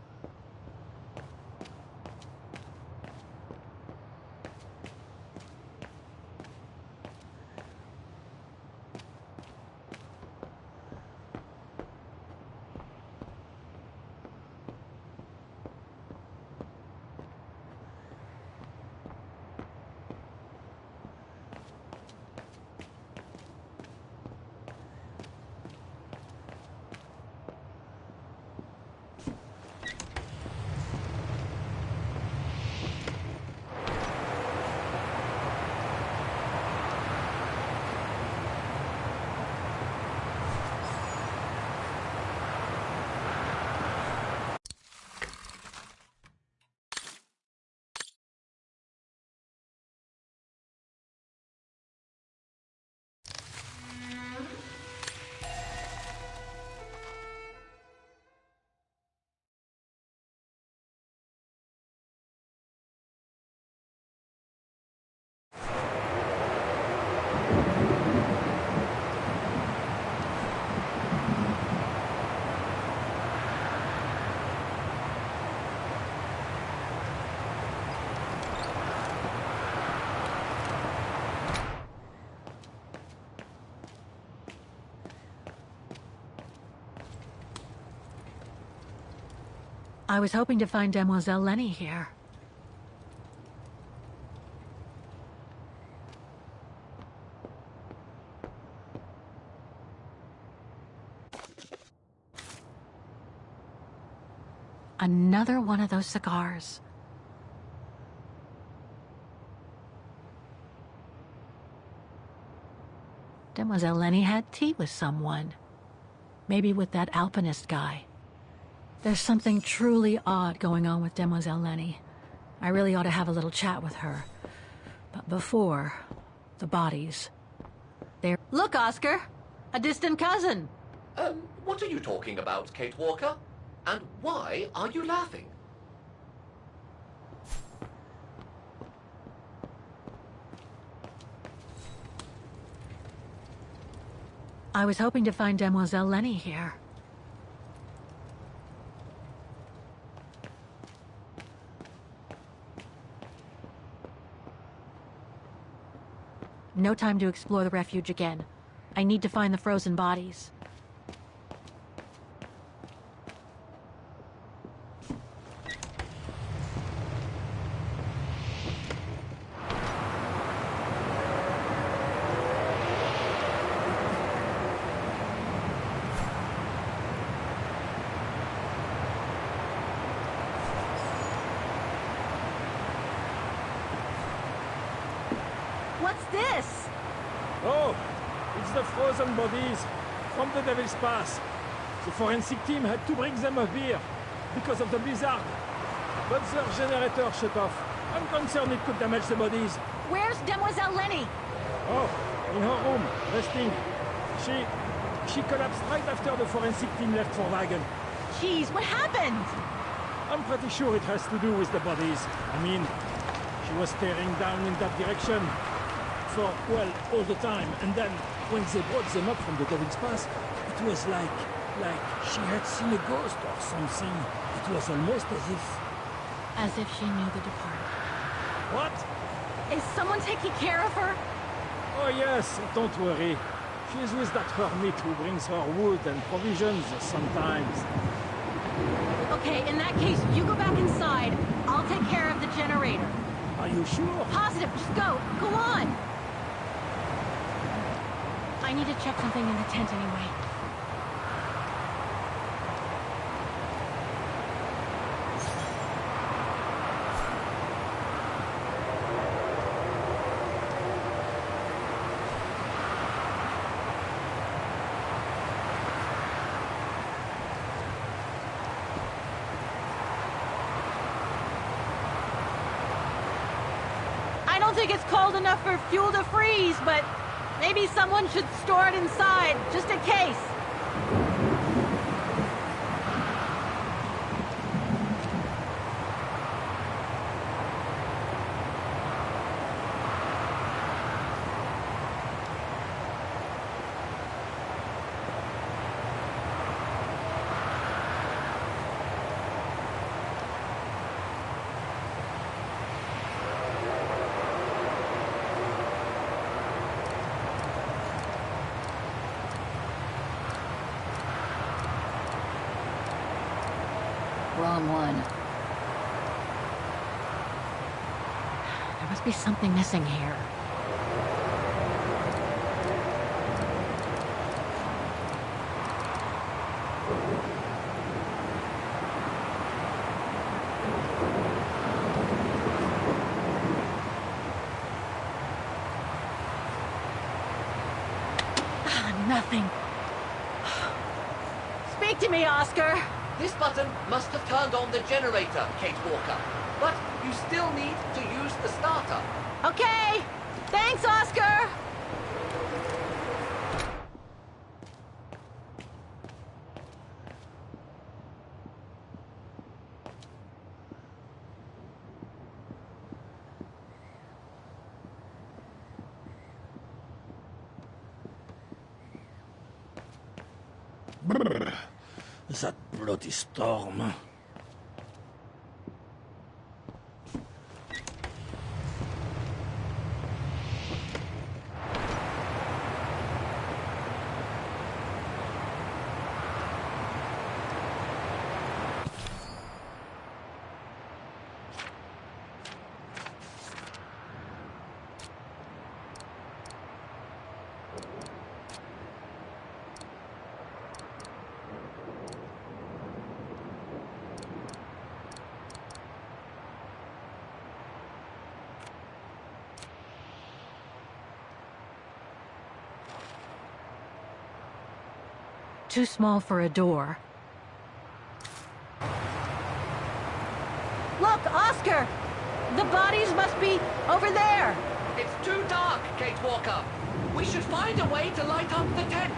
I was hoping to find Demoiselle Lenny here. Another one of those cigars. Demoiselle Lenny had tea with someone. Maybe with that alpinist guy. There's something truly odd going on with Demoiselle Lenny. I really ought to have a little chat with her. But before, the bodies. They're... Look, Oscar! A distant cousin! What are you talking about, Kate Walker? And why are you laughing? I was hoping to find Demoiselle Lenny here. No time to explore the refuge again. I need to find the frozen bodies. What's this? Oh, it's the frozen bodies from the Devil's Pass. The forensic team had to bring them up here because of the blizzard. But their generator shut off. I'm concerned it could damage the bodies. Where's Demoiselle Lenny? Oh, in her room, resting. She collapsed right after the forensic team left for Wagen. Jeez, what happened? I'm pretty sure it has to do with the bodies. I mean, she was staring down in that direction for, well, all the time. And then, when they brought them up from the Devil's Pass, it was like she had seen a ghost or something. It was almost as if... As if she knew the departed. What? Is someone taking care of her? Oh yes, don't worry. She's with that hermit who brings her wood and provisions sometimes. Okay, in that case, you go back inside. I'll take care of the generator. Are you sure? Positive, just go. Go on. I need to check something in the tent anyway. I don't think it's cold enough for fuel to freeze, but maybe someone should store it inside, just in case. Wrong one. There must be something missing here. Nothing. Speak to me, Oscar. This button must have turned on the generator, Kate Walker. But you still need to use the starter. Okay. Thanks, Oscar. Brrr. That bloody storm. too small for a door. Look, Oscar! The bodies must be over there! It's too dark, Kate Walker. We should find a way to light up the tent.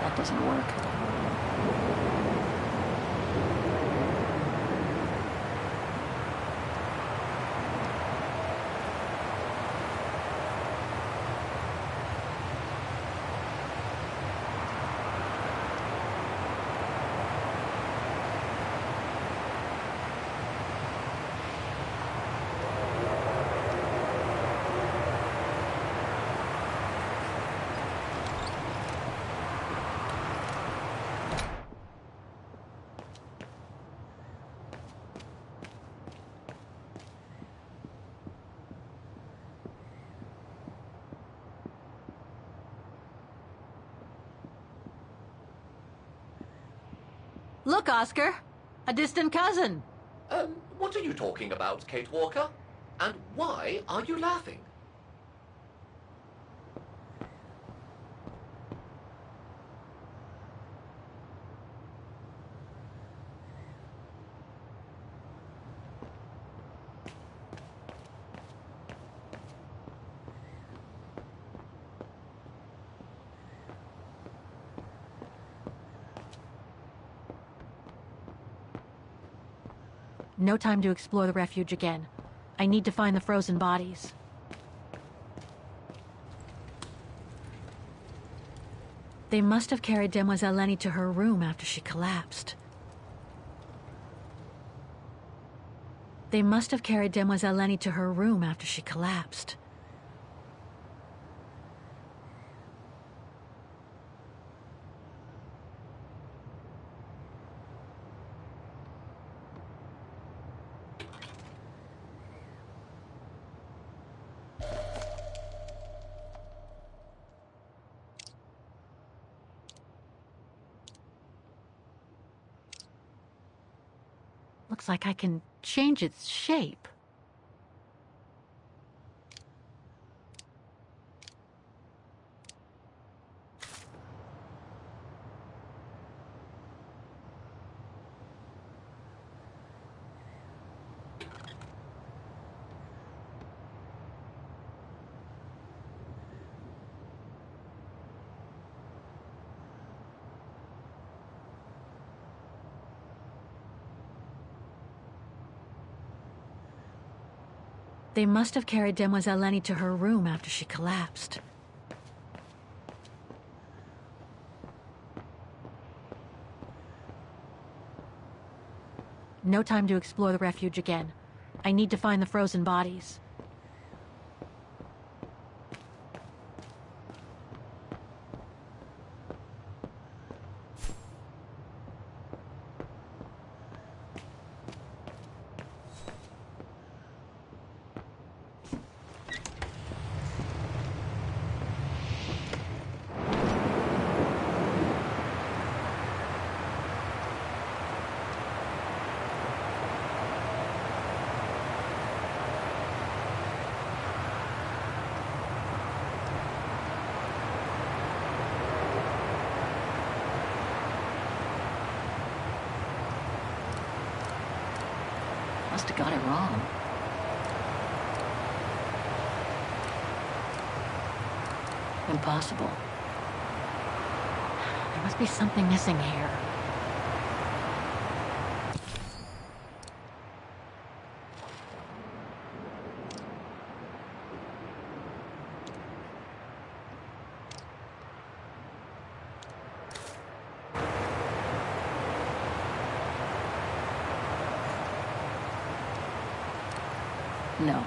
That doesn't work. Look, Oscar! A distant cousin! What are you talking about, Kate Walker? And why are you laughing? No time to explore the refuge again. I need to find the frozen bodies. They must have carried Demoiselle Lenny to her room after she collapsed. They must have carried Demoiselle Lenny to her room after she collapsed. Looks like I can change its shape. They must have carried Demoiselle Lenny to her room after she collapsed. No time to explore the refuge again. I need to find the frozen bodies. must have got it wrong. Impossible. There must be something missing here. No.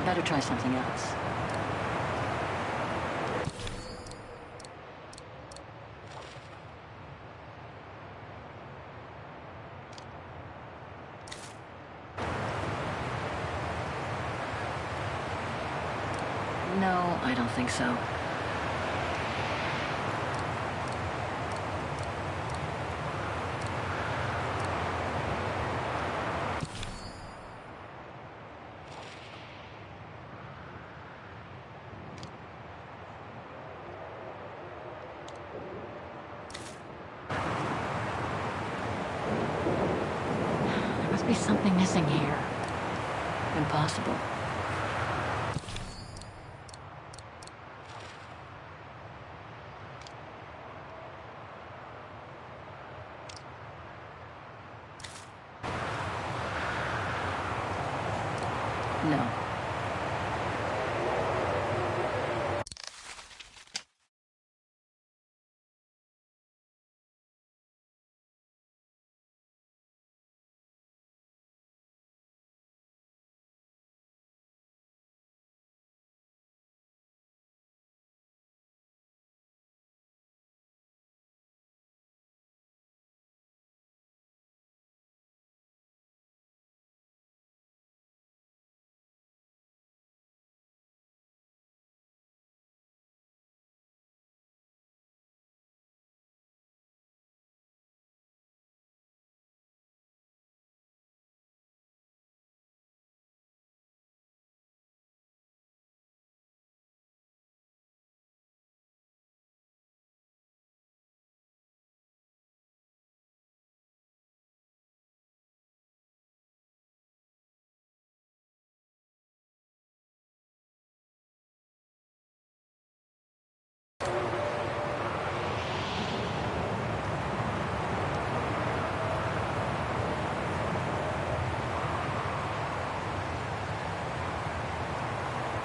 Better try something else. No, I don't think so. There must be something missing here. Impossible. No.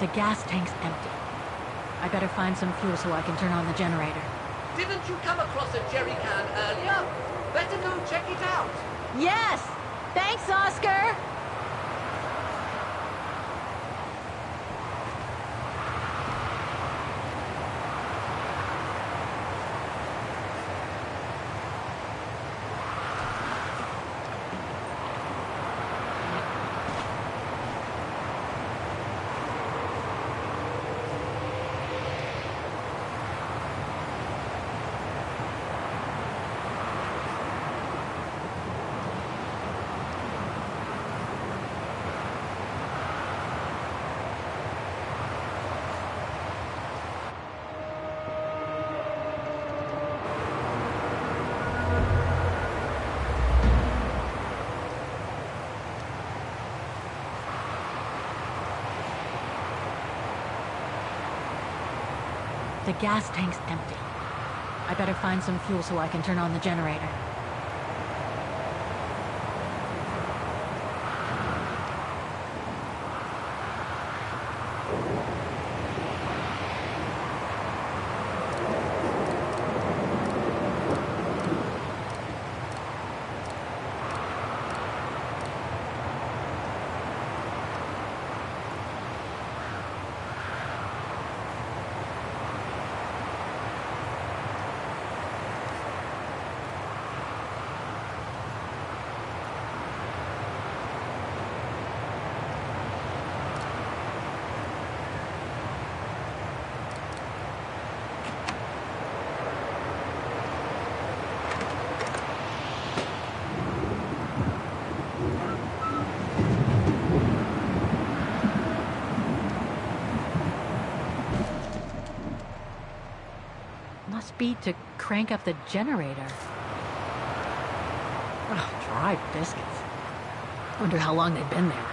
The gas tank's empty. I better find some fuel so I can turn on the generator. Didn't you come across a jerry can earlier? Better go check it out. Yes! Thanks, Oscar! The gas tank's empty. I better find some fuel so I can turn on the generator. speed to crank up the generator. Oh, dry biscuits. Wonder how long they've been there.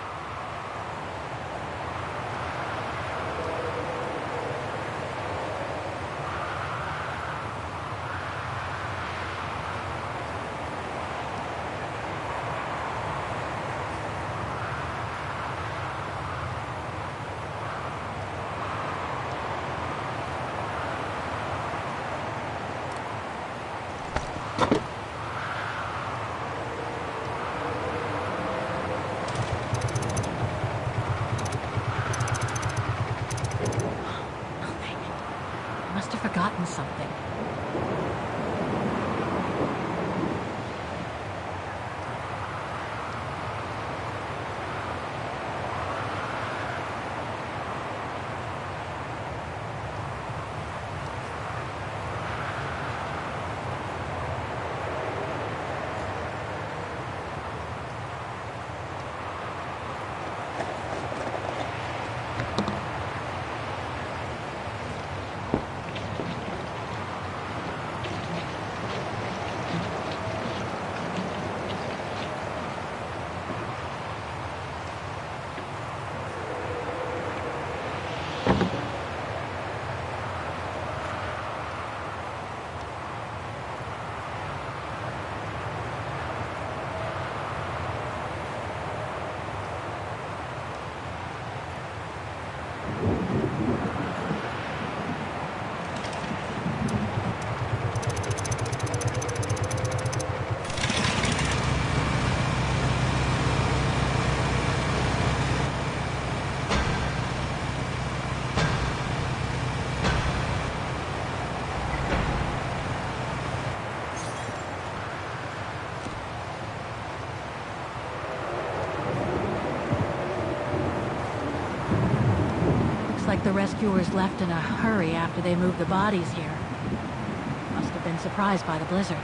Must have forgotten something. Like the rescuers left in a hurry after they moved the bodies here. Must have been surprised by the blizzard.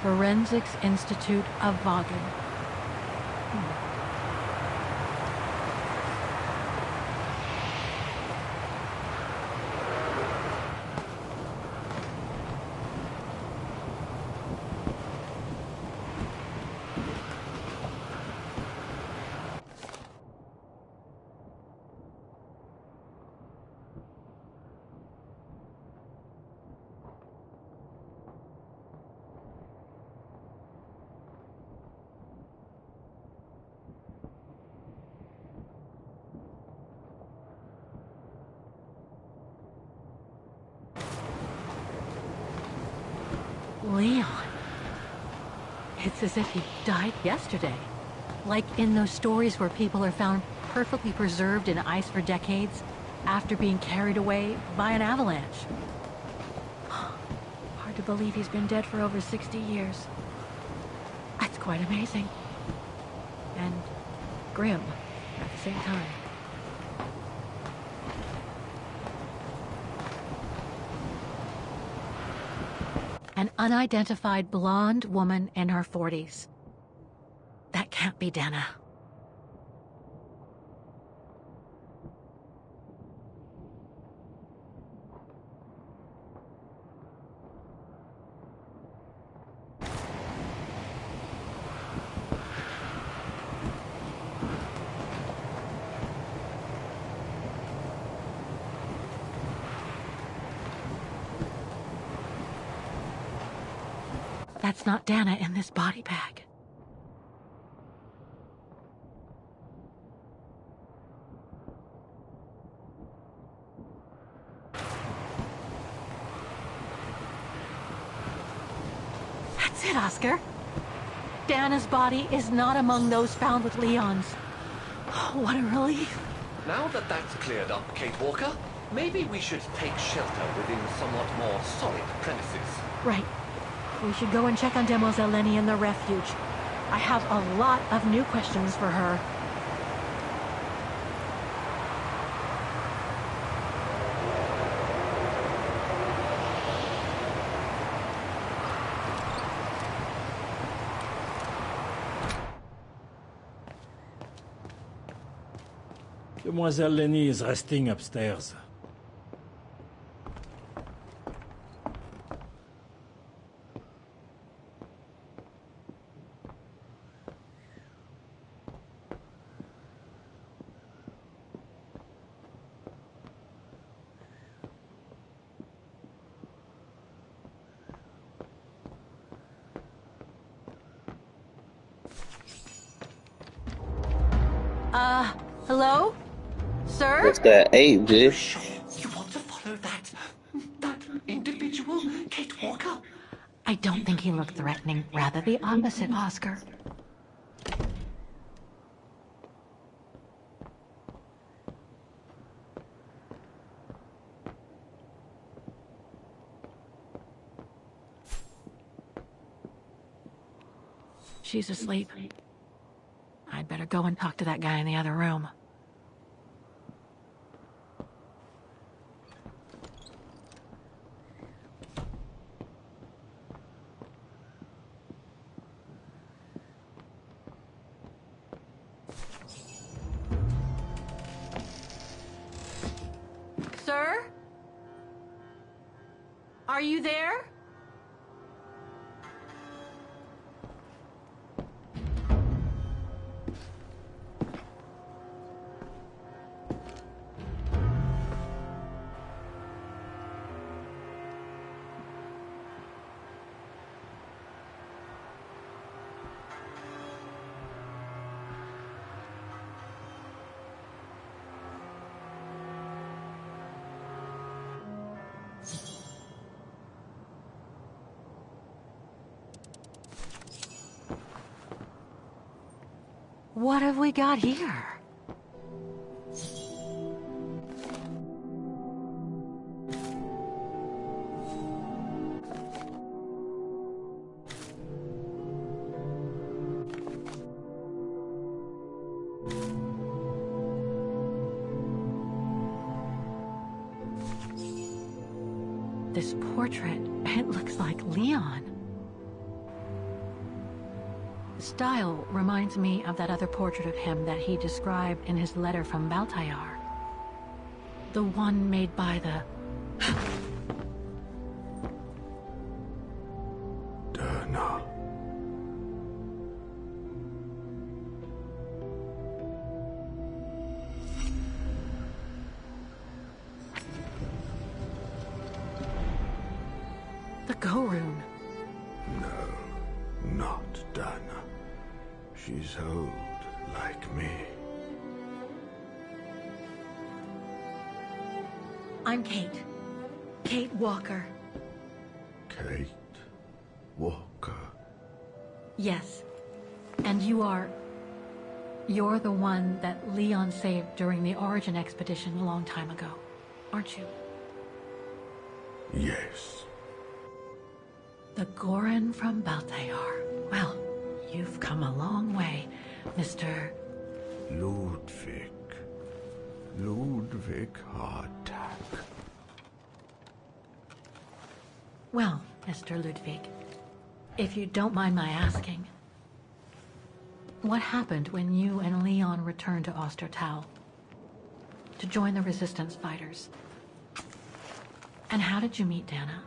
Forensics Institute of Vagen. Leon. It's as if he died yesterday. Like in those stories where people are found perfectly preserved in ice for decades after being carried away by an avalanche. Hard to believe he's been dead for over 60 years. That's quite amazing. And grim at the same time. An unidentified blonde woman in her 40s. That can't be Dana. That's not Dana in this body bag. That's it, Oscar. Dana's body is not among those found with Leon's. Oh, what a relief. Now that that's cleared up, Kate Walker, maybe we should take shelter within somewhat more solid premises. Right. We should go and check on Demoiselle Lenny in the refuge. I have a lot of new questions for her. Demoiselle Lenny is resting upstairs. Hello? Sir? What's that? Abe, dude. Sure, you want to follow that individual, Kate Walker? I don't think he looked threatening. Rather the opposite, Oscar. She's asleep. I'd better go and talk to that guy in the other room. Sir? Are you there? What have we got here? This portrait, it looks like Leon. The style reminds me of that other portrait of him that he described in his letter from Baltayar. The one made by the... Dana. The Go-Rune. No, not Dana. She's old, like me. I'm Kate. Kate Walker. Kate Walker. Yes. And you're the one that Leon saved during the Origin expedition a long time ago, aren't you? Yes. The Goran from Baltayar. Well, you've come a long way, Mr. Ludwig. Ludwig Hardtack. Well, Mr. Ludwig, if you don't mind my asking, what happened when you and Leon returned to Ostertal to join the resistance fighters? And how did you meet Dana?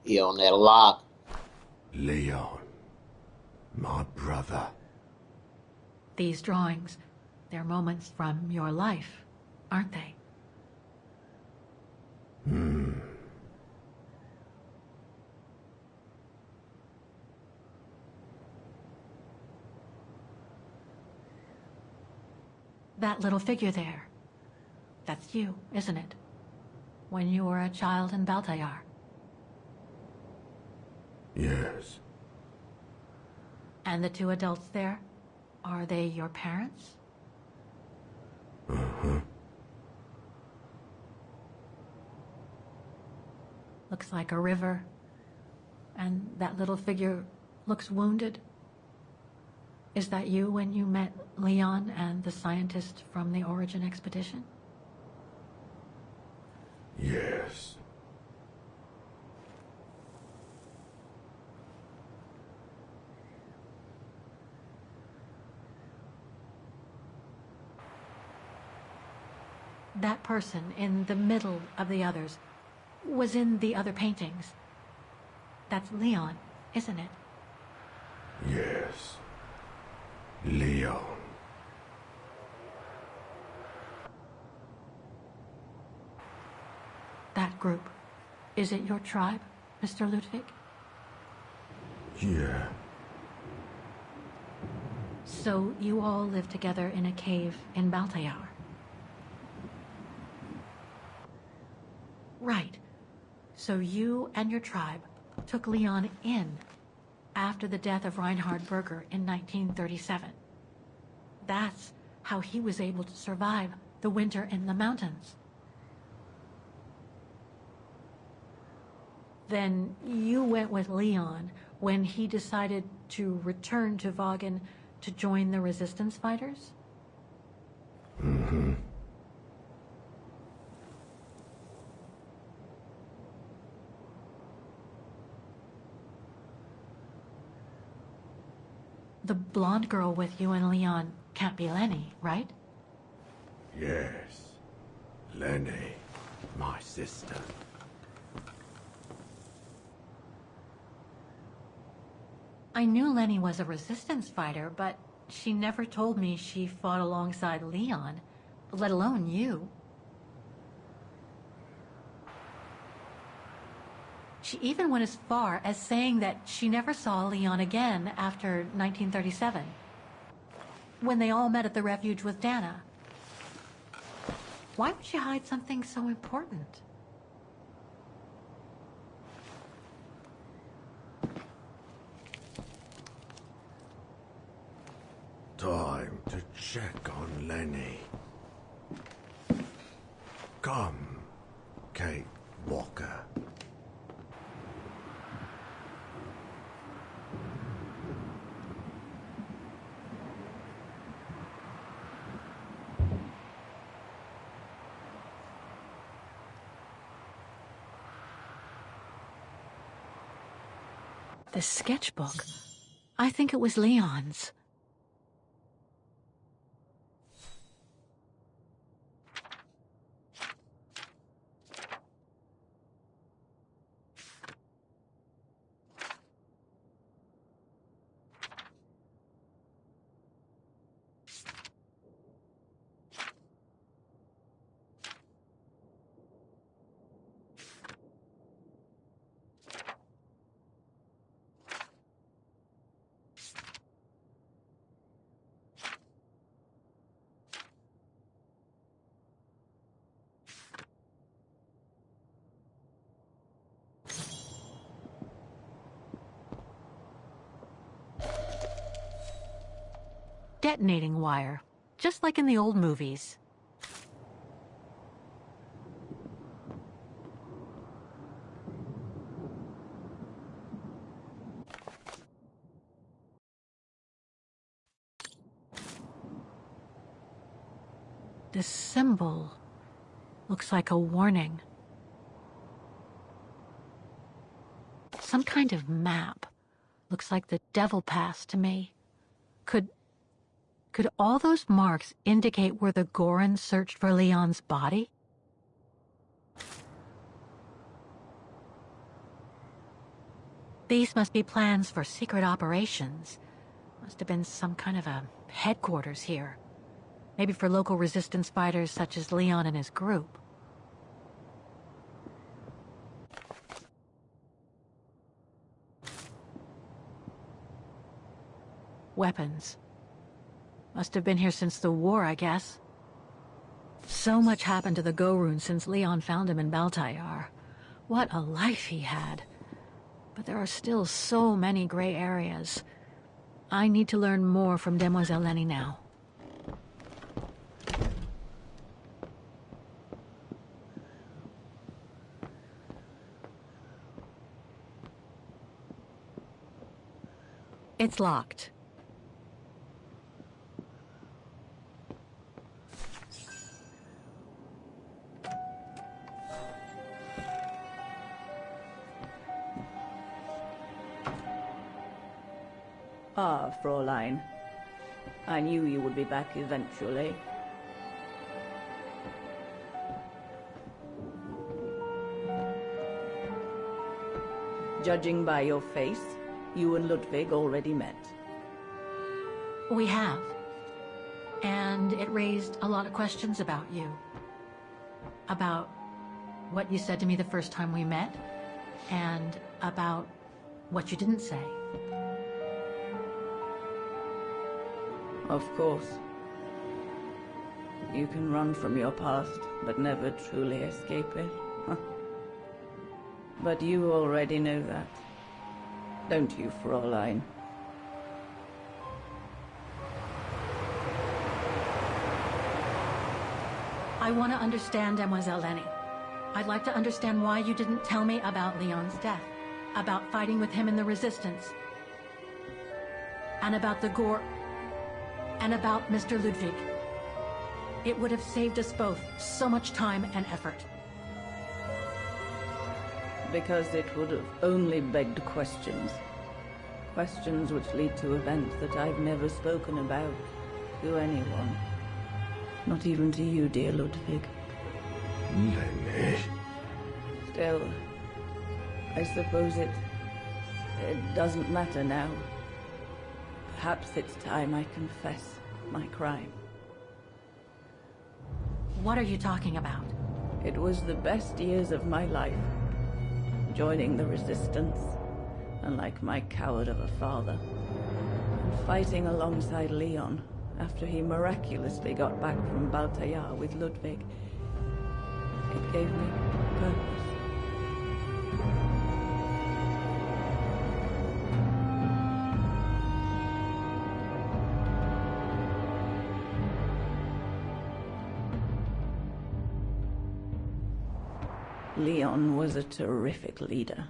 He on that lock. Leon. My brother. These drawings, they're moments from your life, aren't they? That little figure there, that's you, isn't it? When you were a child in Baltayar. Yes. And the two adults there, are they your parents? Uh-huh. Looks like a river. And that little figure looks wounded. Is that you when you met Leon and the scientist from the Origin expedition? Yes. That person in the middle of the others was in the other paintings. That's Leon, isn't it? Yes. Leon. That group, is it your tribe, Mr. Ludwig? Yeah. So you all live together in a cave in Baltayar? Right. So you and your tribe took Leon in after the death of Reinhard Berger in 1937. That's how he was able to survive the winter in the mountains. Then you went with Leon when he decided to return to Vaughan to join the resistance fighters? Mm-hmm. The blonde girl with you and Leon can't be Lenny, right? Yes. Lenny, my sister. I knew Lenny was a resistance fighter, but she never told me she fought alongside Leon, let alone you. She even went as far as saying that she never saw Leon again after 1937, when they all met at the refuge with Dana. Why would she hide something so important? Time to check on Lenny. Come, Kate Walker. The sketchbook. I think it was Leon's. Detonating wire, just like in the old movies. This symbol looks like a warning. Some kind of map. Looks like the Devil Pass to me. Could all those marks indicate where the Goran searched for Leon's body? These must be plans for secret operations. Must have been some kind of a headquarters here. Maybe for local resistance fighters such as Leon and his group. Weapons. Must have been here since the war, I guess. So much happened to the Gorun since Leon found him in Baltayar. What a life he had. But there are still so many gray areas. I need to learn more from Demoiselle Lenny now. It's locked. Ah, Fräulein. I knew you would be back eventually. Judging by your face, you and Ludwig already met. We have. And it raised a lot of questions about you. About what you said to me the first time we met, and about what you didn't say. Of course. You can run from your past, but never truly escape it. But you already know that. Don't you, Fräulein? I want to understand Mademoiselle Lenny. I'd like to understand why you didn't tell me about Leon's death, about fighting with him in the Resistance, and about the Gore, and about Mr. Ludwig. It would have saved us both so much time and effort. Because it would have only begged questions. Questions which lead to events that I've never spoken about to anyone. Not even to you, dear Ludwig. Lenny. Still, I suppose it doesn't matter now. Perhaps it's time I confess my crime. What are you talking about? It was the best years of my life. Joining the Resistance, unlike my coward of a father, and fighting alongside Leon after he miraculously got back from Baltayar with Ludwig. It gave me purpose. Leon was a terrific leader.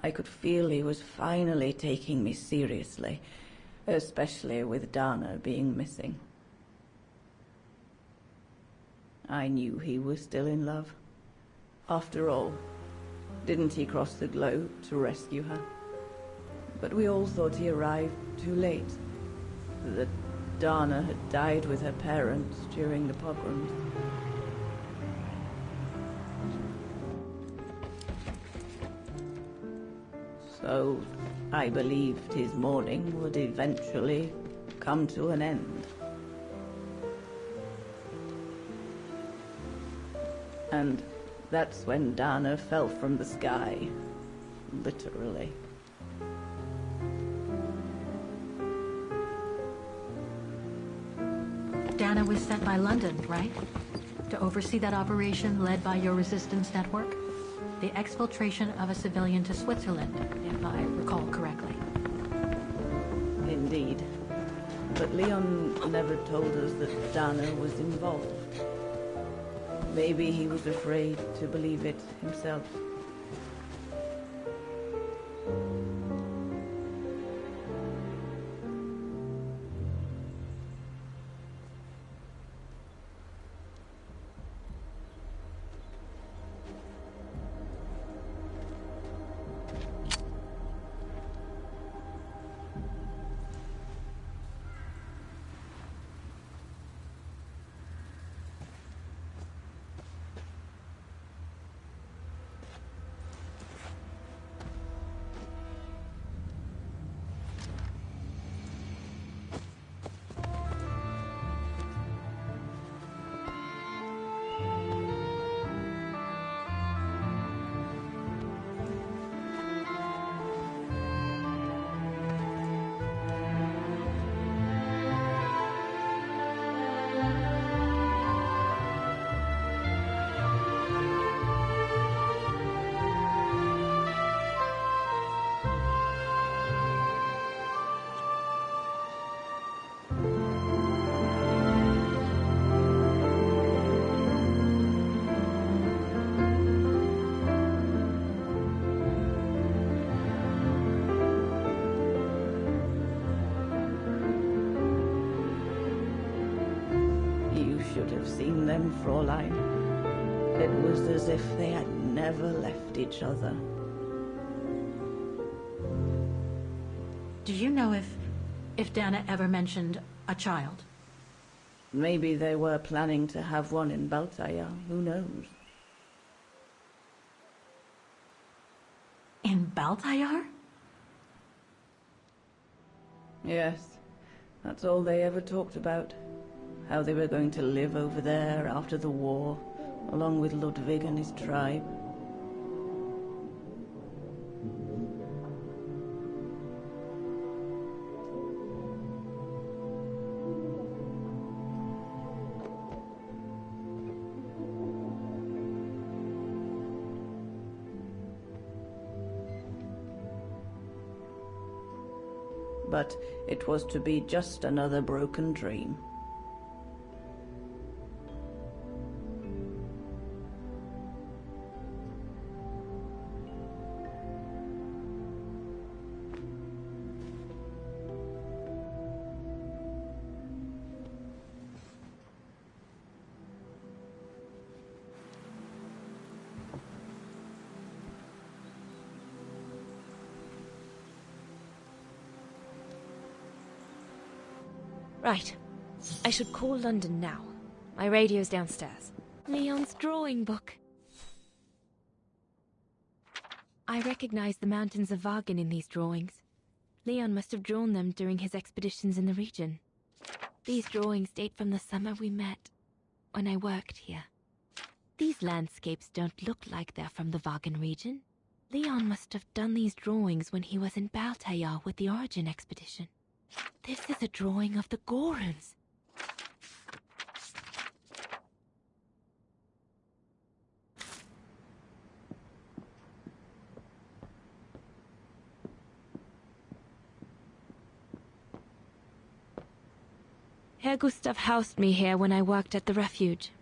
I could feel he was finally taking me seriously, especially with Dana being missing. I knew he was still in love. After all, didn't he cross the globe to rescue her? But we all thought he arrived too late, that Dana had died with her parents during the pogroms. So I believed his mourning would eventually come to an end. And that's when Dana fell from the sky, literally. Dana was sent by London, right? To oversee that operation led by your resistance network? The exfiltration of a civilian to Switzerland, if I recall correctly. Indeed. But Leon never told us that Dana was involved. Maybe he was afraid to believe it himself. Should have seen them, Fräulein. It was as if they had never left each other. Do you know if Dana ever mentioned a child? Maybe they were planning to have one in Baltayar. Who knows? In Baltayar? Yes. That's all they ever talked about. How they were going to live over there after the war, along with Ludwig and his tribe. but it was to be just another broken dream. Right. I should call London now. My radio's downstairs. Leon's drawing book. I recognize the mountains of Vargan in these drawings. Leon must have drawn them during his expeditions in the region. These drawings date from the summer we met, when I worked here. These landscapes don't look like they're from the Vargan region. Leon must have done these drawings when he was in Baltayar with the Origin expedition. This is a drawing of the Goruns. Herr Gustav housed me here when I worked at the refuge.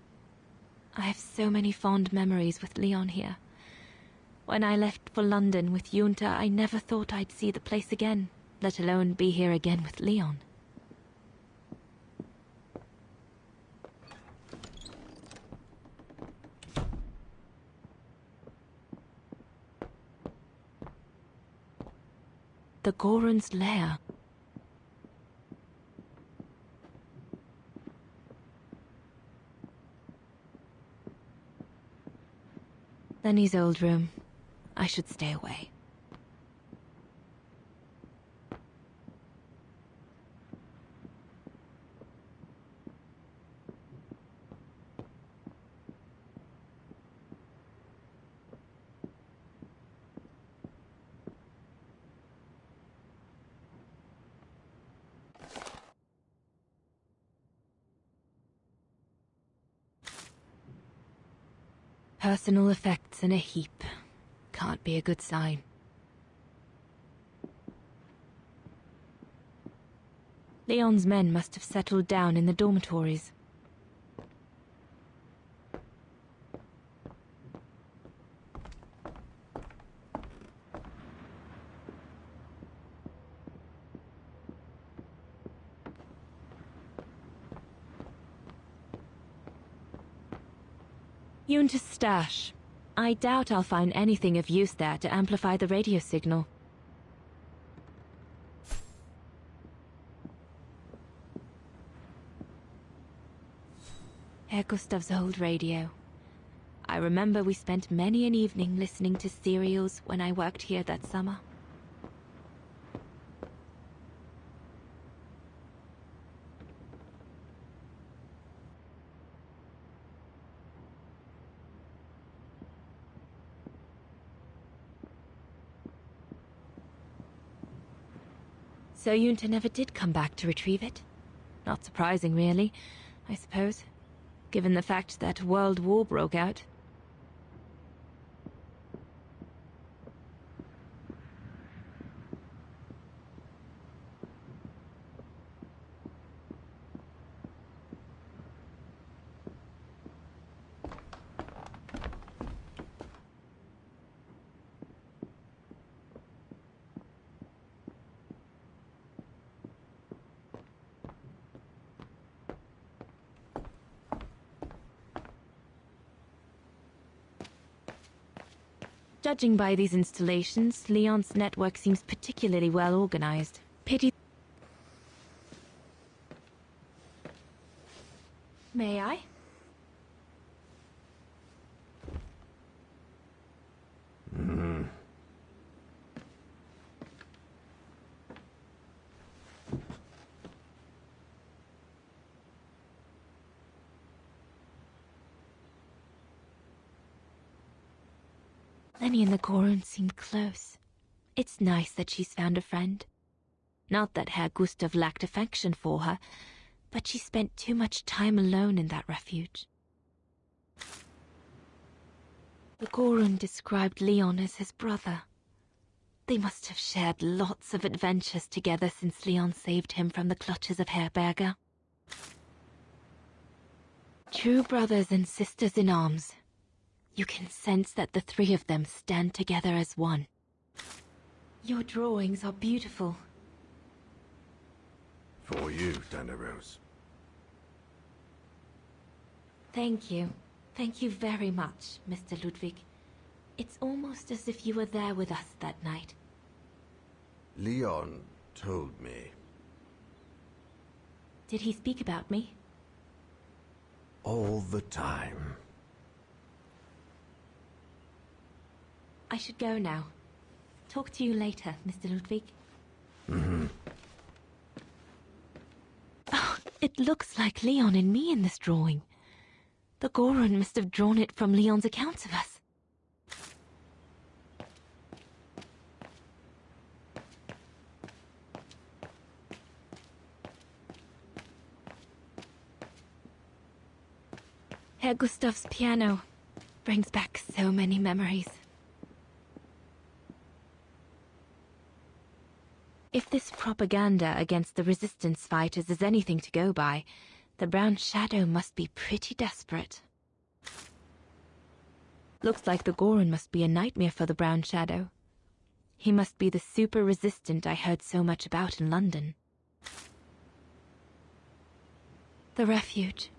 I have so many fond memories with Leon here. When I left for London with Junta, I never thought I'd see the place again, let alone be here again with Leon. The Goron's lair. Lenny's old room. I should stay away. Personal effects in a heap. Can't be a good sign. Leon's men must have settled down in the dormitories. Junta's stash. I doubt I'll find anything of use there to amplify the radio signal. Herr Gustav's old radio. I remember we spent many an evening listening to serials when I worked here that summer. So Junta never did come back to retrieve it? Not surprising, really, I suppose, given the fact that World War broke out. Judging by these installations, Leon's network seems particularly well organized. Pity... May I? Lenny and the Goron seem close. It's nice that she's found a friend. Not that Herr Gustav lacked affection for her, but she spent too much time alone in that refuge. The Goron described Leon as his brother. They must have shared lots of adventures together since Leon saved him from the clutches of Herberger. True brothers and sisters in arms. You can sense that the three of them stand together as one. Your drawings are beautiful. For you, Dana Rose. Thank you. Thank you very much, Mr. Ludwig. It's almost as if you were there with us that night. Leon told me. Did he speak about me? All the time. I should go now. Talk to you later, Mr. Ludwig. Mm-hmm. Oh, it looks like Leon and me in this drawing. The Goron must have drawn it from Leon's accounts of us. Herr Gustav's piano brings back so many memories. If this propaganda against the resistance fighters is anything to go by, the Brown Shadow must be pretty desperate. Looks like the Goron must be a nightmare for the Brown Shadow. He must be the super resistant I heard so much about in London. The refuge.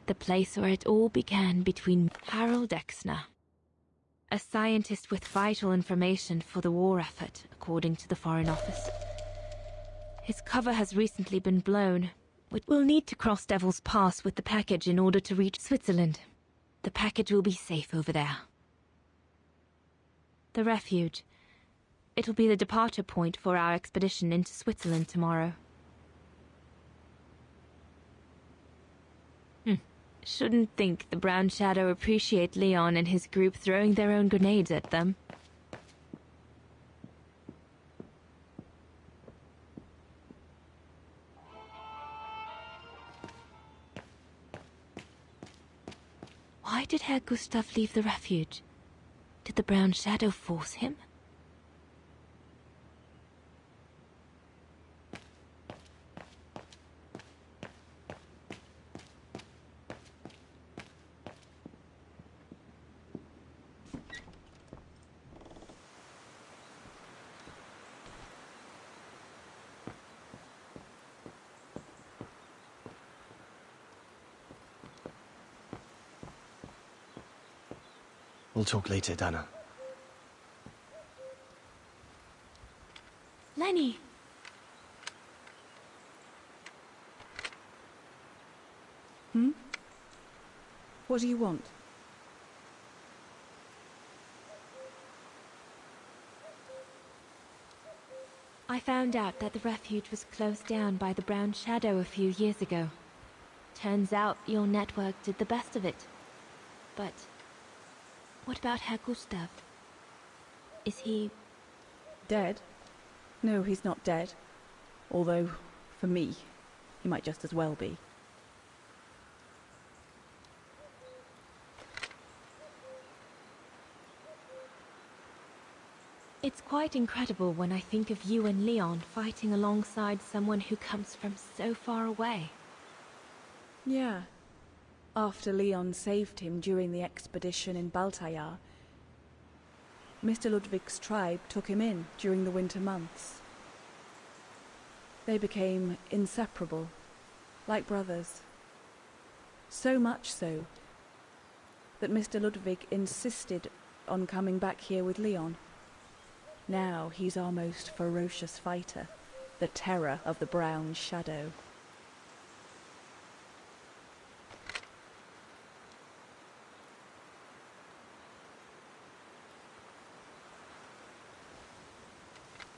The place where it all began between Harold Exner, a scientist with vital information for the war effort, according to the Foreign Office. His cover has recently been blown. We'll need to cross Devil's Pass with the package in order to reach Switzerland. The package will be safe over there. The refuge. It'll be the departure point for our expedition into Switzerland tomorrow. Shouldn't think the Brown Shadow appreciate Leon and his group throwing their own grenades at them. Why did Herr Gustav leave the refuge? Did the Brown Shadow force him? We'll talk later, Dana. Lenny! What do you want? I found out that the refuge was closed down by the Brown Shadow a few years ago. Turns out your network did the best of it. But what about Herr Gustav? Is he... dead? No, he's not dead. Although, for me, he might just as well be. It's quite incredible when I think of you and Leon fighting alongside someone who comes from so far away. Yeah. After Leon saved him during the expedition in Baltayar, Mr. Ludwig's tribe took him in during the winter months. They became inseparable, like brothers. So much so that Mr. Ludwig insisted on coming back here with Leon. Now he's our most ferocious fighter, the terror of the Brown Shadow.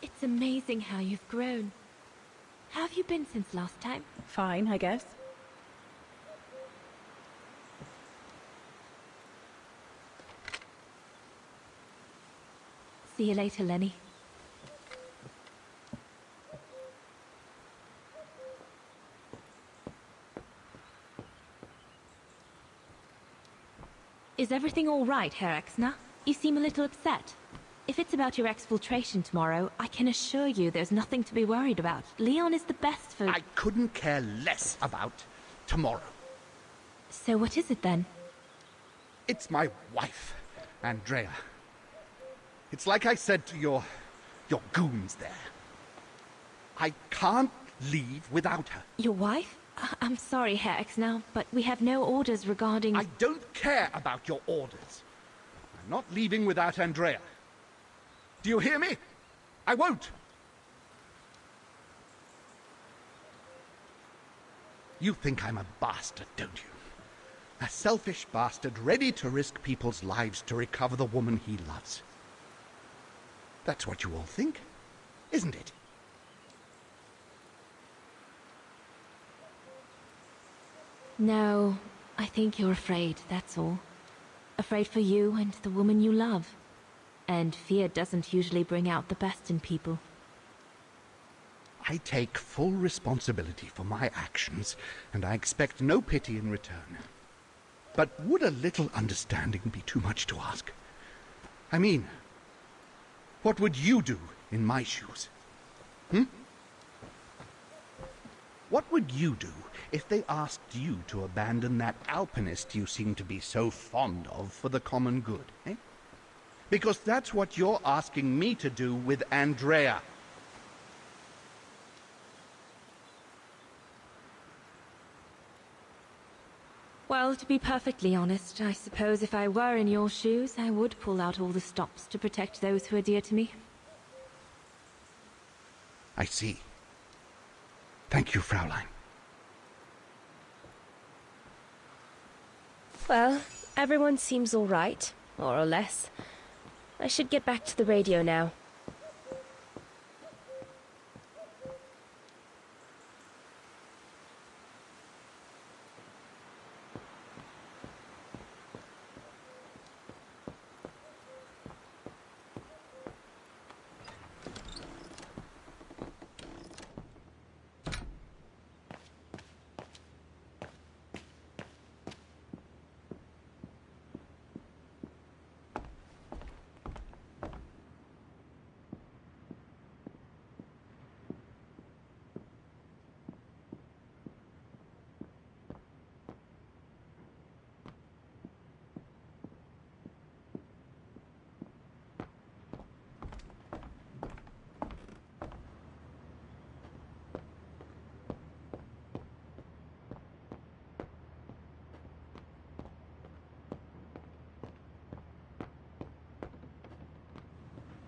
It's amazing how you've grown. How have you been since last time? Fine, I guess. See you later, Lenny. Is everything all right, Herr Exner? You seem a little upset. If it's about your exfiltration tomorrow, I can assure you there's nothing to be worried about. Leon is the best for... I couldn't care less about tomorrow. So what is it then? It's my wife, Andrea. It's like I said to your goons there. I can't leave without her. Your wife? I'm sorry, Hex, now, but we have no orders regarding... I don't care about your orders. I'm not leaving without Andrea. Do you hear me? I won't. You think I'm a bastard, don't you? A selfish bastard ready to risk people's lives to recover the woman he loves. That's what you all think, isn't it? No, I think you're afraid, that's all. Afraid for you and the woman you love. And fear doesn't usually bring out the best in people. I take full responsibility for my actions, and I expect no pity in return. But would a little understanding be too much to ask? I mean, what would you do in my shoes? What would you do if they asked you to abandon that alpinist you seem to be so fond of for the common good, eh? Because that's what you're asking me to do with Andrea. Well, to be perfectly honest, I suppose if I were in your shoes, I would pull out all the stops to protect those who are dear to me. I see. Thank you, Fraulein. Well, everyone seems all right, more or less. I should get back to the radio now.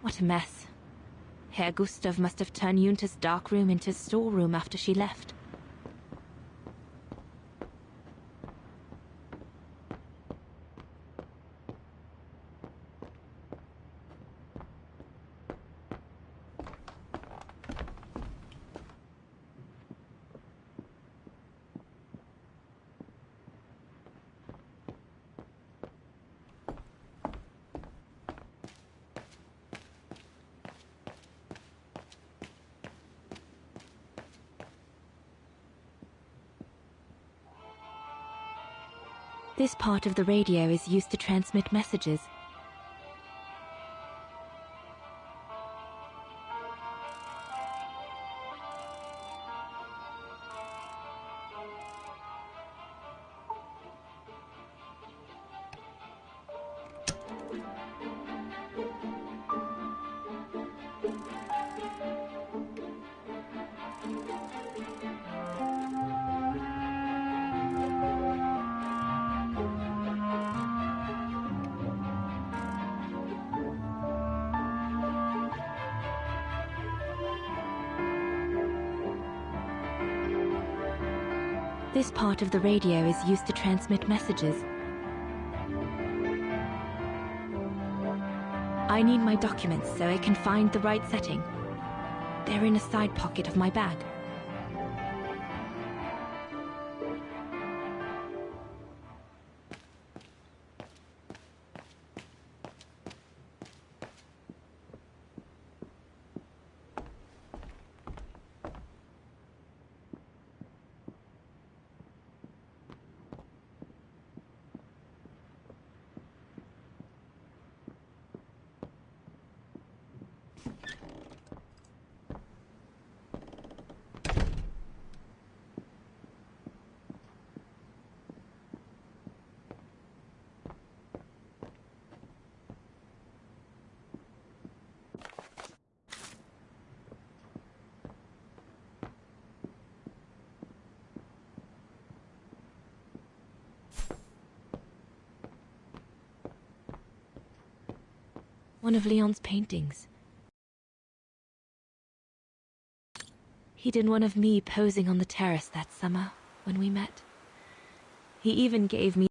What a mess. Herr Gustav must have turned Junta's dark room into storeroom after she left. This part of the radio is used to transmit messages. This part of the radio is used to transmit messages. I need my documents so I can find the right setting. They're in a side pocket of my bag. one of Leon's paintings. He did one of me posing on the terrace that summer when we met. He even gave me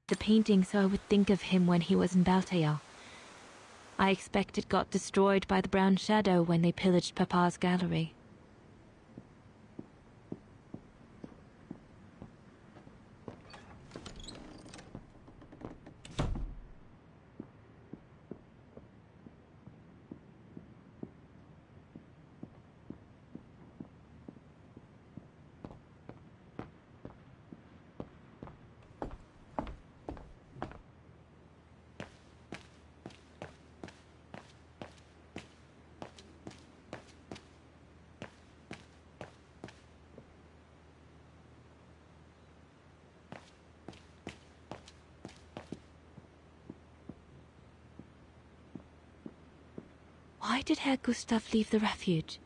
the painting so I would think of him when he was in Baltayar. I expect it got destroyed by the Brown Shadow when they pillaged Papa's gallery. Why did Herr Gustav leave the refuge?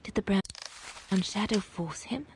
Did the Brown Shadow force him?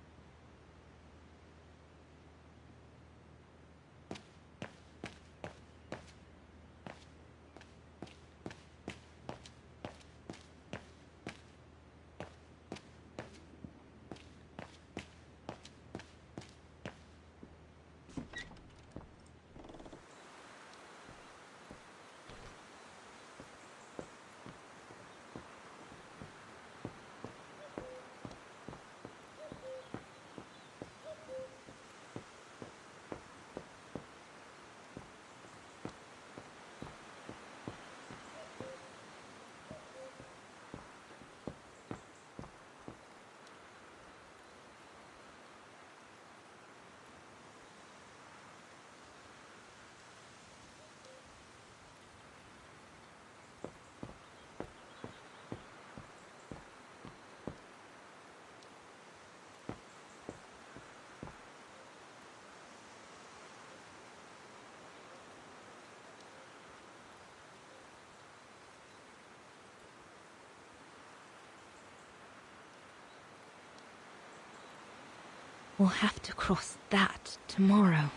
We'll have to cross that tomorrow.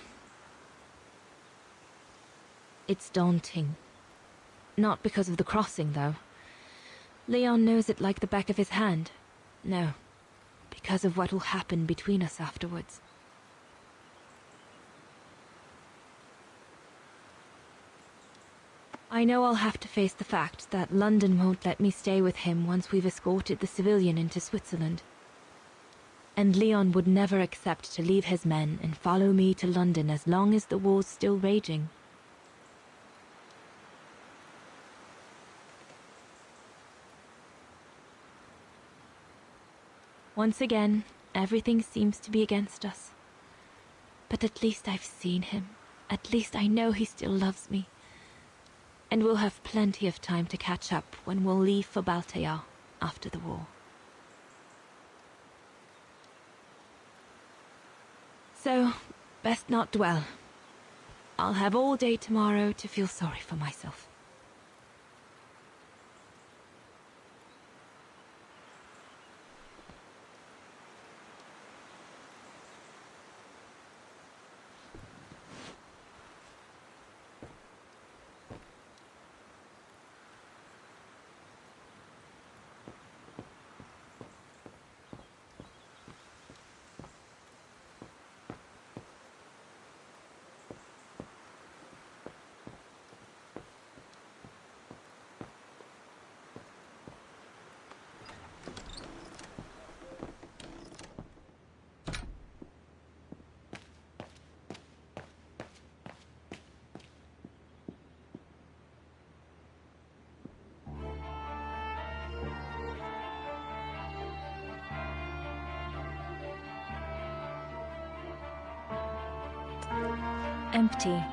It's daunting. Not because of the crossing, though. Leon knows it like the back of his hand. No, because of what will happen between us afterwards. I know I'll have to face the fact that London won't let me stay with him once we've escorted the civilian into Switzerland. And Leon would never accept to leave his men and follow me to London as long as the war's still raging. Once again, everything seems to be against us. But at least I've seen him. At least I know he still loves me. And we'll have plenty of time to catch up when we'll leave for Baltayar after the war. So, best not dwell. I'll have all day tomorrow to feel sorry for myself. Empty.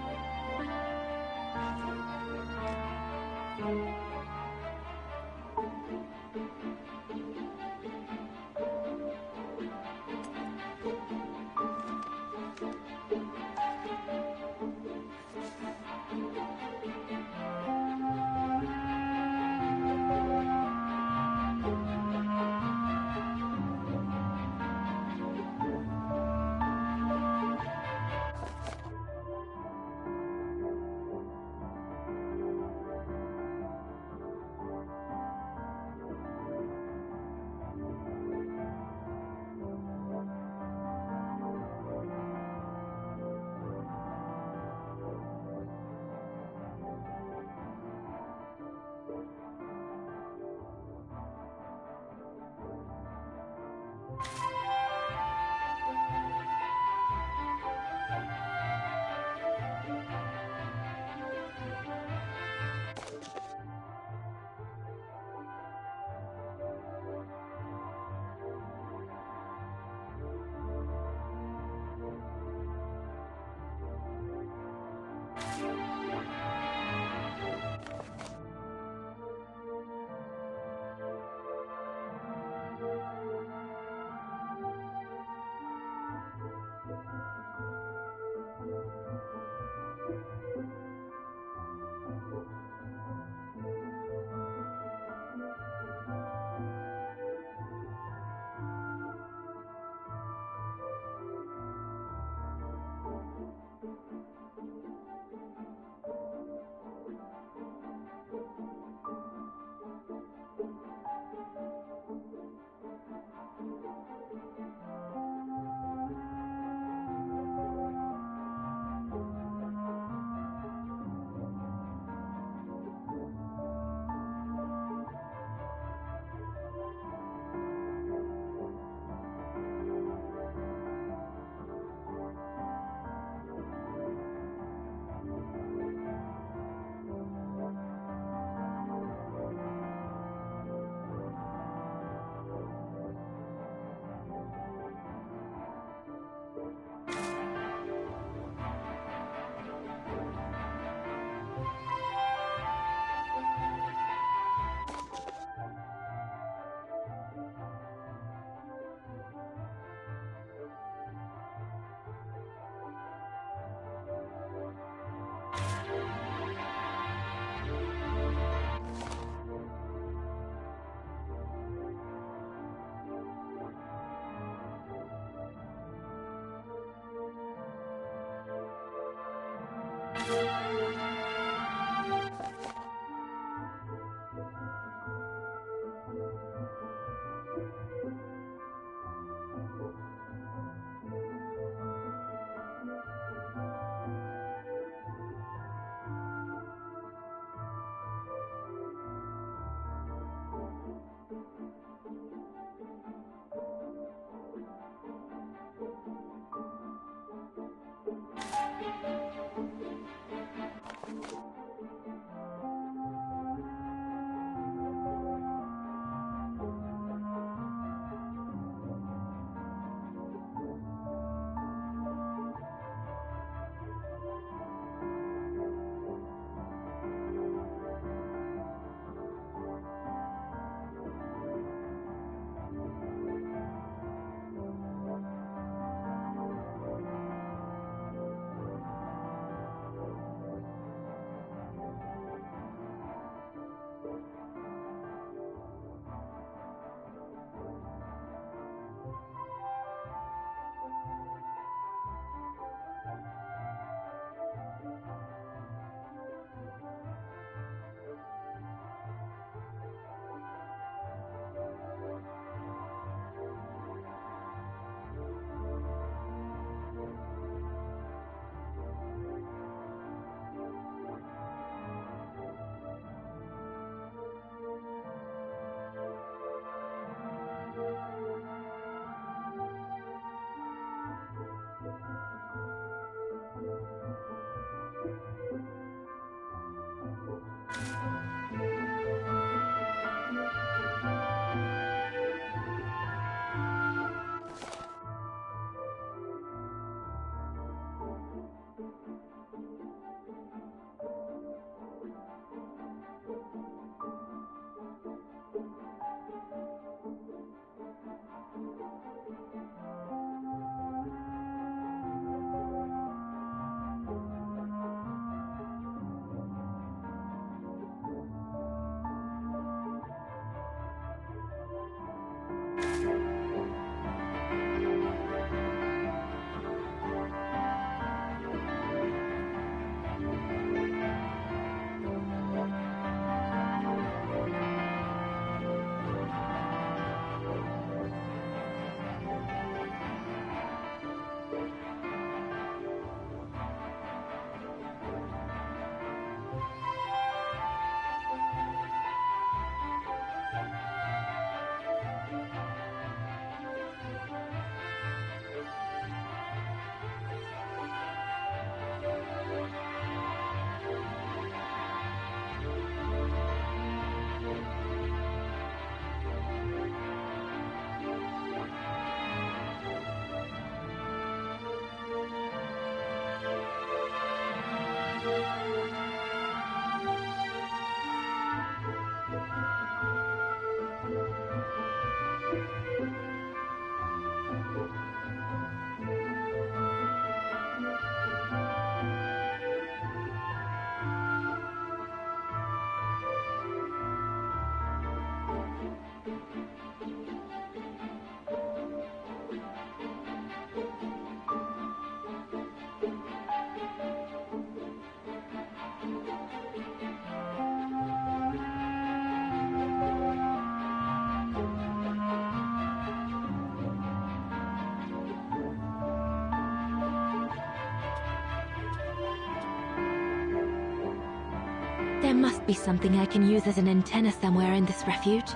There must be something I can use as an antenna somewhere in this refuge.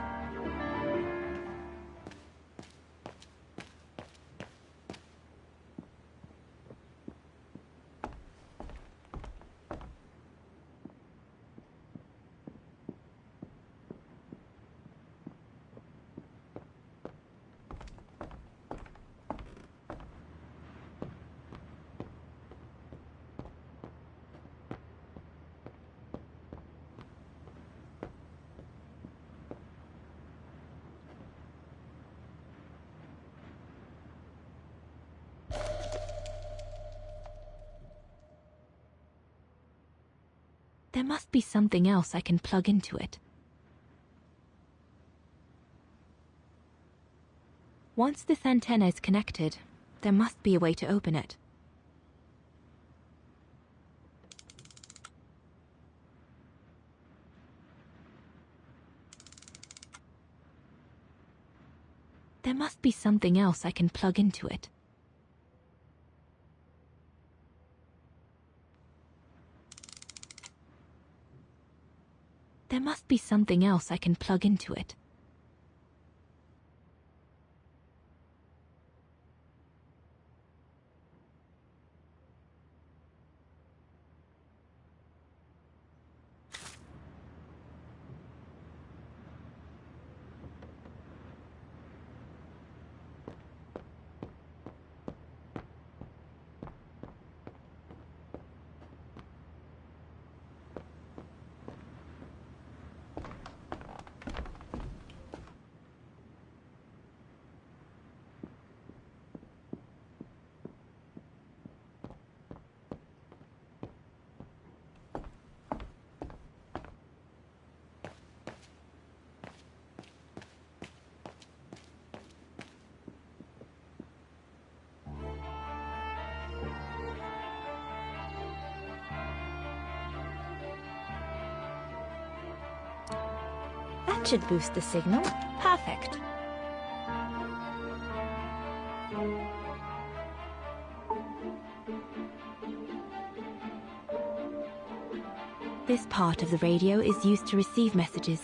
There must be something else I can plug into it. Once this antenna is connected, there must be a way to open it. There must be something else I can plug into it. There must be something else I can plug into it. That should boost the signal. Perfect. This part of the radio is used to receive messages.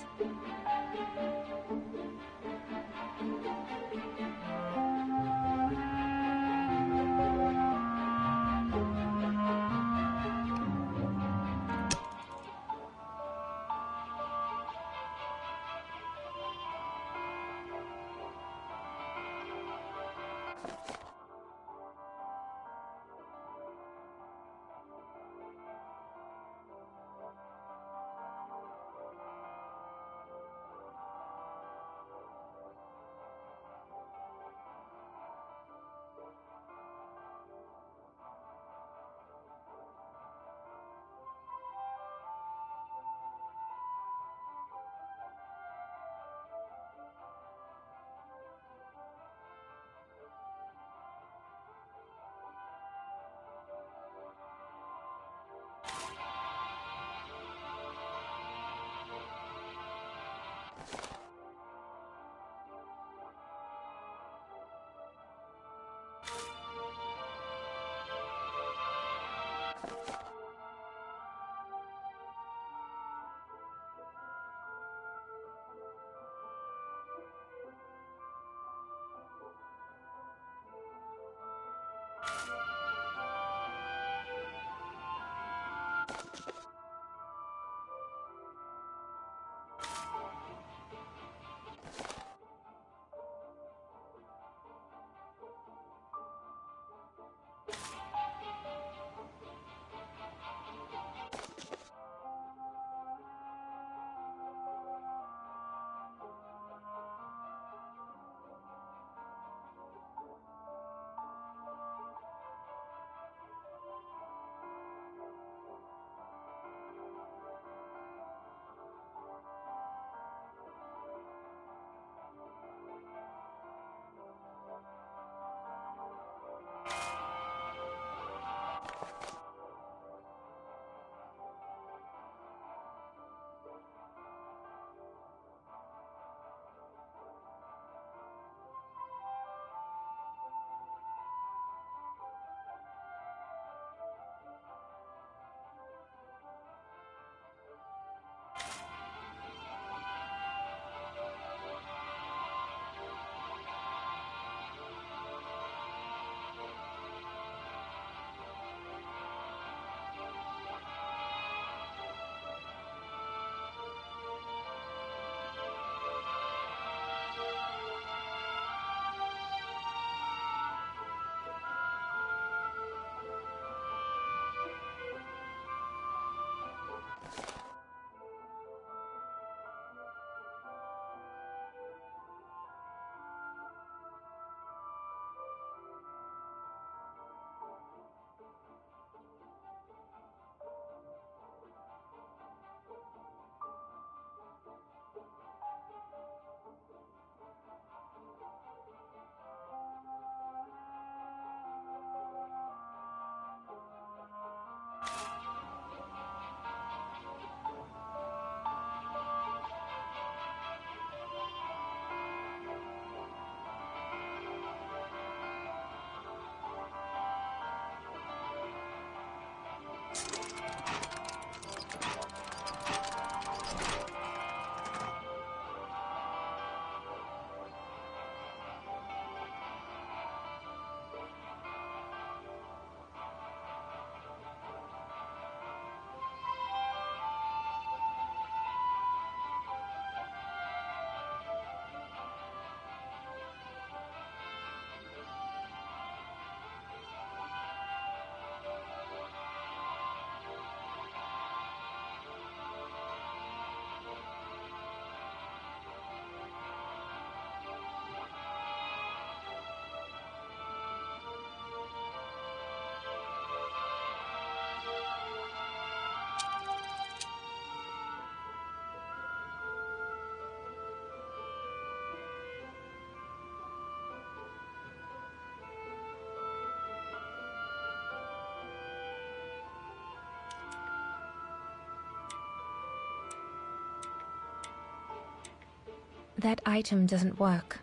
That item doesn't work.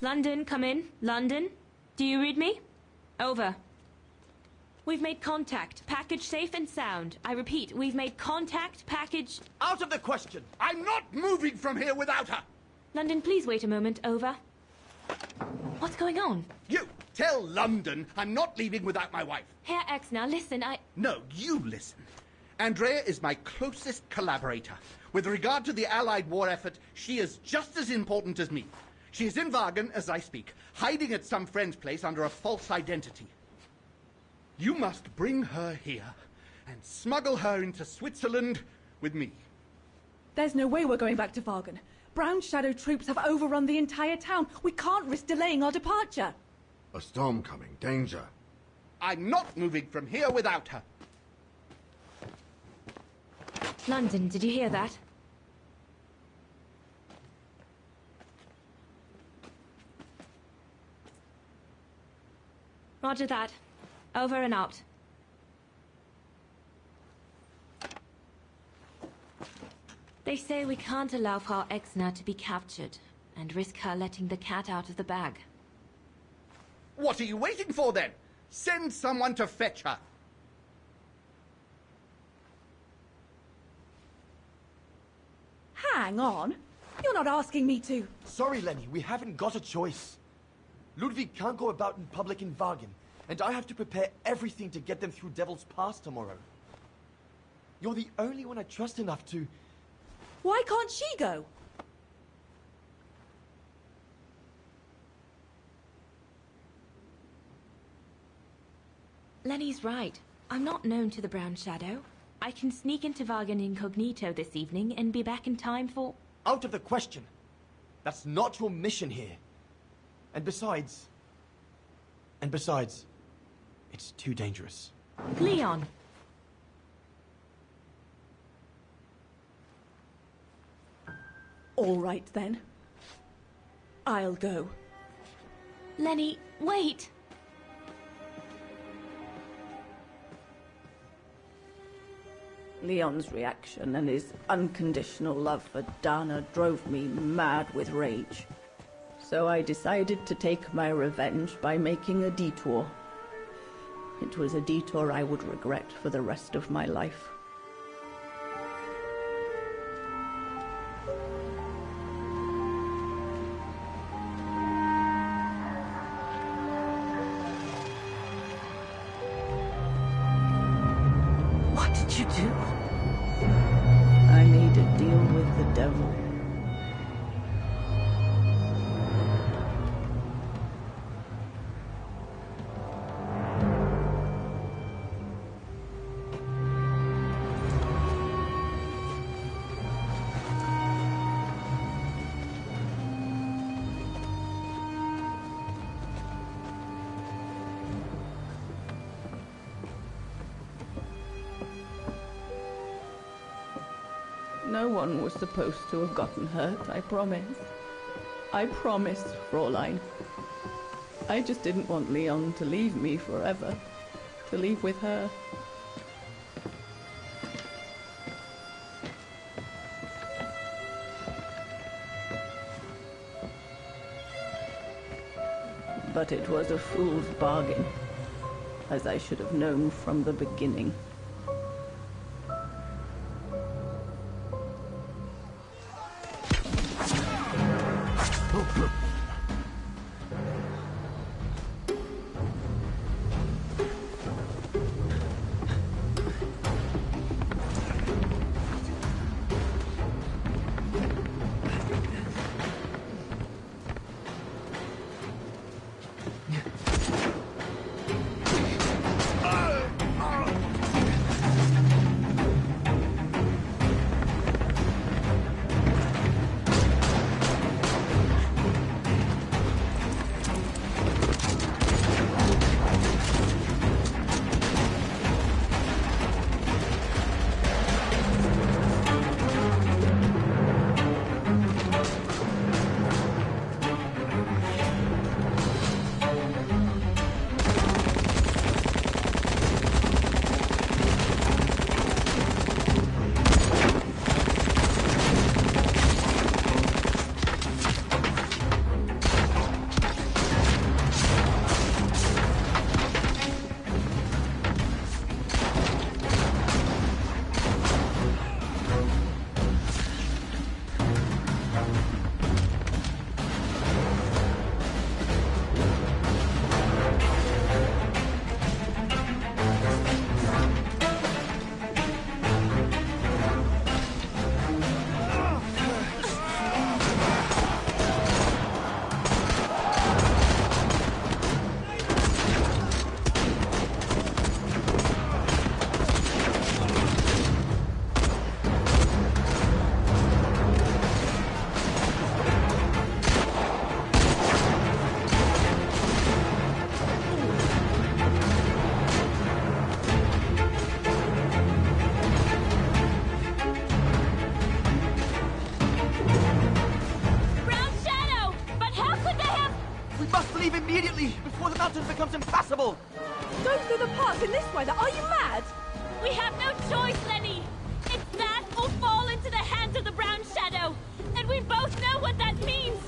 London, come in. London? Do you read me? Over. We've made contact. Package safe and sound. I repeat, we've made contact. Package... Out of the question! I'm not moving from here without her! London, please wait a moment. Over. What's going on? You! Tell London I'm not leaving without my wife. Herr X, now listen, No, you listen. Andrea is my closest collaborator. With regard to the Allied war effort, she is just as important as me. She is in Wagen as I speak, hiding at some friend's place under a false identity. You must bring her here and smuggle her into Switzerland with me. There's no way we're going back to Vargan. Brown Shadow troops have overrun the entire town. We can't risk delaying our departure. A storm coming. Danger. I'm not moving from here without her. London, did you hear that? Roger that. Over and out. They say we can't allow Frau Exner to be captured and risk her letting the cat out of the bag. What are you waiting for, then? Send someone to fetch her. Hang on. You're not asking me to. Sorry, Lenny, we haven't got a choice. Ludwig can't go about in public in Wagen, and I have to prepare everything to get them through Devil's Pass tomorrow. You're the only one I trust enough to... Why can't she go? Lenny's right. I'm not known to the Brown Shadow. I can sneak into Wagen incognito this evening and be back in time for... Out of the question. That's not your mission here. And besides, it's too dangerous. Leon! All right, then. I'll go. Lenny, wait! Leon's reaction and his unconditional love for Dana drove me mad with rage. So I decided to take my revenge by making a detour. It was a detour I would regret for the rest of my life. What did you do? I made a deal with the devil. No one was supposed to have gotten hurt, I promise. I promise, Fräulein. I just didn't want Leon to leave me forever. To leave with her. But it was a fool's bargain, as I should have known from the beginning. before the mountain becomes impassable! Go through the pass in this weather? Are you mad? We have no choice, Lenny! It's that or fall into the hands of the Brown Shadow! And we both know what that means!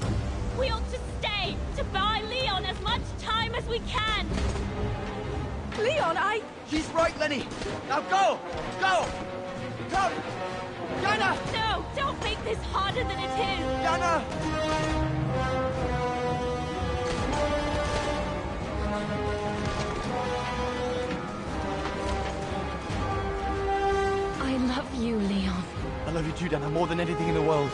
We ought to stay, to buy Leon as much time as we can! Leon, She's right, Lenny! Now go! Go! Come! Yana! No! Don't make this harder than it is! Yana! I love you, Leon. I love you too, Dana, more than anything in the world.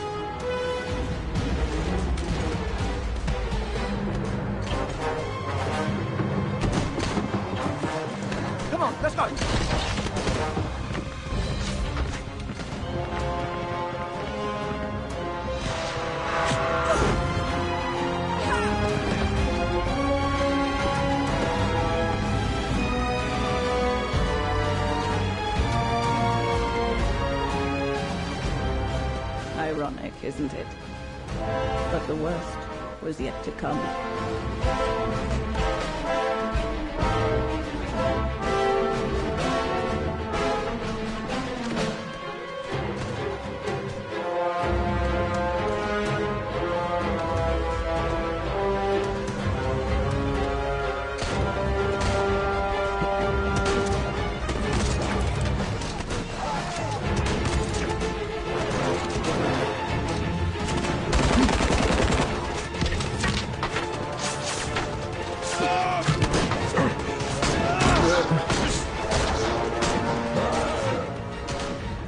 Come on, let's go! Ironic, isn't it? But the worst was yet to come.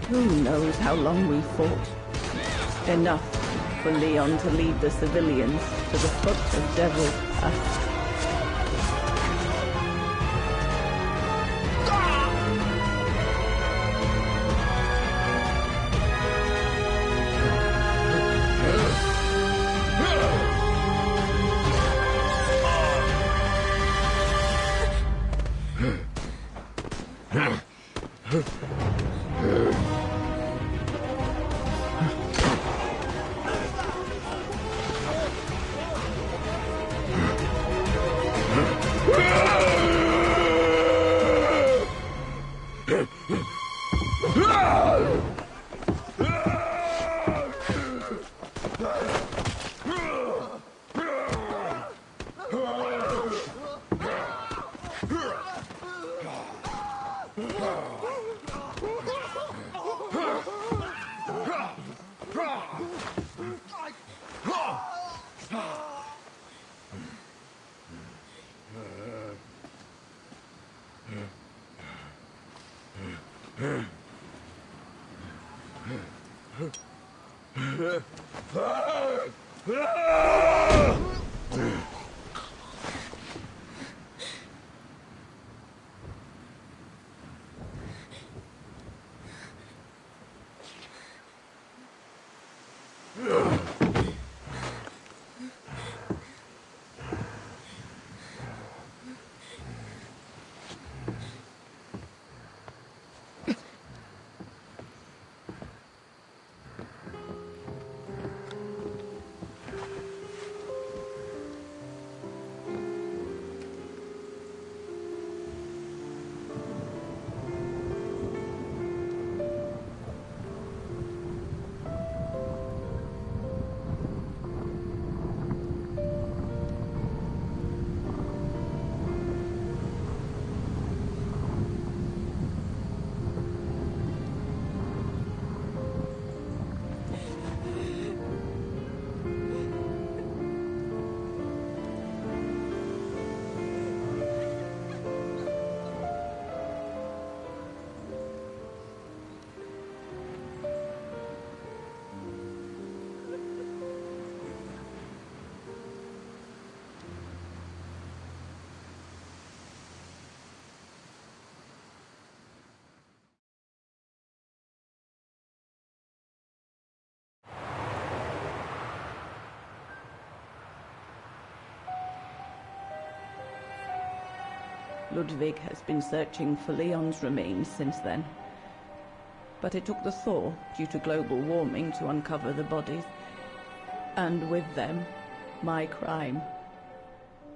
Who knows how long we fought? Enough for Leon to lead the civilians to the foot of Devil's Pass. Ludwig has been searching for Leon's remains since then. But it took the thaw due to global warming to uncover the bodies. And with them, my crime.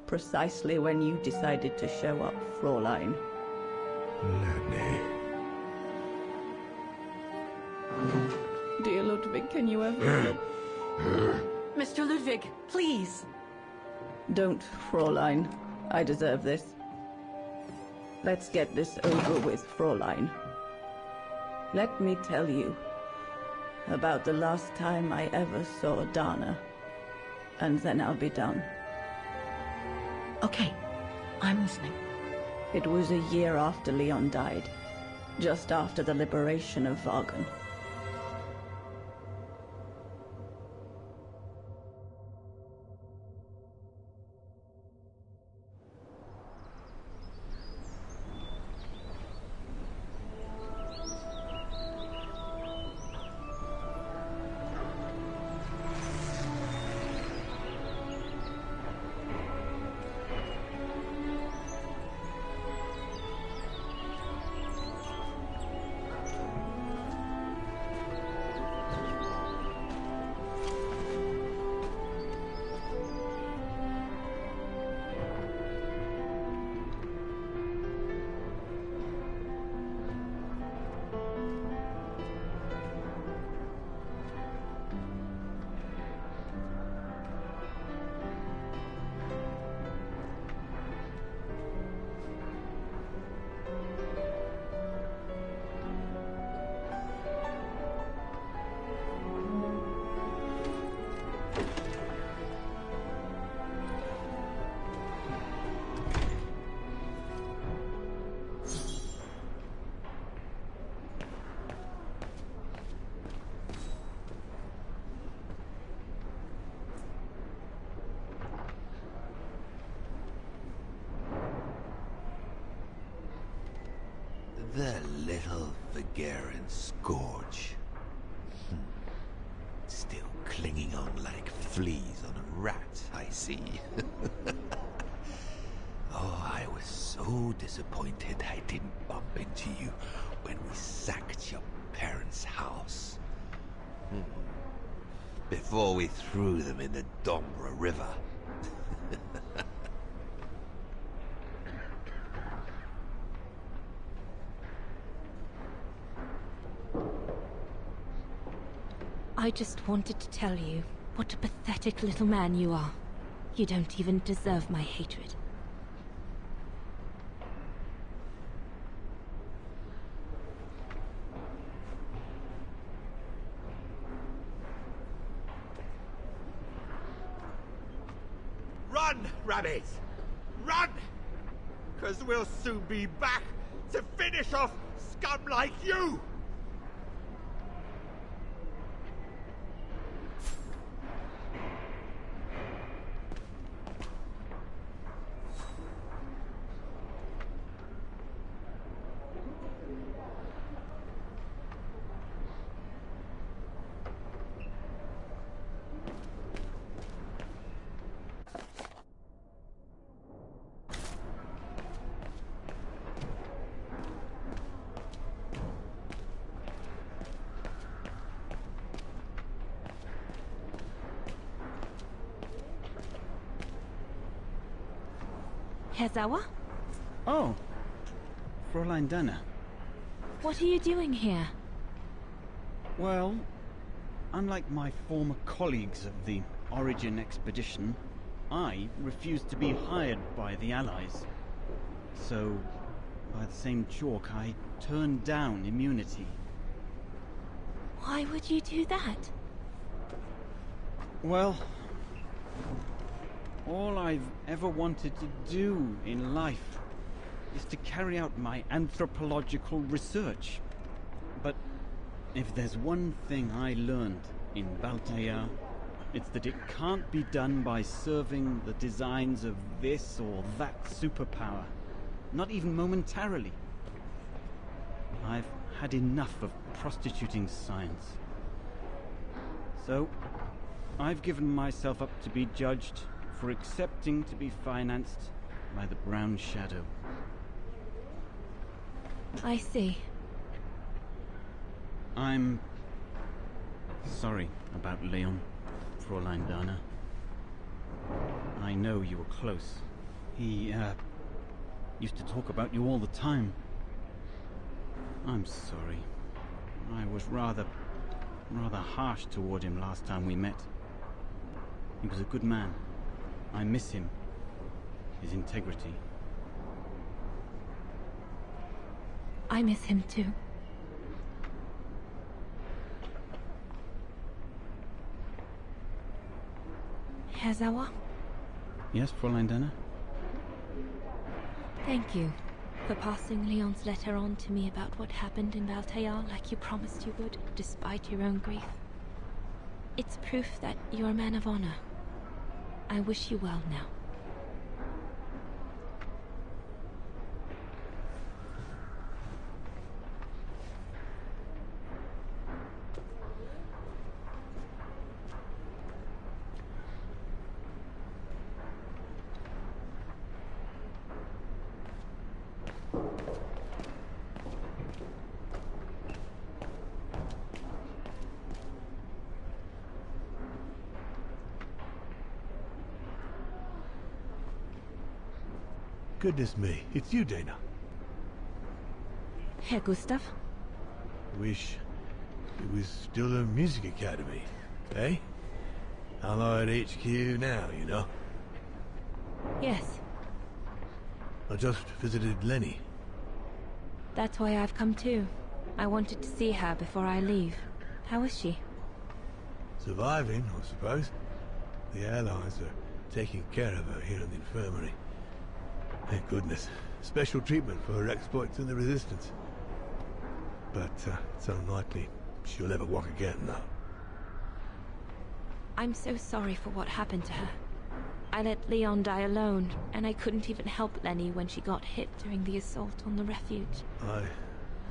precisely when you decided to show up, Fräulein. Lenny. Dear Ludwig, can you ever... Mr. Ludwig, please! Don't, Fräulein. I deserve this. Let's get this over with, Fräulein. Let me tell you about the last time I ever saw Dana, and then I'll be done. Okay, I'm listening. It was a year after Leon died, just after the liberation of Vagen. The little Vageran scourge. Still clinging on like fleas on a rat, I see. Oh, I was so disappointed I didn't bump into you when we sacked your parents' house. Before we threw them in the Dombra River. I just wanted to tell you what a pathetic little man you are. You don't even deserve my hatred. Run, rabbit! Run! 'Cause we'll soon be back to finish off scum like you! Herr Sauer? Oh, Fräulein Dana. What are you doing here? Well, unlike my former colleagues of the Origin expedition, I refused to be hired by the Allies. So, by the same chalk, I turned down immunity. Why would you do that? Well, all I've ever wanted to do in life is to carry out my anthropological research. But if there's one thing I learned in Baltaya, it's that it can't be done by serving the designs of this or that superpower, not even momentarily. I've had enough of prostituting science. So, I've given myself up to be judged for accepting to be financed by the Brown Shadow. I see. I'm sorry about Leon, Fräulein Dana. I know you were close, He, used to talk about you all the time. I'm sorry. I was rather harsh toward him last time we met. He was a good man. I miss him. His integrity. I miss him too. Herr Sauer? Yes, Fräulein Dana? Thank you for passing Leon's letter on to me about what happened in Valtayar like you promised you would, despite your own grief. It's proof that you're a man of honor. I wish you well now. Goodness me, it's you, Dana. Herr Gustav? Wish it was still a music academy, eh? Allied HQ now, you know? Yes. I just visited Lenny. That's why I've come too. I wanted to see her before I leave. How is she? Surviving, I suppose. The Allies are taking care of her here in the infirmary. Thank goodness. Special treatment for her exploits in the Resistance. But it's unlikely she'll ever walk again now. I'm so sorry for what happened to her. I let Leon die alone, and I couldn't even help Lenny when she got hit during the assault on the refuge. I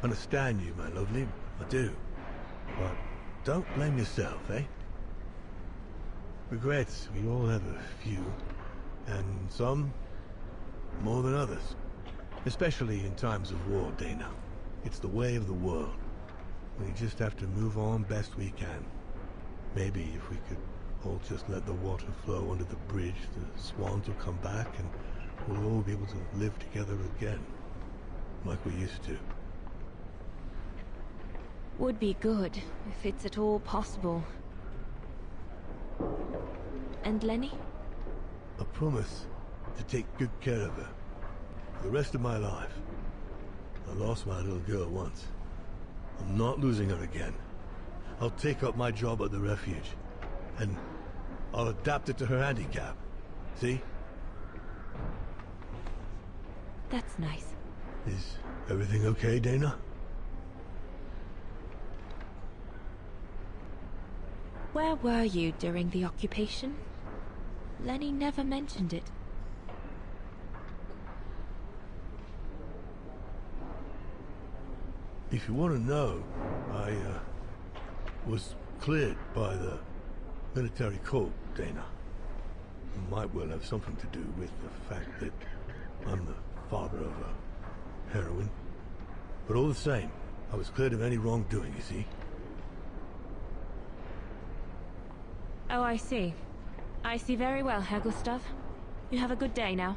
understand you, my lovely. I do. But don't blame yourself, eh? Regrets, we all have a few. And some more than others. Especially in times of war, Dana. It's the way of the world. We just have to move on best we can. Maybe if we could all just let the water flow under the bridge, the swans will come back and we'll all be able to live together again. Like we used to. Would be good, if it's at all possible. And Lenny? I promise to take good care of her. For the rest of my life. I lost my little girl once. I'm not losing her again. I'll take up my job at the refuge. And I'll adapt it to her handicap. See? That's nice. Is everything okay, Dana? Where were you during the occupation? Lenny never mentioned it. If you want to know, I was cleared by the military court, Dana. It might well have something to do with the fact that I'm the father of a heroine. But all the same, I was cleared of any wrongdoing, you see. Oh, I see. I see very well, Herr Gustav. You have a good day now.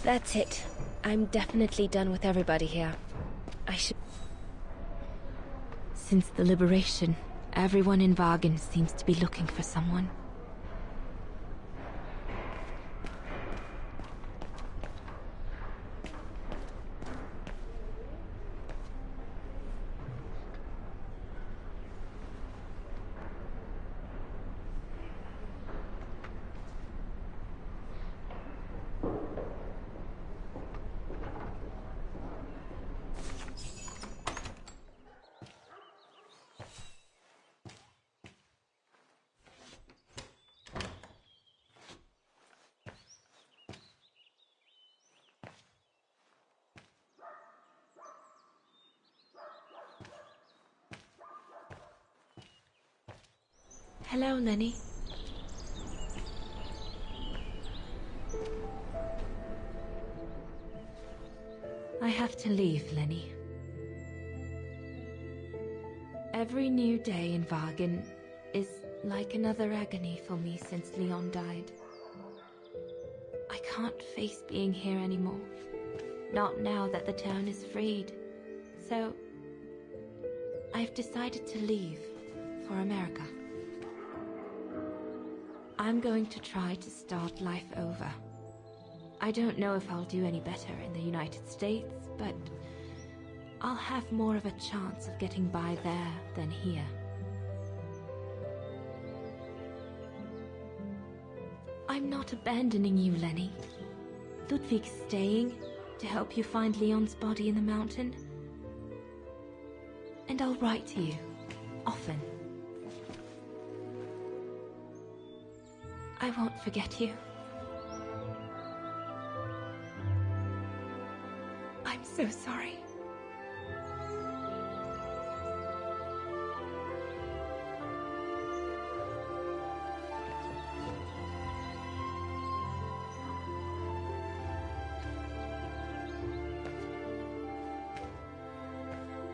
That's it. I'm definitely done with everybody here. I should... Since the liberation, everyone in Wagen seems to be looking for someone. Hello, Lenny. I have to leave, Lenny. Every new day in Wagen is like another agony for me since Leon died. I can't face being here anymore. Not now that the town is freed. So, I've decided to leave for America. I'm going to try to start life over. I don't know if I'll do any better in the United States, but I'll have more of a chance of getting by there than here. I'm not abandoning you, Lenny. Ludwig's staying to help you find Leon's body in the mountain. And I'll write to you, often. I won't forget you. I'm so sorry.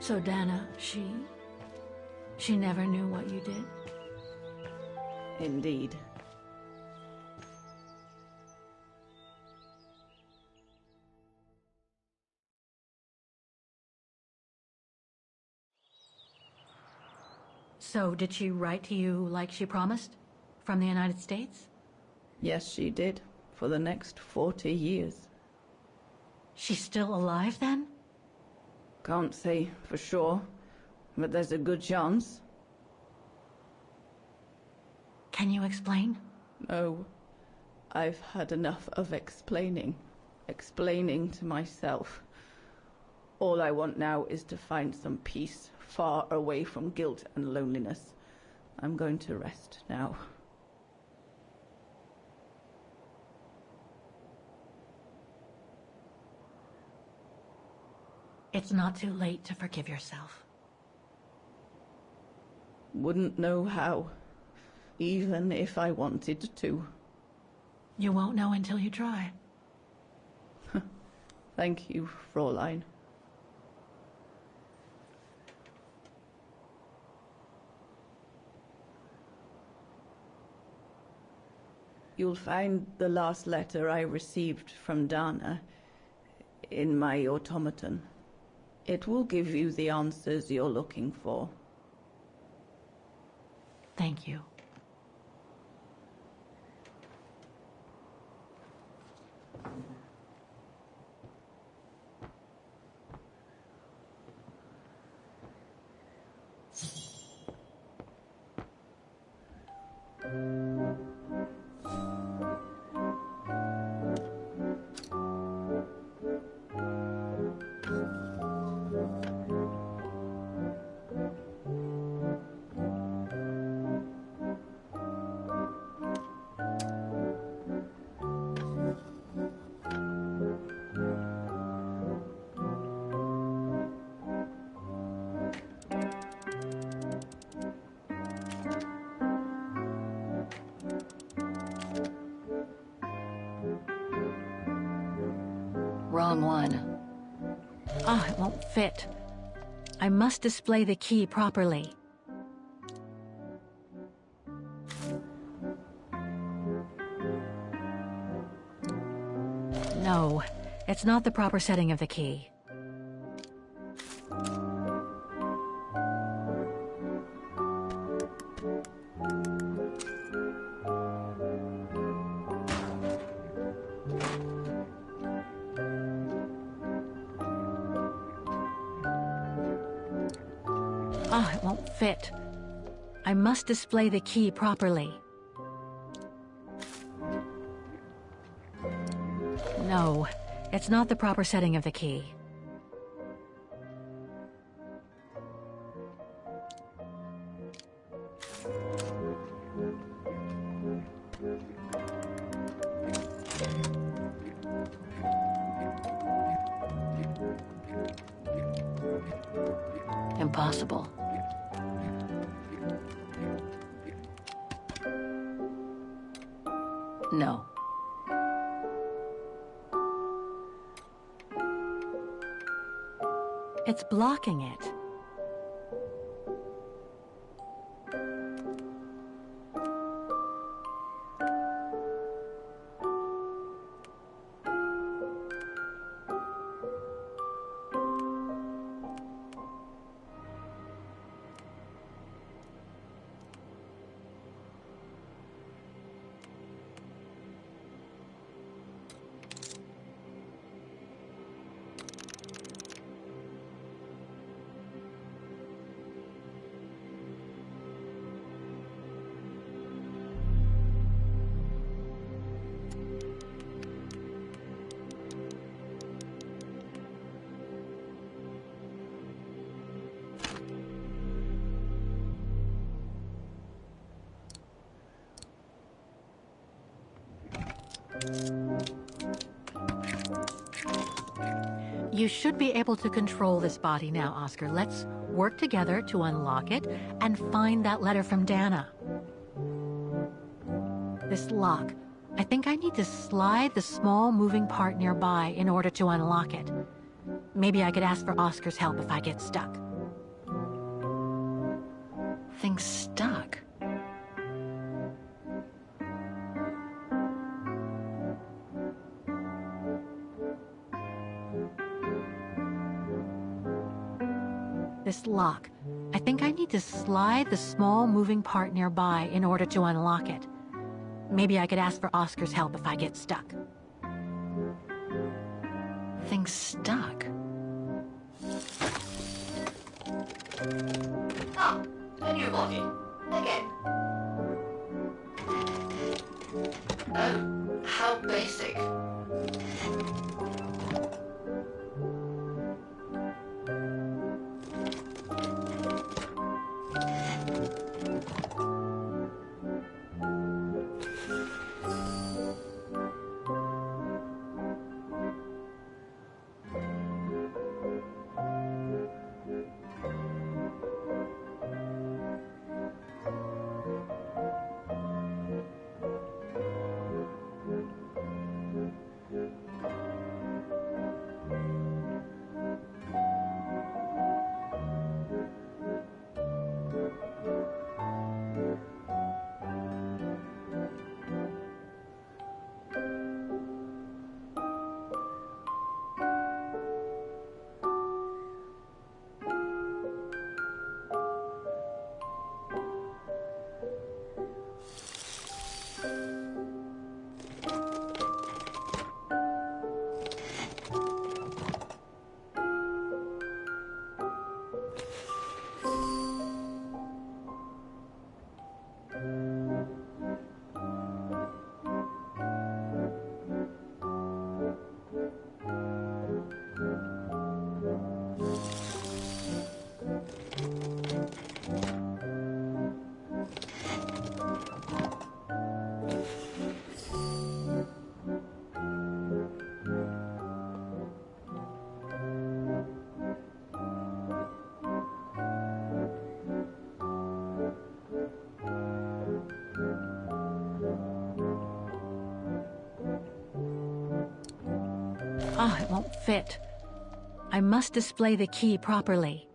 So Dana, she never knew what you did? Indeed. So did she write to you like she promised? From the United States? Yes, she did. For the next 40 years. She's still alive then? Can't say for sure, but there's a good chance. Can you explain? No. I've had enough of explaining. Explaining to myself. All I want now is to find some peace, far away from guilt and loneliness. I'm going to rest now. It's not too late to forgive yourself. Wouldn't know how, even if I wanted to. You won't know until you try. Thank you, Fräulein. You'll find the last letter I received from Dana in my automaton. It will give you the answers you're looking for. Thank you. Wrong one. Ah, it won't fit. I must display the key properly. No, it's not the proper setting of the key. Ah, it won't fit. I must display the key properly. No, it's not the proper setting of the key. Impossible. No. It's blocking it. You should be able to control this body now, Oscar. Let's work together to unlock it and find that letter from Dana. This lock. I think I need to slide the small moving part nearby in order to unlock it. Maybe I could ask for Oscar's help if I get stuck. Things stuck? This lock. I think I need to slide the small moving part nearby in order to unlock it. Maybe I could ask for Oscar's help if I get stuck. Things stuck? Ah, a new body. Again. Oh, how basic. Oh, it won't fit. I must display the key properly.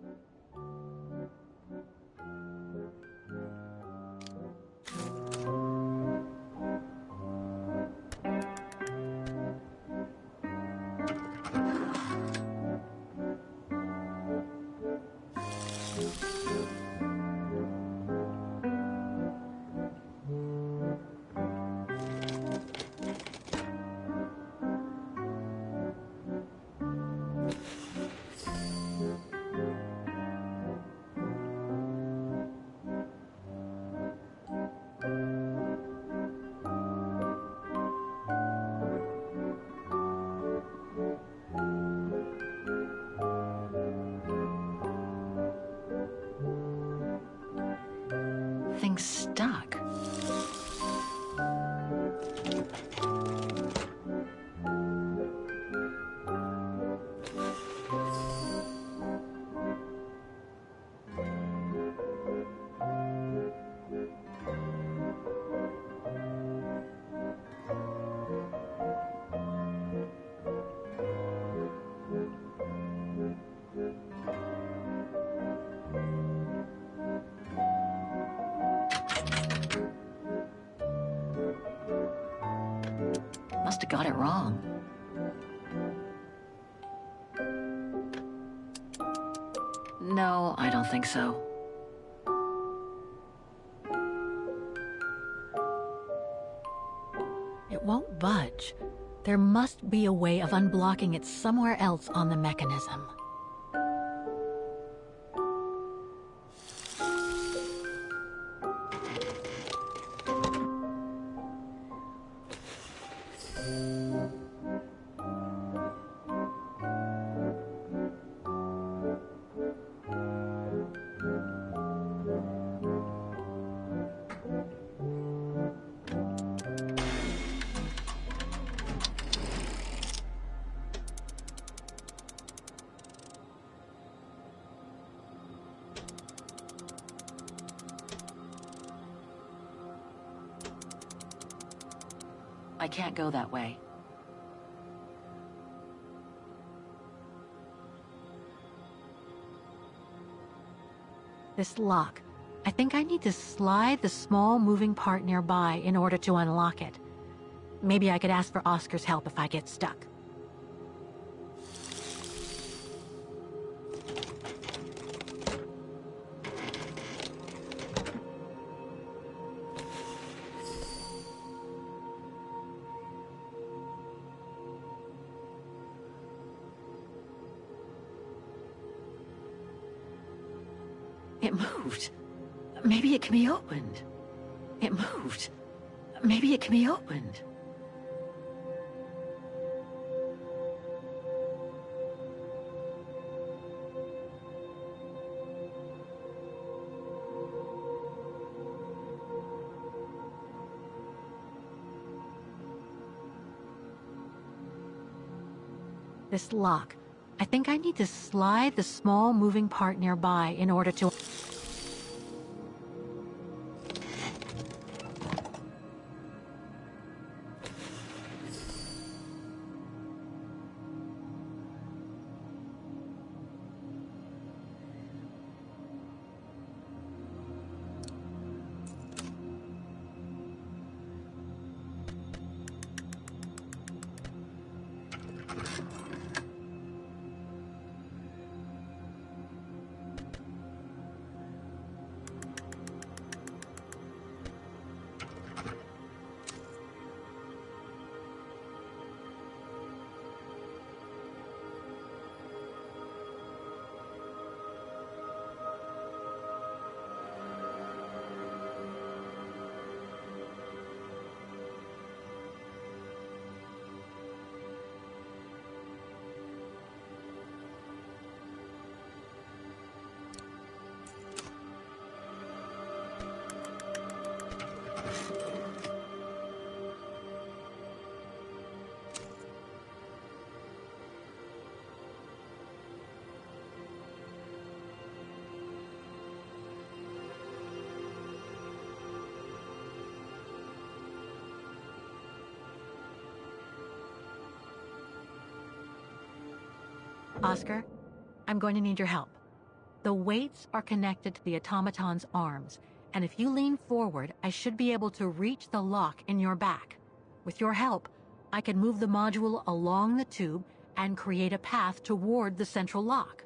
Things stuck? Must have got it wrong. No, I don't think so. It won't budge. There must be a way of unblocking it somewhere else on the mechanism. I can't go that way. This lock. I think I need to slide the small moving part nearby in order to unlock it. Maybe I could ask for Oscar's help if I get stuck. It moved. Maybe it can be opened. It moved. Maybe it can be opened. This lock. I think I need to slide the small moving part nearby in order to... Oscar, I'm going to need your help. The weights are connected to the automaton's arms, and if you lean forward, I should be able to reach the lock in your back. With your help, I can move the module along the tube and create a path toward the central lock.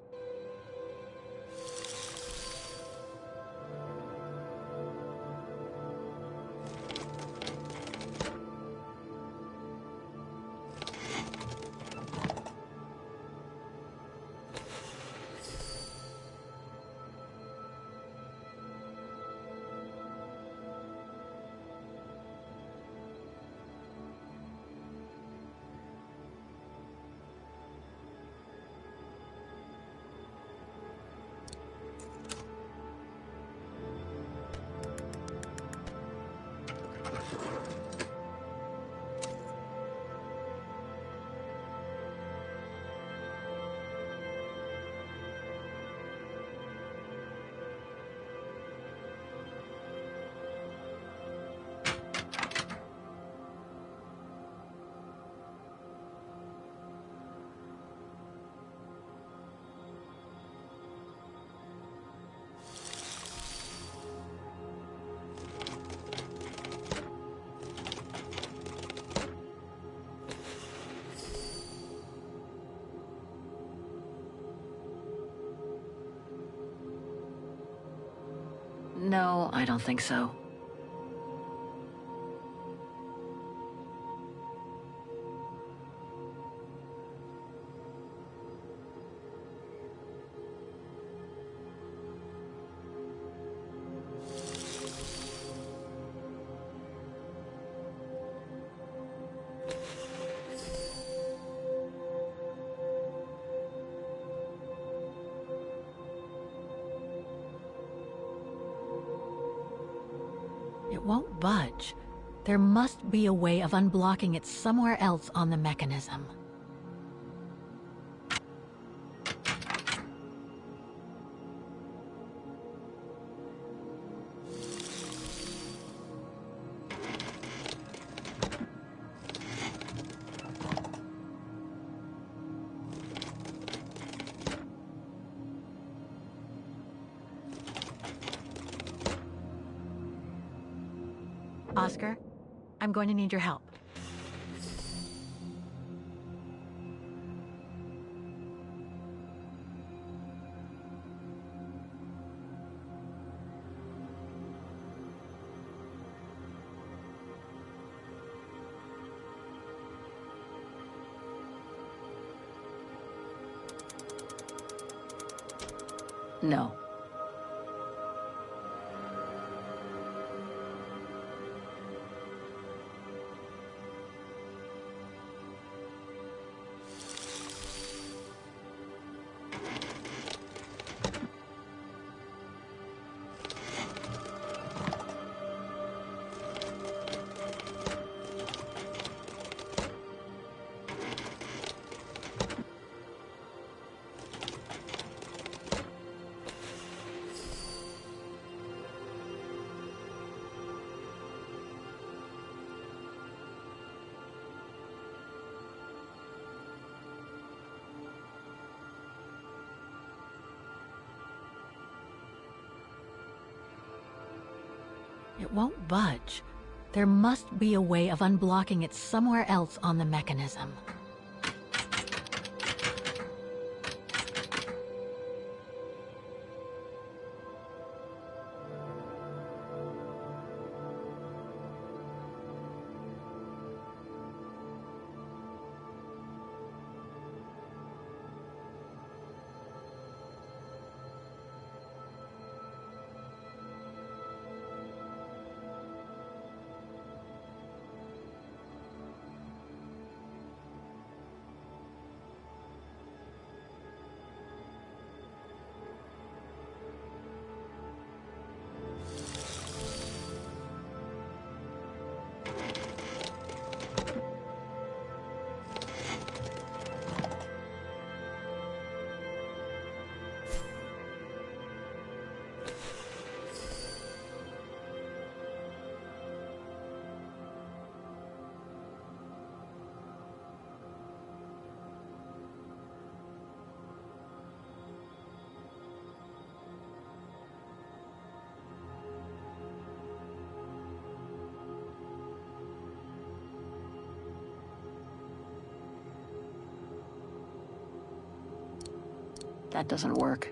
No, I don't think so. It won't budge. There must be a way of unblocking it somewhere else on the mechanism. Oscar, I'm going to need your help. No. It won't budge. There must be a way of unblocking it somewhere else on the mechanism. That doesn't work.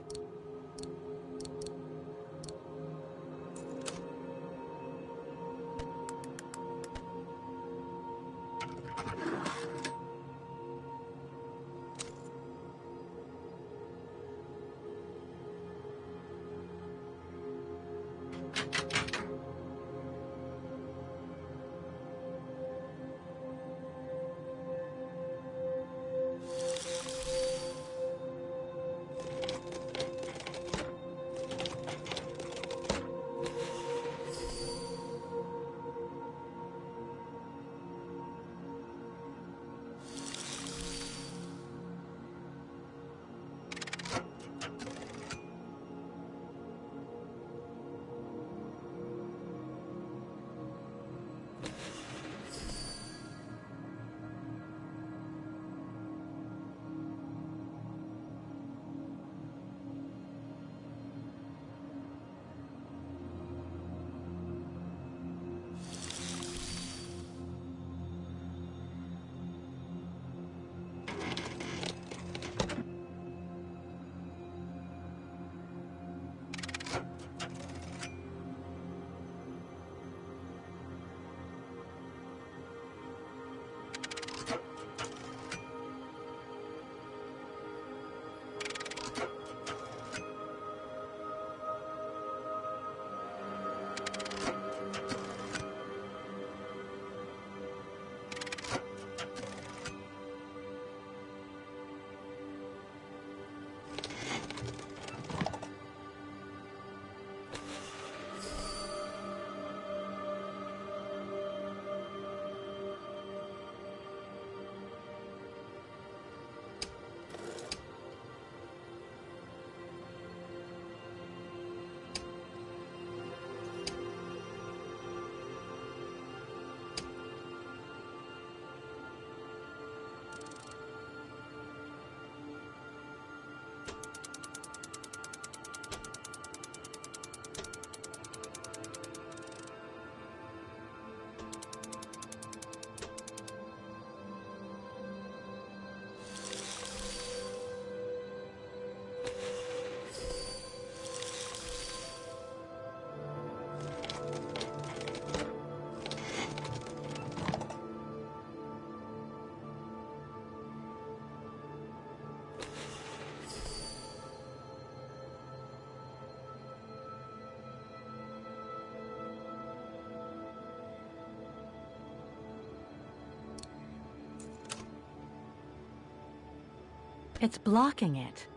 It's blocking it.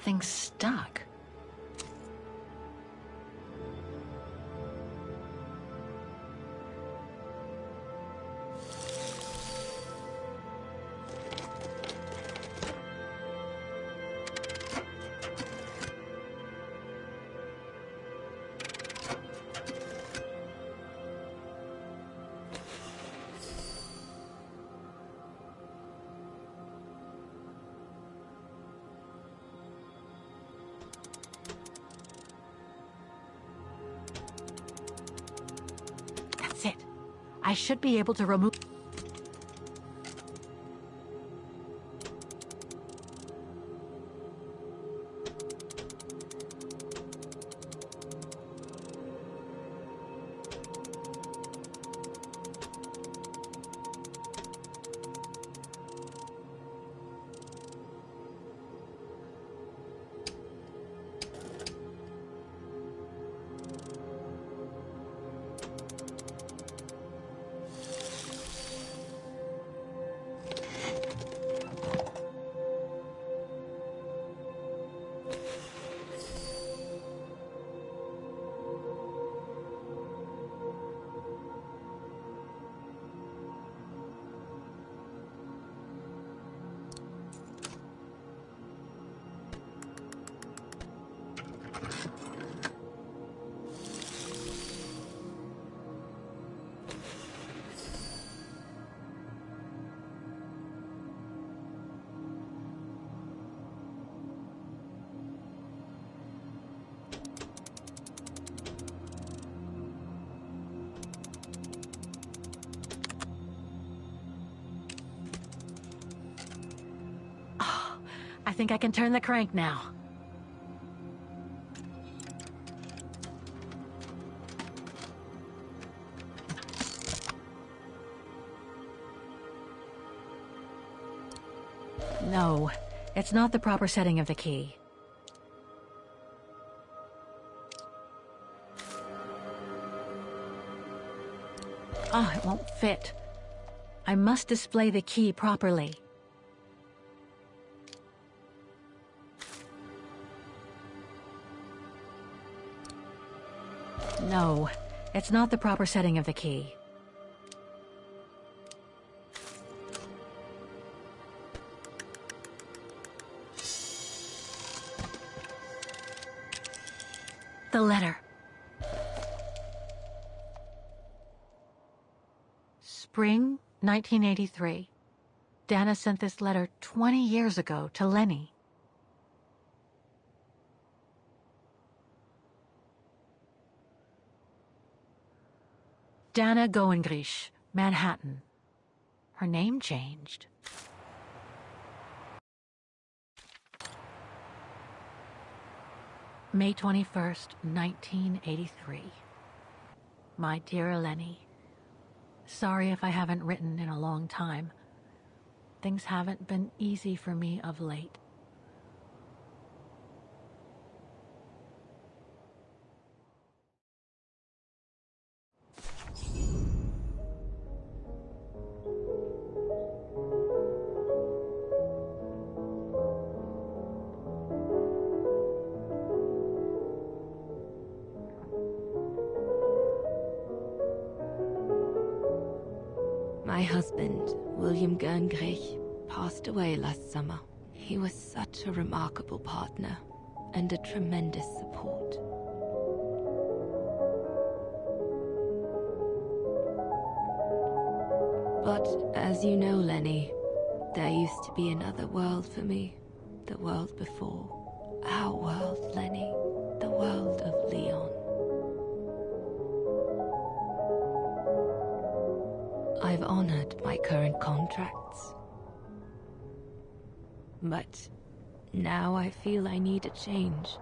Thing's stuck. I should be able to remove... I think I can turn the crank now. No, it's not the proper setting of the key. Ah, it won't fit. I must display the key properly. No, it's not the proper setting of the key. The letter. Spring 1983. Dana sent this letter 20 years ago to Lenny. Dana Goengrish, Manhattan. Her name changed. May 21st, 1983. My dear Lenny, sorry if I haven't written in a long time. Things haven't been easy for me of late. My husband, William Gerngrich, passed away last summer. He was such a remarkable partner and a tremendous support. But as you know, Lenny, there used to be another world for me. The world before. Our world, Lenny. The world of Leon. I've honored my current contracts. But now I feel I need a change.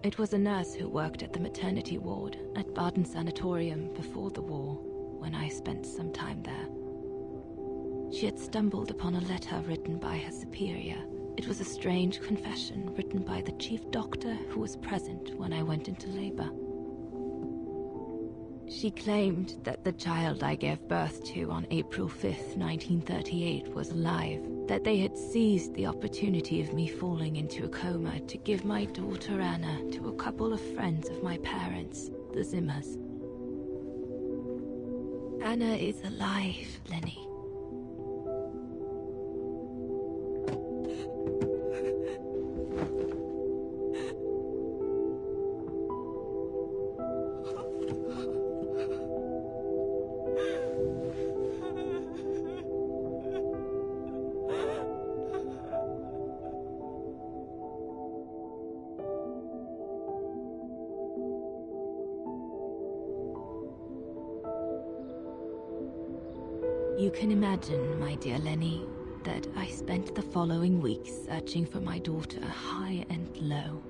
It was a nurse who worked at the maternity ward at Baden Sanatorium before the war, when I spent some time there. She had stumbled upon a letter written by her superior. It was a strange confession written by the chief doctor who was present when I went into labor. She claimed that the child I gave birth to on April 5th, 1938 was alive, that they had seized the opportunity of me falling into a coma to give my daughter Anna to a couple of friends of my parents, the Zimmers. Anna is alive, Lenny. You can imagine, my dear Lenny, that I spent the following weeks searching for my daughter high and low.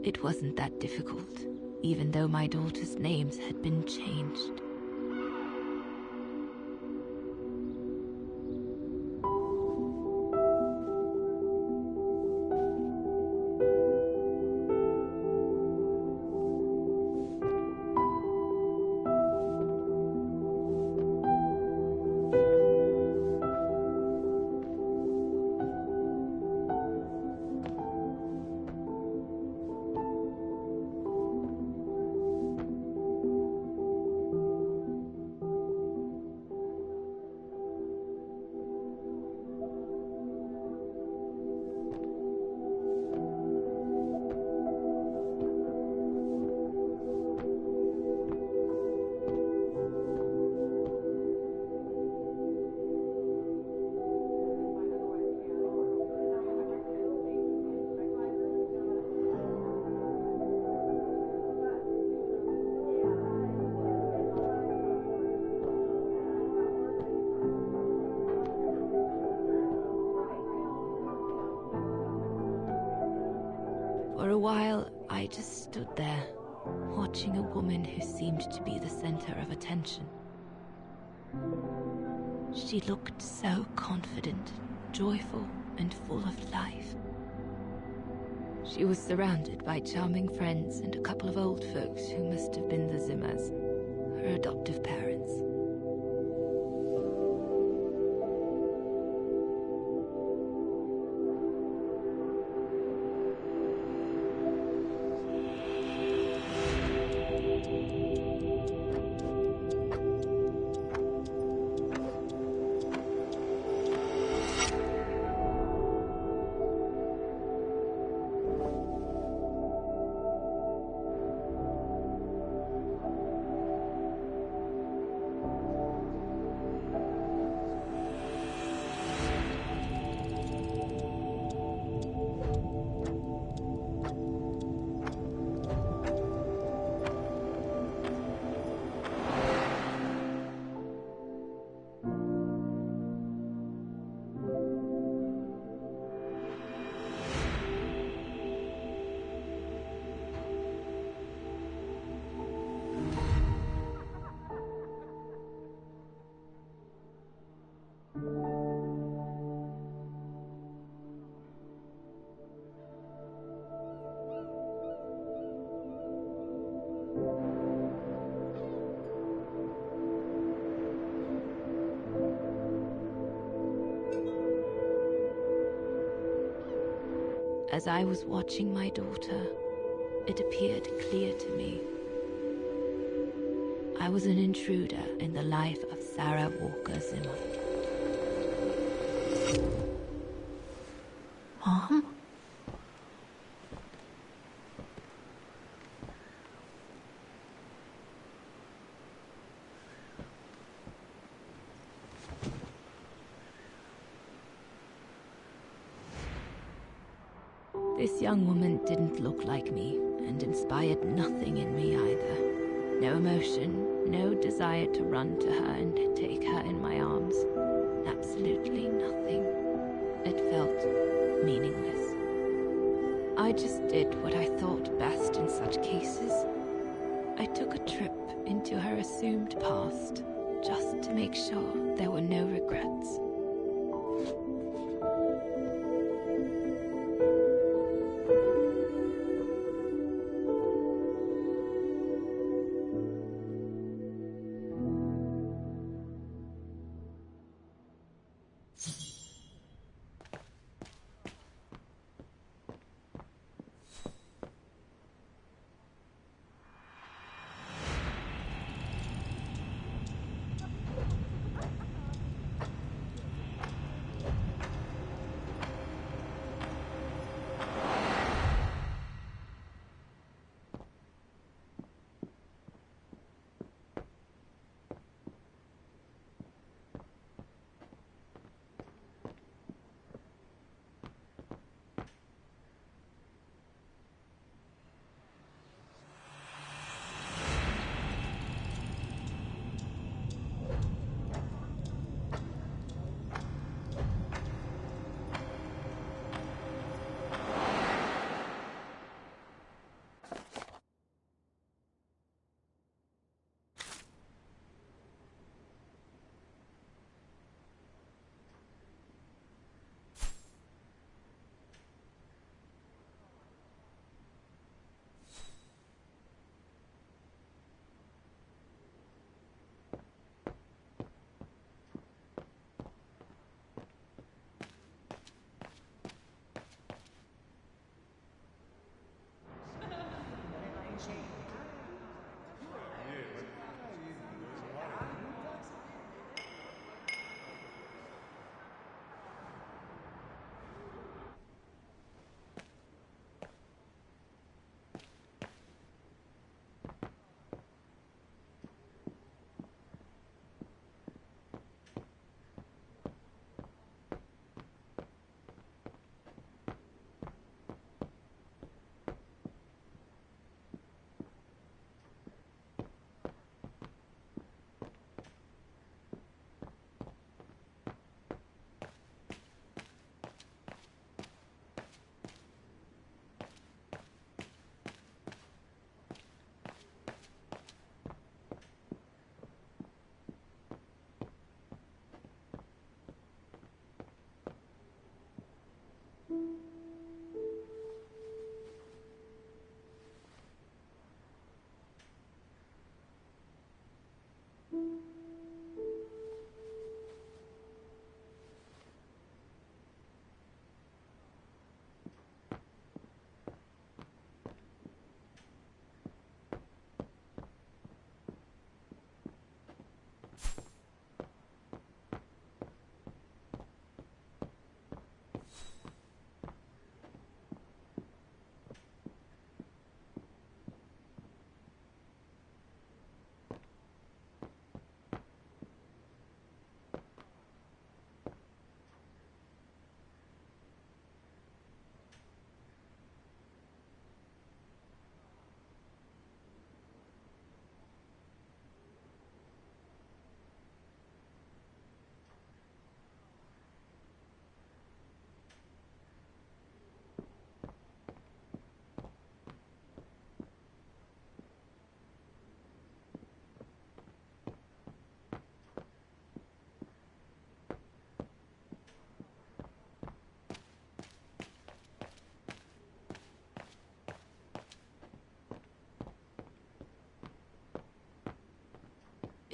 It wasn't that difficult, even though my daughter's names had been changed. For a while, I just stood there, watching a woman who seemed to be the center of attention. She looked so confident, joyful, and full of life. She was surrounded by charming friends and a couple of old folks who must have been the Zimmers, her adoptive parents. As I was watching my daughter, it appeared clear to me. I was an intruder in the life of Sarah Walker Zimmer. Mom? This young woman didn't look like me, and inspired nothing in me either. No emotion, no desire to run to her and take her in my arms. Absolutely nothing. It felt meaningless. I just did what I thought best in such cases. I took a trip into her assumed past, just to make sure there were no regrets.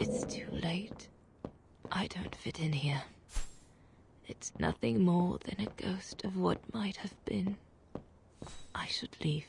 It's too late. I don't fit in here. It's nothing more than a ghost of what might have been. I should leave.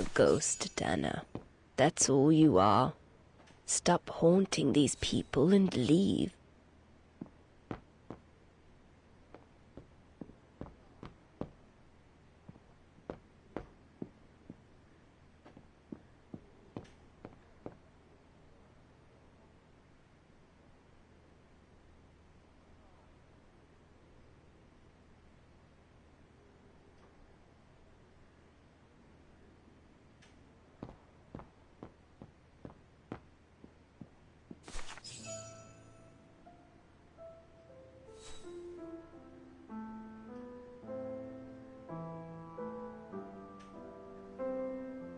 A ghost, Dana. That's all you are. Stop haunting these people and leave.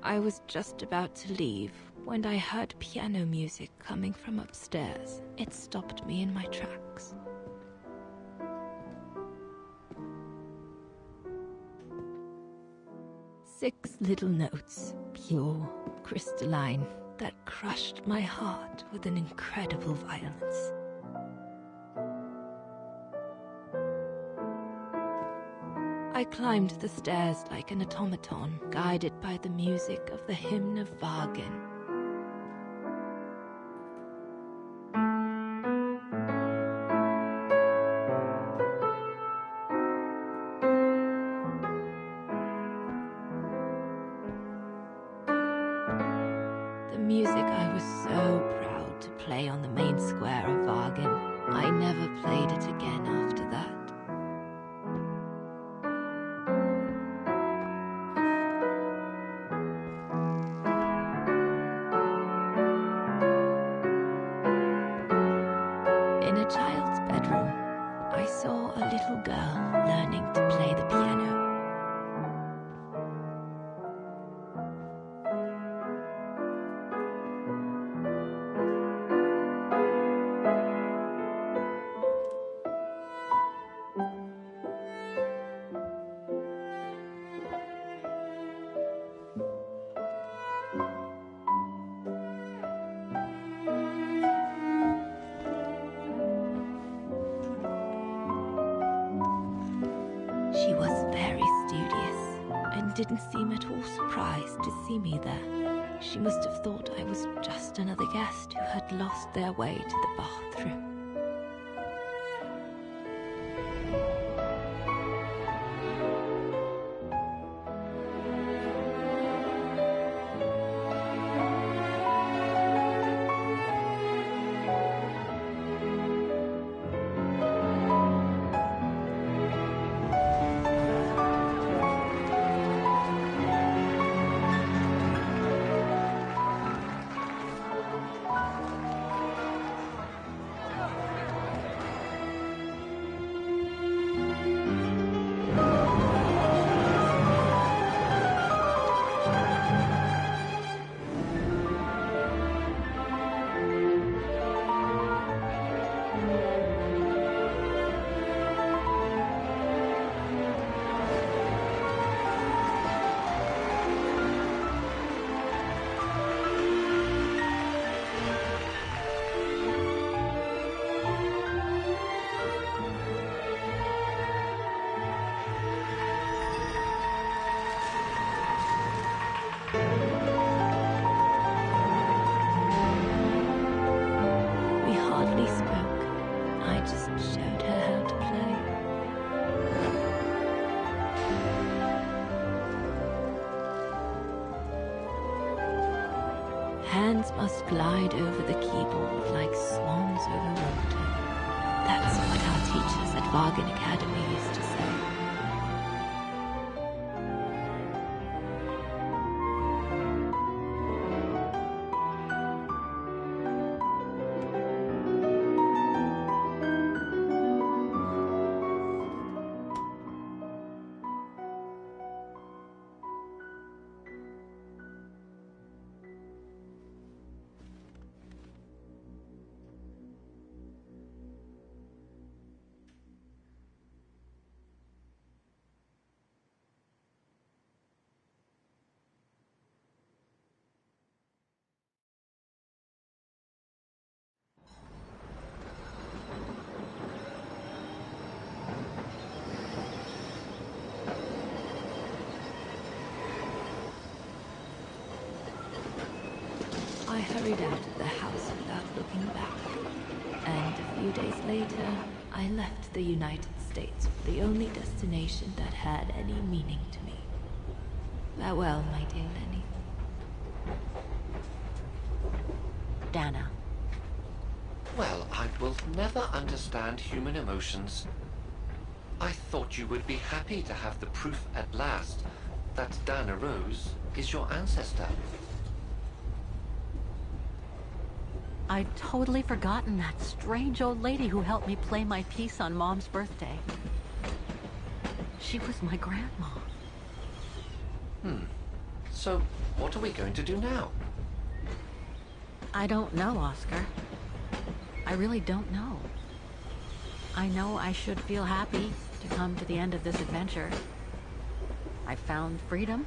I was just about to leave when I heard piano music coming from upstairs. It stopped me in my tracks. Six little notes, pure, crystalline, that crushed my heart with an incredible violence. I climbed the stairs like an automaton, guided by the music of the hymn of Wagen. The music I was so proud to play on the main square of Wagen. I never played it again after that. In a child's bedroom, I saw a little girl learning to play the piano. She was very studious and didn't seem at all surprised to see me there. She must have thought I was just another guest who had lost their way to the bathroom. hands must glide over the keyboard like swans over water. That's what our teachers at Vagan Academy used to say. I hurried out of the house without looking back, and a few days later, I left the United States for the only destination that had any meaning to me. Farewell, my dear Lenny. Dana. Well, I will never understand human emotions. I thought you would be happy to have the proof at last that Dana Rose is your ancestor. I'd totally forgotten that strange old lady who helped me play my piece on Mom's birthday. She was my grandma. So, what are we going to do now? I don't know, Oscar. I really don't know. I know I should feel happy to come to the end of this adventure. I found freedom.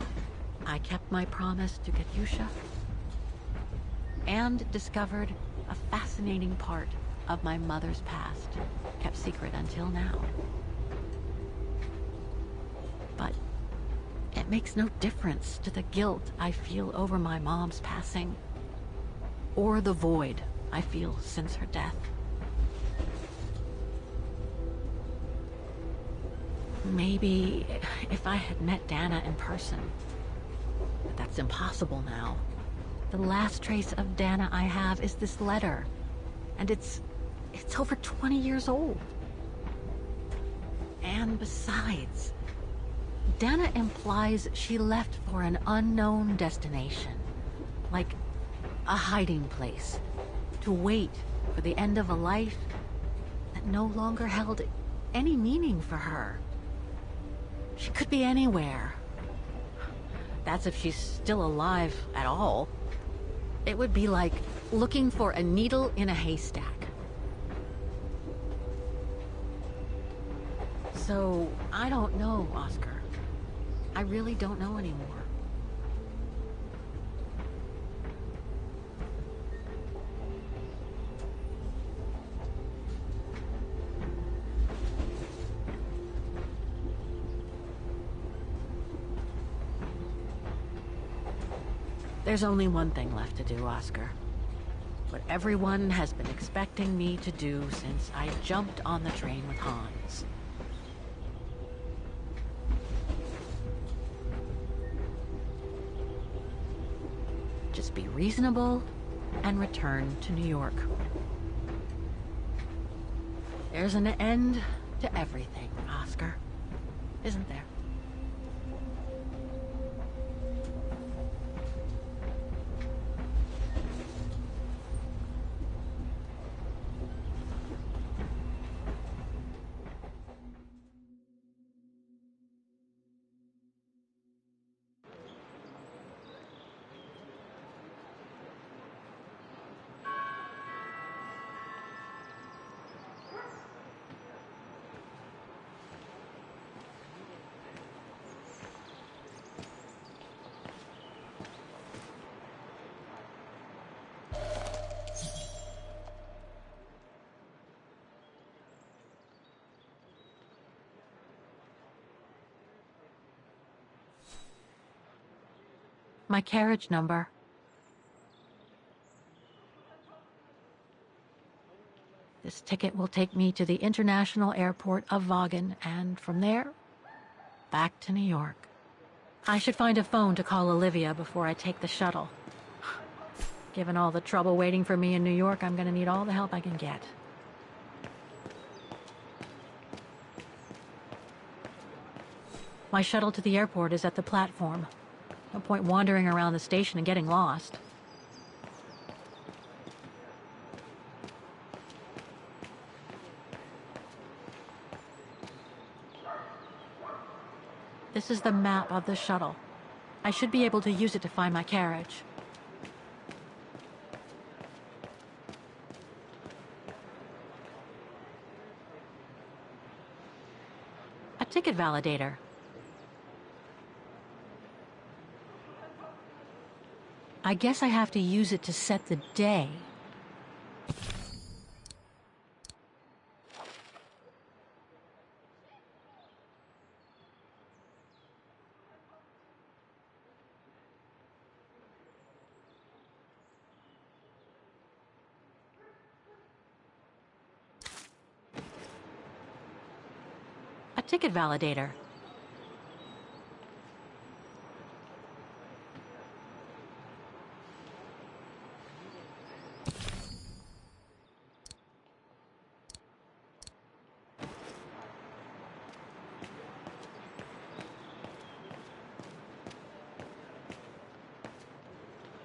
I kept my promise to Katyusha. And discovered a fascinating part of my mother's past, kept secret until now. But it makes no difference to the guilt I feel over my mom's passing, or the void I feel since her death. Maybe if I had met Dana in person, but that's impossible now. The last trace of Dana I have is this letter, and it's over 20 years old. And besides, Dana implies she left for an unknown destination, like a hiding place, to wait for the end of a life that no longer held any meaning for her. She could be anywhere. That's if she's still alive at all. It would be like looking for a needle in a haystack. So, I don't know, Oscar. I really don't know anymore. There's only one thing left to do, Oscar. What everyone has been expecting me to do since I jumped on the train with Hans. Just be reasonable and return to New York. There's an end to everything, Oscar. Isn't there? My carriage number. This ticket will take me to the international airport of Vagan, and from there, back to New York. I should find a phone to call Olivia before I take the shuttle. Given all the trouble waiting for me in New York, I'm gonna need all the help I can get. My shuttle to the airport is at the platform. No point wandering around the station and getting lost. This is the map of the shuttle. I should be able to use it to find my carriage. A ticket validator. I guess I have to use it to set the day. A ticket validator.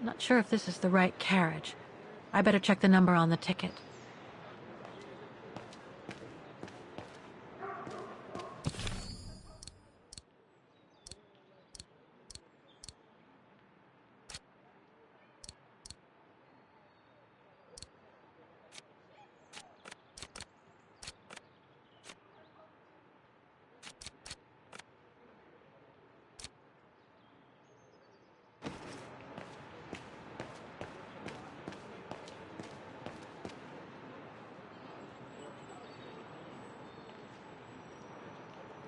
Not sure if this is the right carriage. I better check the number on the ticket.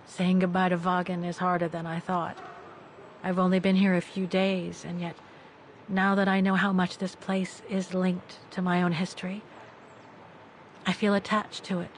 Saying goodbye to Vaughan is harder than I thought. I've only been here a few days, and yet, now that I know how much this place is linked to my own history, I feel attached to it.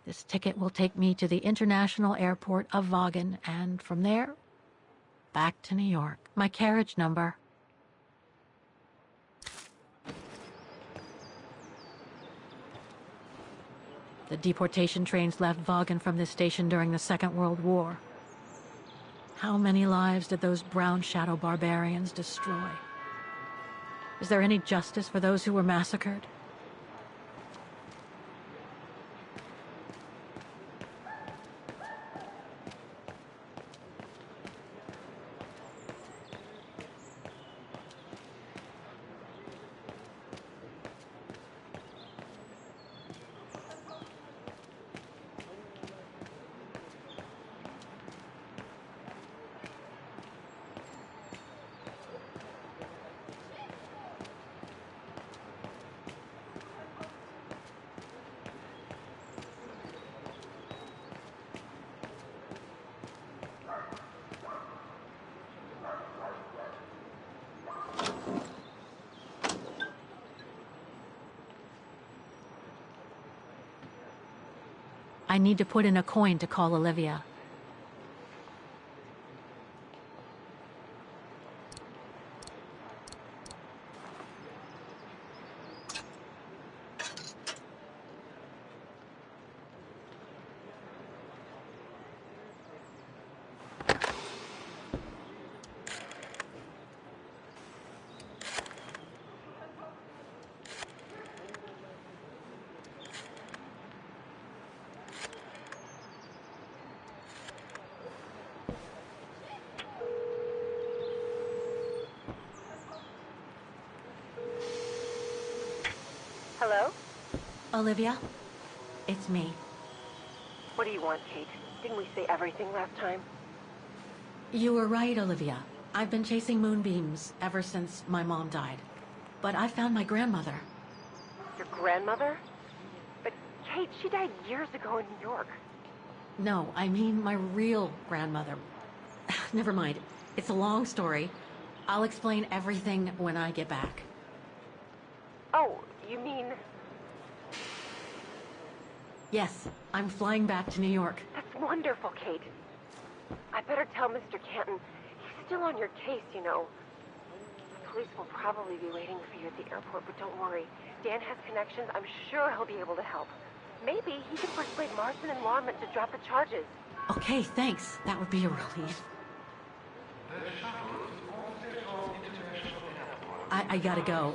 This ticket will take me to the International Airport of Vaughan, and from there, back to New York. My carriage number. The deportation trains left Vaughan from this station during the Second World War. How many lives did those brown shadow barbarians destroy? Is there any justice for those who were massacred? I need to put in a coin to call Olivia. Hello? Olivia, it's me. What do you want, Kate? Didn't we say everything last time? You were right, Olivia. I've been chasing moonbeams ever since my mom died. But I found my grandmother. Your grandmother? But Kate, she died years ago in New York. No, I mean my real grandmother. Never mind. It's a long story. I'll explain everything when I get back. Oh, you mean... Yes, I'm flying back to New York. That's wonderful, Kate. I better tell Mr. Canton. He's still on your case, you know. The police will probably be waiting for you at the airport, but don't worry. Dan has connections. I'm sure he'll be able to help. Maybe he can persuade Marston and Wanman to drop the charges. Okay, thanks. That would be a relief. I gotta go.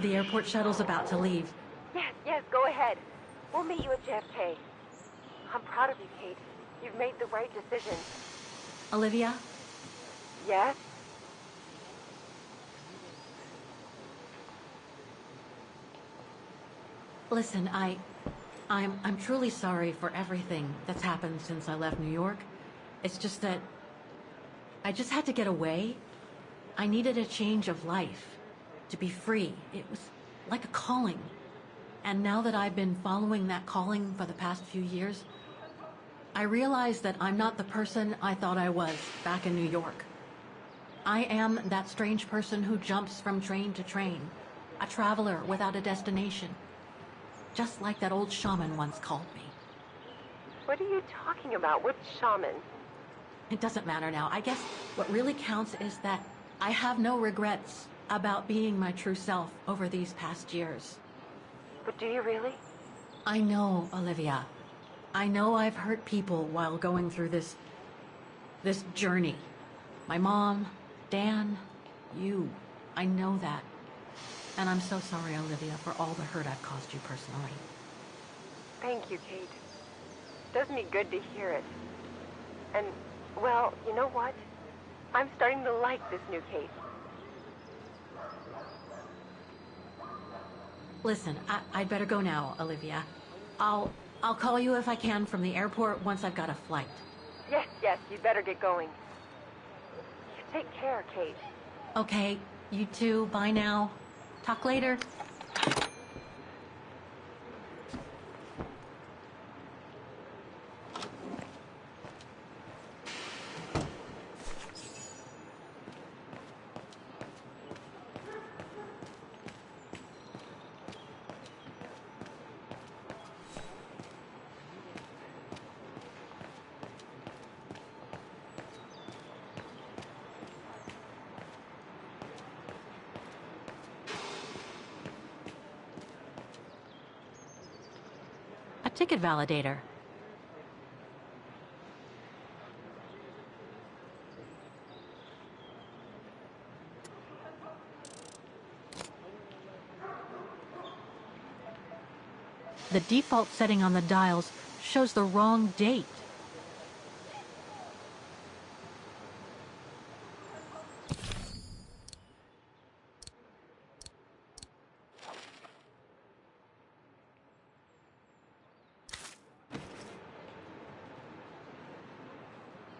The airport shuttle's about to leave. Yes, go ahead. We'll meet you at JFK. I'm proud of you, Kate. You've made the right decision. Olivia? Yes? Listen, I'm truly sorry for everything that's happened since I left New York. It's just that I just had to get away. I needed a change of life, to be free. It was like a calling. And now that I've been following that calling for the past few years, I realize that I'm not the person I thought I was back in New York. I am that strange person who jumps from train to train, a traveler without a destination. Just like that old shaman once called me. What are you talking about? Which shaman? It doesn't matter now. I guess what really counts is that I have no regrets about being my true self over these past years. But do you really? I know, Olivia. I know I've hurt people while going through this journey. My mom, Dan, you. I know that. And I'm so sorry, Olivia, for all the hurt I've caused you personally. Thank you, Kate. It does me good to hear it. And, well, you know what? I'm starting to like this new Kate. Listen, I'd better go now, Olivia. I'll call you if I can from the airport once I've got a flight. Yes, you'd better get going. You take care, Kate. Okay, you too. Bye now. Talk later. Ticket validator. The default setting on the dials shows the wrong date.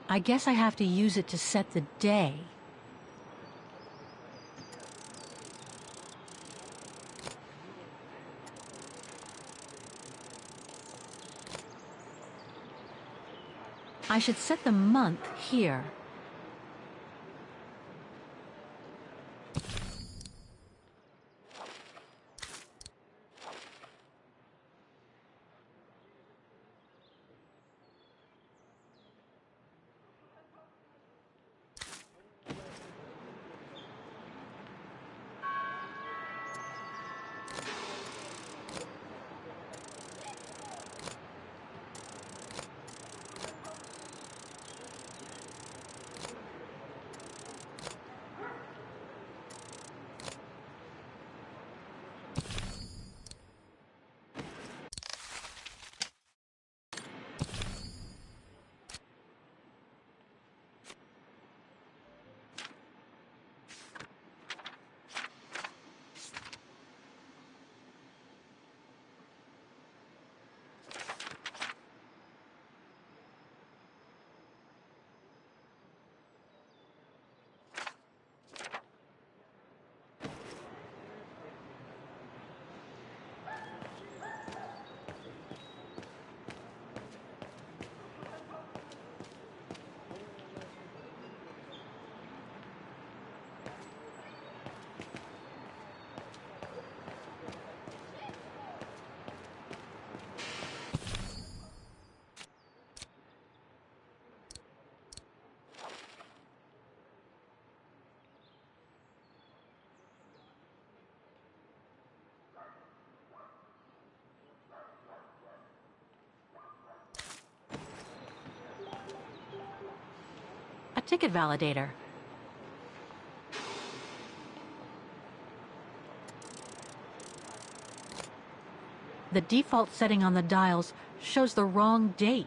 I guess I have to use it to set the day. I should set the month here. ticket validator. The default setting on the dials shows the wrong date.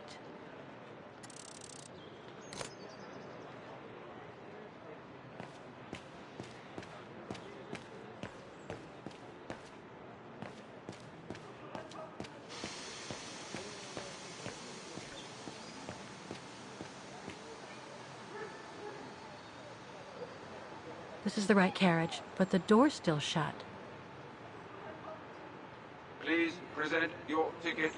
This is the right carriage, but the door's still shut. Please present your ticket.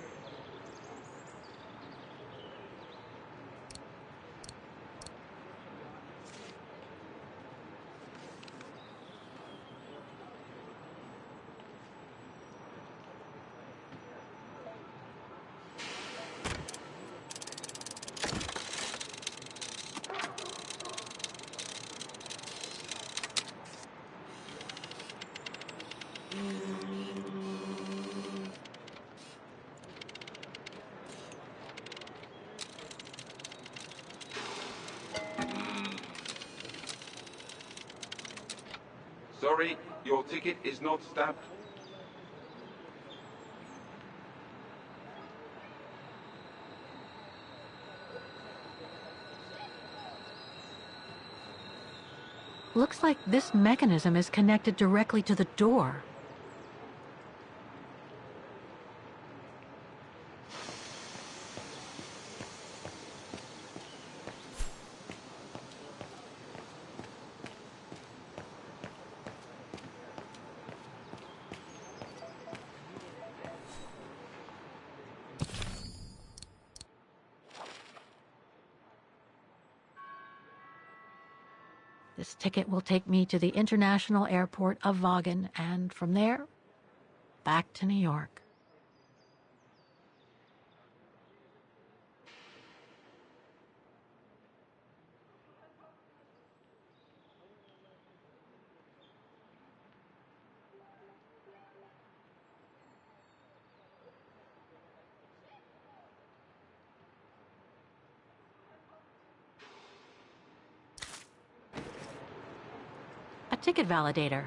Sorry, your ticket is not stamped. Looks like this mechanism is connected directly to the door. This ticket will take me to the international airport of Vaughan, and from there, back to New York. A ticket validator.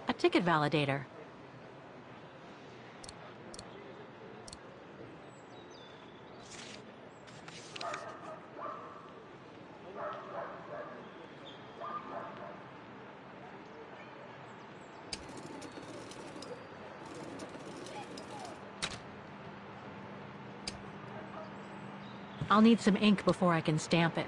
A ticket validator. I'll need some ink before I can stamp it.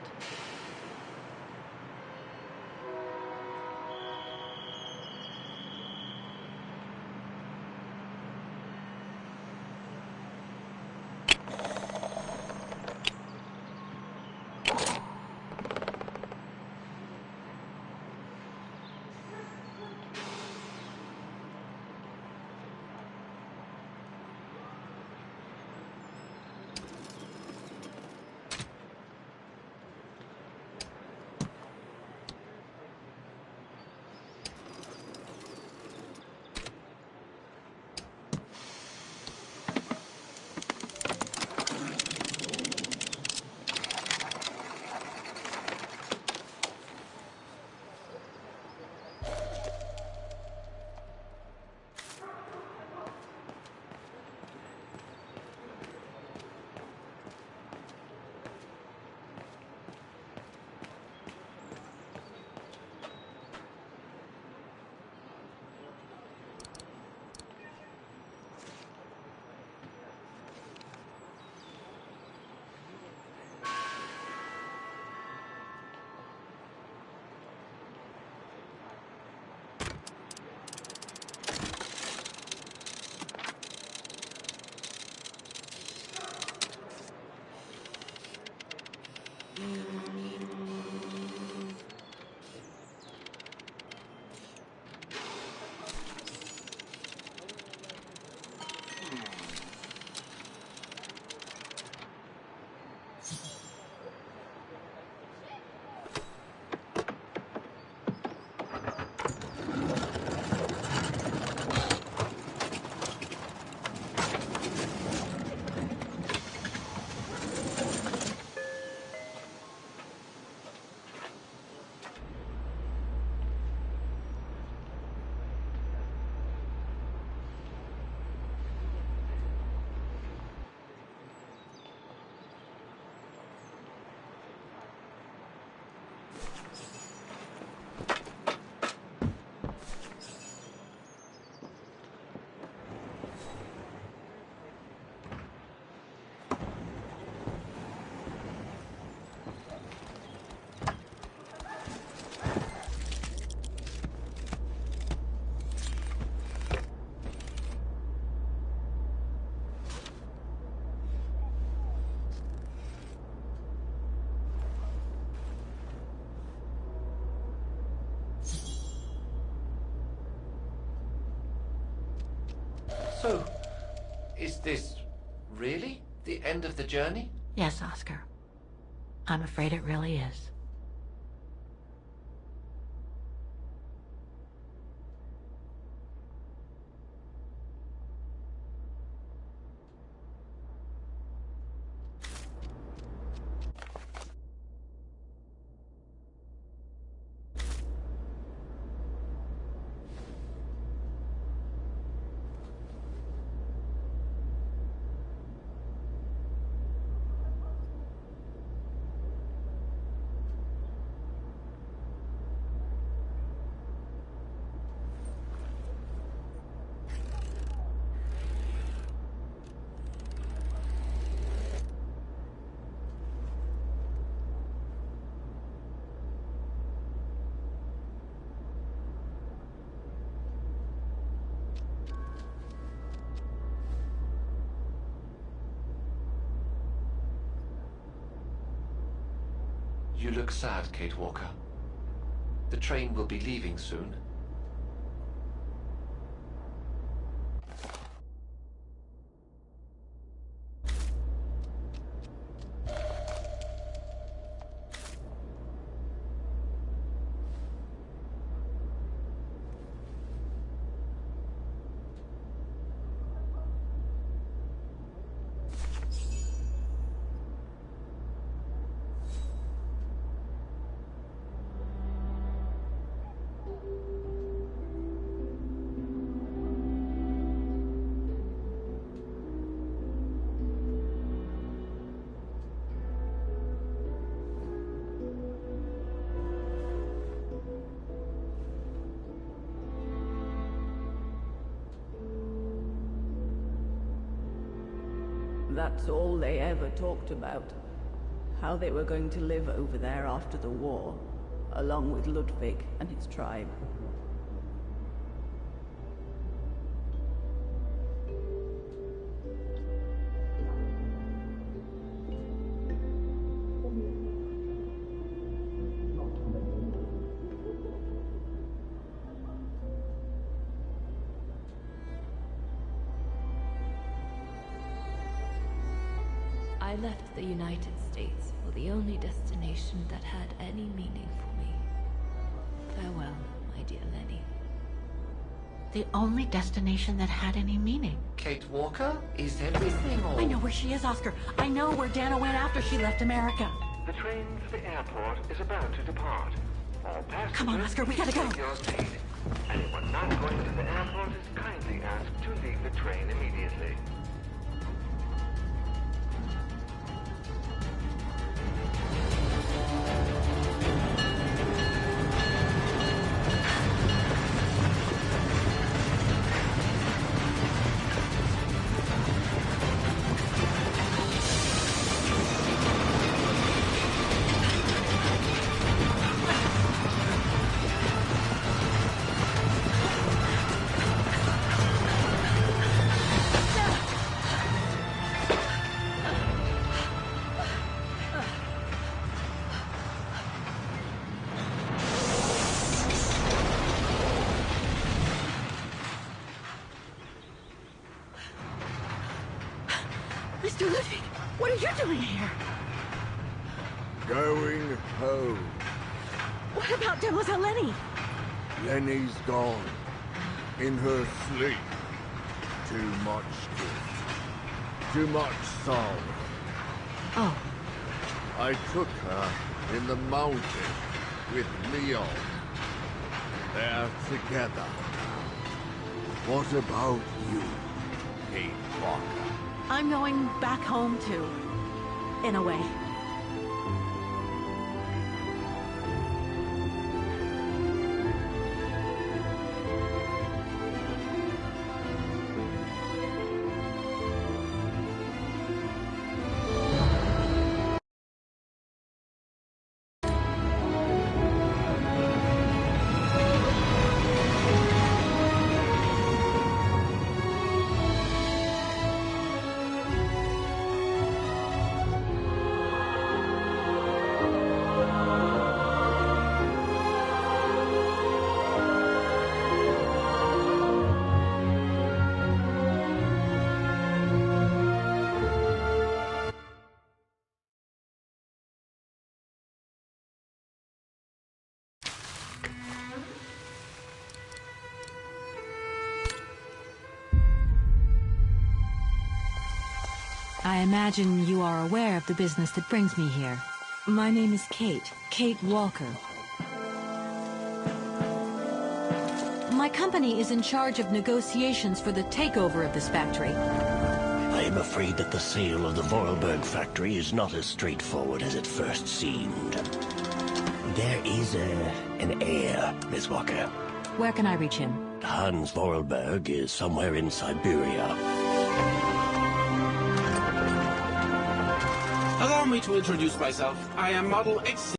So, is this really the end of the journey? Yes, Oscar. I'm afraid it really is. You look sad, Kate Walker. The train will be leaving soon. That's all they ever talked about. How they were going to live over there after the war, along with Ludwig and his tribe. I left the United States for the only destination that had any meaning for me. Farewell, my dear Lenny. The only destination that had any meaning. Kate Walker? Is everything all... I know where she is, Oscar. I know where Dana went after she left America. The train for the airport is about to depart. All passengers, Come on, Oscar, we gotta go. take your seat. Anyone not going to the airport is kindly asked to leave the train immediately. Mr. Ludwig, what are you doing here? Going home. What about Demoiselle Lenny? Lenny's gone. In her sleep. Too much guilt. Too much sorrow. Oh. I took her in the mountain with Leon. They're together. What about you, Kate Walker? I'm going back home too. In a way. I imagine you are aware of the business that brings me here. My name is Kate Walker. My company is in charge of negotiations for the takeover of this factory. I am afraid that the sale of the Vorarlberg factory is not as straightforward as it first seemed. There is an heir, Miss Walker. Where can I reach him? Hans Vorarlberg is somewhere in Syberia. Allow me to introduce myself. I am Model X.